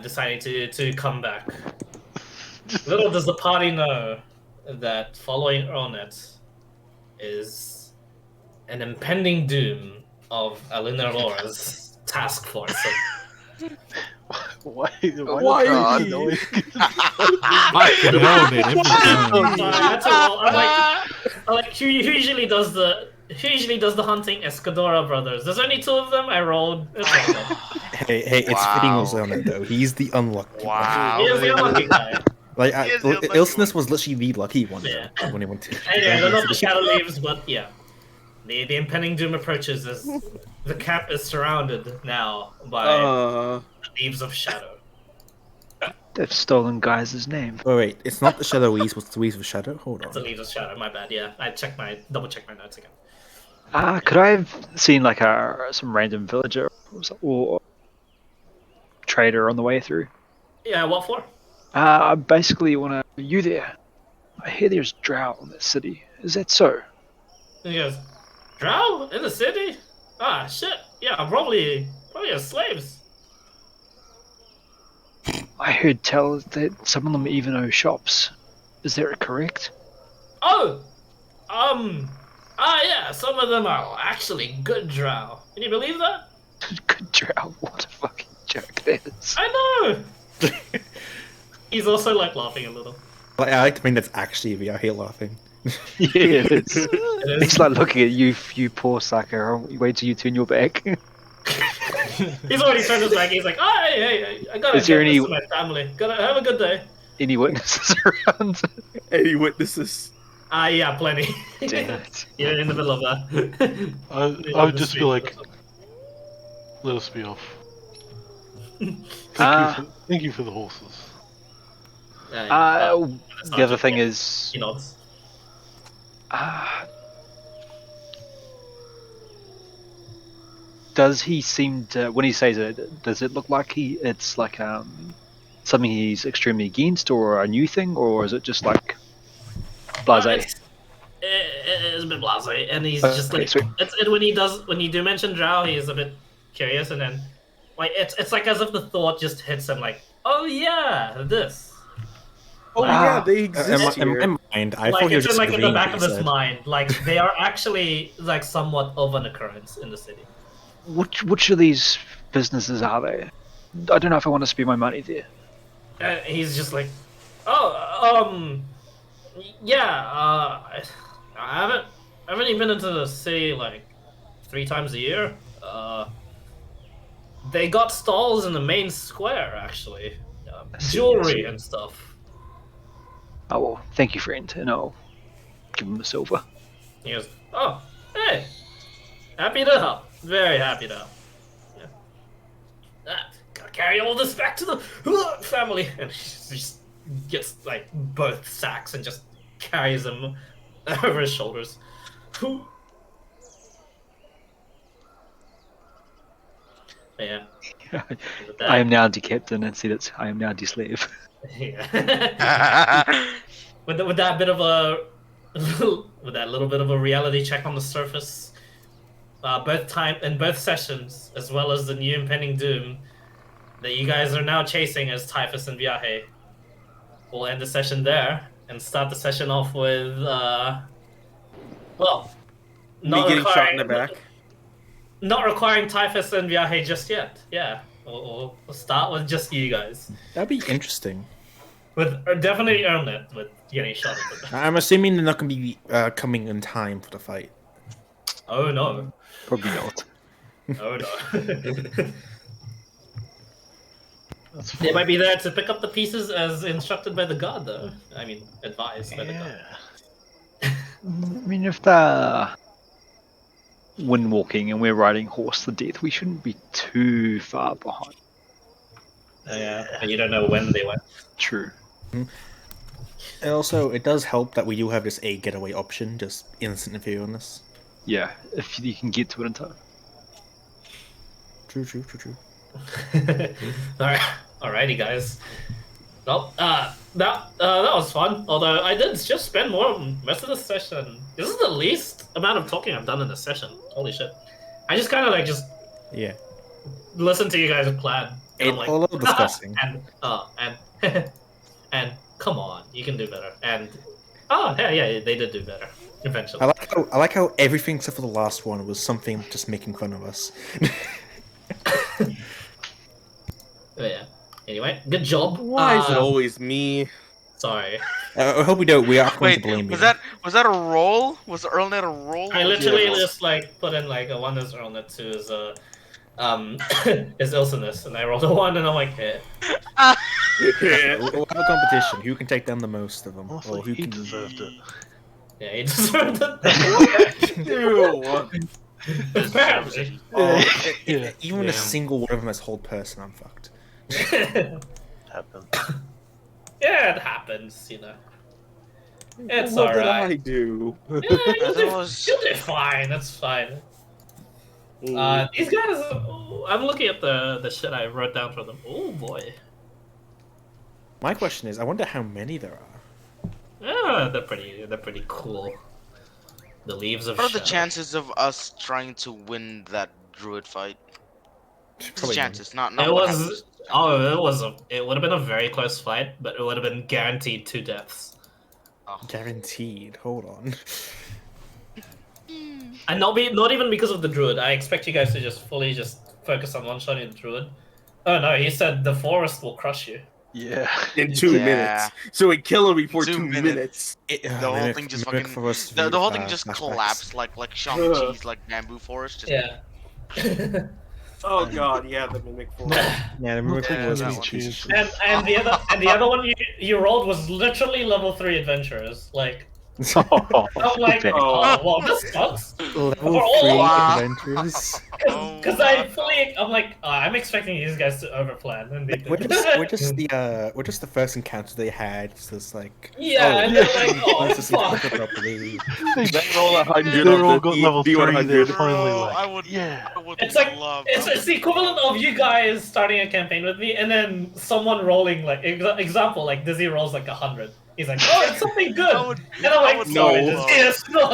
deciding to come back. Little does the party know that following Erlnet is an impending doom of Aluna Laura's task force. Why? Why? Fucking hell, dude. Every time. That's all. I'm like, who usually does the hunting? Escadora brothers. There's only 2 of them. I rolled. It's all good. Hey, it's fitting also on it though. He's the unlucky one. Wow. He is the unlucky guy. Like, He is the unlucky Ilsness was literally the lucky one Yeah. when he went to. Anyway, they're not the shadow leaves, but yeah. The impending doom approaches as the camp is surrounded now by the leaves of shadow. They've stolen Guys' name. Oh wait, it's not the Shadow Weeds, but the Weeds of Shadow. Hold It's the on. leaves of shadow. My bad. Yeah, I double check my notes again. Could I have seen like some random villager or trader on the way through? Yeah, what for? I basically want to. You there? I hear there's Drow in the city. Is that so? And he goes, Drow in the city? Ah, shit. Yeah, probably as slaves. I heard tell that some of them even own shops. Is that correct? Oh, yeah. Some of them are actually good Drow. Can you believe that? Good Drow. What a fucking joke that is. I know. He's also like laughing a little. I like to think that's actually me. I hate laughing. Yeah, it is. It is. It's like looking at you, you poor sucker. Wait till you turn your back. He's already turned his back. He's like, oh, hey, I gotta Is there get any- this to my family. Gotta have a good day. Any witnesses around? Any witnesses? Yeah, plenty. Damn it. You're in the middle of that. I would just be like, let us be off. Thank you for the horses. The other thing is, He nods. does he seem to, when he says it, does it look like it's like something he's extremely against, or a new thing, or is it just like blasé? It's a bit blasé, and he's Okay, just like, sweet. when you do mention Drow, he's a bit curious, and then like it's like as if the thought just hits him, like, oh yeah, this. Oh yeah, they exist In here. my mind, I Like thought he was it's just in, like in the agreeing back with of what his you said. mind, like they are actually like somewhat of an occurrence in the city. Which of these businesses are they? I don't know if I want to spend my money there. He's just like, oh, yeah, I haven't even been into the city like 3 times a year. They got stalls in the main square, actually. I see, I Jewelry see. and stuff. Oh well, thank you, friend, and I'll give him the silver. He goes, oh, hey, happy to help. Very happy to help. Yeah. Gotta carry all this back to the family. And he just gets like both sacks and just carries them over his shoulders. Yeah. With that- I am now captain, and see that I am now slave. Yeah. with that bit of a with that little bit of a reality check on the surface, both sessions, as well as the new impending doom that you guys are now chasing as Typhus and Viaje, we'll end the session there and start the session off with well, Me getting shot in the back. not requiring Typhus and Viaje just yet. Yeah, we'll start with just you guys. That'd be interesting. With definitely earn it with getting shot at the back. I'm assuming they're not going to be coming in time for the fight. Oh no. Probably not. Oh no. That's They fine. might be there to pick up the pieces as instructed by the god, though. I mean, advised by the god. Yeah. I mean, if they're wind walking and we're riding horse to death, we shouldn't be too far behind. Yeah, but you don't know when they went. True. And also, it does help that we do have this A getaway option, just instant inferiorness. Yeah, if you can get to it in time. True. Alright, alrighty, guys. Well, that was fun. Although I did just spend most of the session. This is the least amount of talking I've done in a session. Holy shit! I just kind of like just Yeah. listen to you guys plan. And I'm It's like, a little disgusting. and and come on, you can do better. And yeah, they did do better eventually. I like how everything except for the last one was something just making fun of us. But yeah. Anyway, good job. Why is it always me? Sorry. I hope we don't. We are going to Wait, blame was you. that a roll? Was Earlnet a roll? I or was it literally a roll? just like put in like a 1 is Earlnet, 2 is is Ilsinus, and I rolled a 1 and I'm like, eh. We'll have a competition. Who can take down the most of them? Honestly, Or who he can... deserved it. Yeah, he deserved it. Ew. Apparently. Yeah. Even a Yeah. single one of them as whole person, I'm fucked. Happened. Yeah, it happens, you know. It's What did alright. I do? Yeah, you'll do fine. That's fine. These guys. I'm looking at the shit I wrote down for them. Oh boy. My question is, I wonder how many there are. Yeah, they're pretty cool. The leaves of What are the shadow. chances of us trying to win that druid fight? What's the Probably none. chances, not It what was. happens. It would have been a very close fight, but it would have been guaranteed 2 deaths. Oh. Guaranteed. Hold on. And not even because of the druid. I expect you guys to just fully just focus on one-shotting the druid. Oh no, he said the forest will crush you. Yeah. In 2 Yeah. minutes. So he killed him before 2 minutes. minutes. The whole thing just fucking the whole thing just collapsed like Shang-Chi's like bamboo forest. Just Yeah. Oh god, yeah, the mimic forest. Yeah, the Not Mimic Yeah, was taking a any piece of chances. shit. and the other one you rolled was literally level 3 adventurers. Like Oh, I'm like, okay. oh well, this sucks. Level For all 3 wow. adventures. Because I'm like, I'm expecting these guys to overplan, and they We're did. just the first encounter they had. It's just like Yeah, and they're like, oh let's just fuck. properly. They roll 100 They on all the got level 3, D100. they're finally Bro, like, I would yeah. I would It's like love it's the equivalent of you guys starting a campaign with me, and then someone rolling like example like Dizzy rolls like 100. He's like, oh, it's something good, I would- and I'm I like, would sorry, love- Dizzy, it's not.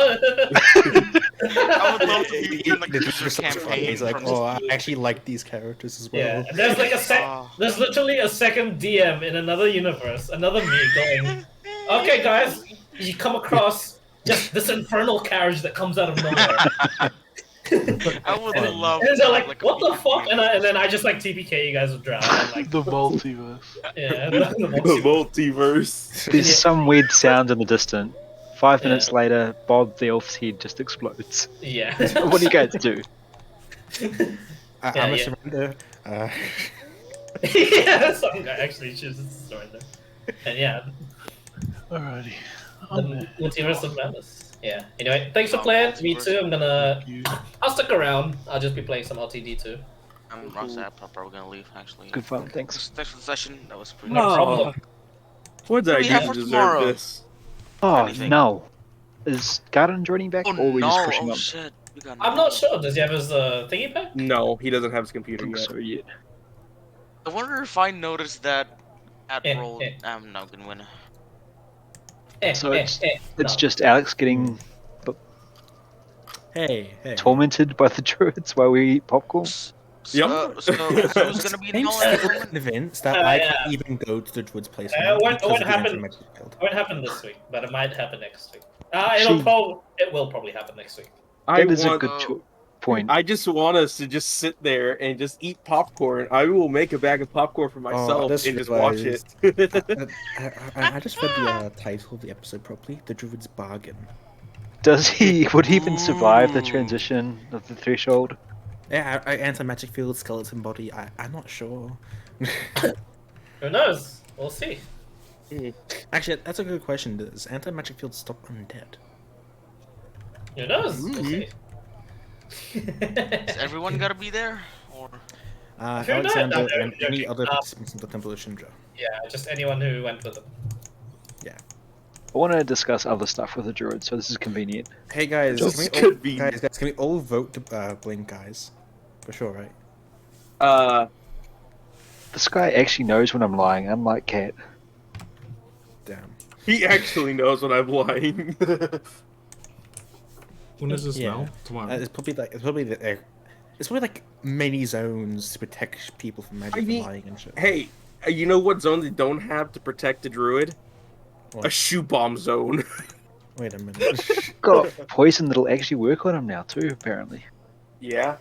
I would love to be in like The user just looks funny. campaign. He's like, from oh, I this- actually like these characters as well. Yeah, there's like Oh. there's literally a second DM in another universe, another me going, okay, guys, you come across just this infernal carriage that comes out of nowhere. I would love. And to they're have, like, a what the campaign fuck? And then I just like TPK you guys with Drow. I'm like, The multiverse. yeah, The multiverse. There's some weird sound in the distance. 5 Yeah. minutes later, Bob the elf's head just explodes. yeah. What do you guys do? I'm Yeah, a yeah. surrender. Yeah, some guy actually chooses to surrender. And yeah, Alrighty. the multiverse of madness. Yeah. Anyway, thanks for Oh, playing. Me multiverse. too. I'll stick around. I'll just be playing some LTD too. I'm probably gonna leave actually. Good fun, thanks. Thanks for the session. That was pretty. No nice. problem. What did I We do have to for deserve tomorrow. this? Oh Anything. no. Is Garden joining back, Oh or are we just no! pushing Oh up? shit! We got I'm no. not sure. Does he have his thingy pack? No, he doesn't have his I computer think yet. so, yeah. I wonder if I noticed that at Eh, roll. eh. I'm not gonna win. So it's no. just Alex getting Hey. tormented by the druids while we eat popcorn. So who's gonna be I'm Nolan? still convinced that I yeah. can't even go to the Druid's place. It now won't because of the happen. anti-magic field. It won't happen this week, but it might happen next week. Actually- It will probably happen next week. I That is a want. good point. I just want us to just sit there and just eat popcorn. I will make a bag of popcorn for myself just and just watch it. I just read the title of the episode properly. The Druid's Bargain. Would he even survive the transition of the threshold? Yeah, anti-magic field, skeleton body. I'm not sure. Who knows? We'll see. Actually, that's a good question. Does anti-magic field stop undead? Who knows? We'll see. Is everyone gotta be there? Or Who knows? Alexander No, and any joking. other participants in the Temple of Shinra. Yeah, just anyone who went with them. I want to discuss other stuff with the druid, so this is convenient. Hey guys, Just can we all, convenient. guys, can we all vote to blink, guys? For sure, right? This guy actually knows when I'm lying, unlike Cat. Damn. He actually knows when I'm lying. When is this Yeah. now? Tomorrow. It's probably like many zones to protect people from magic I mean, from lying and shit. Hey, you know what zone they don't have to protect the druid? What? A shoe bomb zone. Wait a minute. Got poison that'll actually work on him now too, apparently. Yeah.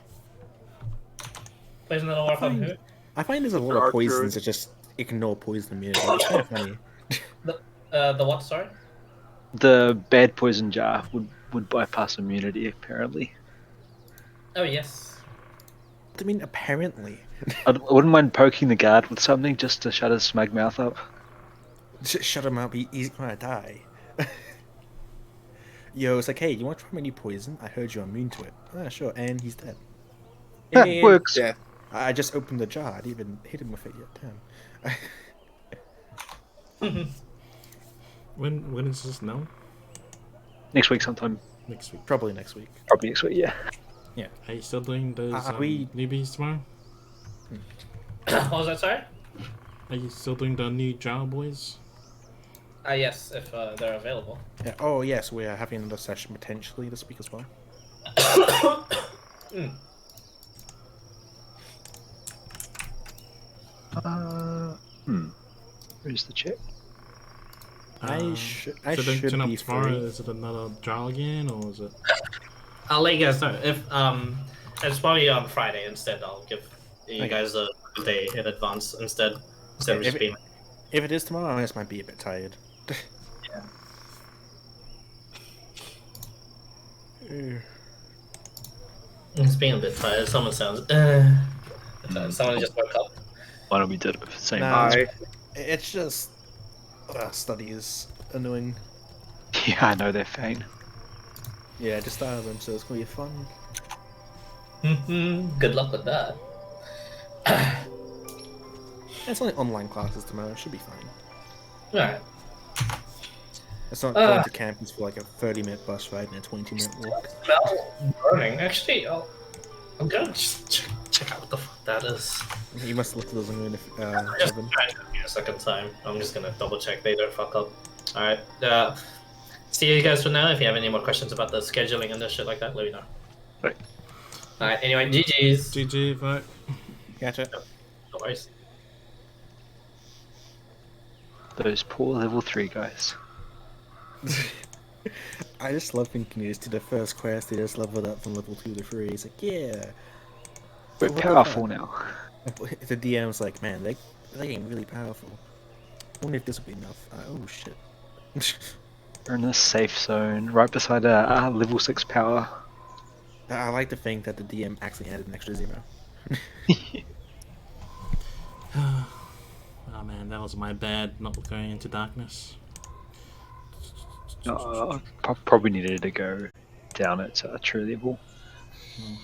Plays another one on who? I find there's a lot Dark of poisons druid. that just ignore poison immunity. It's kind of funny. The what? Sorry. The bad poison jar would bypass immunity, apparently. Oh yes. I mean, apparently. I wouldn't mind poking the guard with something just to shut his smug mouth up. Shut him up, he's gonna die. Yo, it's like, hey, you want to try my new poison? I heard you're immune to it. Ah, sure, and he's dead. That And works. Yeah. I just opened the jar, I didn't even hit him with it yet, damn. When is this now? Next week sometime. Next week. Probably next week. Probably next week, yeah. Are you still doing those we- newbies tomorrow? What was that? Sorry. Are you still doing the new Drow boys? Yes, if they're available. Yeah. Oh, yes, we are having another session potentially this week as well. Where's the chat? I should So then turn up be tomorrow. free. Is it another Drow again, or is it? I'll let you guys know if it's probably on Friday instead. I'll give you Okay. guys a day in advance instead of If just being. If it is tomorrow, I just might be a bit tired. It's being a bit tired. Someone sounds. Someone just woke up. Why don't we do it? Same. Nah, time. it's just study is annoying. Yeah, I know they're fine. Yeah, I just started them, so it's gonna be fun. Good luck with that. It's only online classes tomorrow. It should be fine. Alright. It's not going to campus for like a 30-minute bus ride and a 20-minute walk. Smell burning. Actually, I'm gonna just check out what the fuck that is. You must look at those on Just Tai'ven. try to be a second time. I'm just gonna double check they don't fuck up. Alright. See you guys for now. If you have any more questions about the scheduling and this shit like that, let me know. Right. Alright, anyway, GG's. GG, right? Gotcha. No worries. Those poor level 3 guys. I just love thinking it's to the first quest, they just leveled up from level 2 to 3. It's like, yeah. We're powerful now. The DM's like, man, they're getting really powerful. I wonder if this will be enough. Oh shit. We're in a safe zone, right beside a level 6 power. I like to think that the DM actually added an extra 0. Oh man, that was my bad not going into darkness. Probably needed to go down at a true level. Hmm.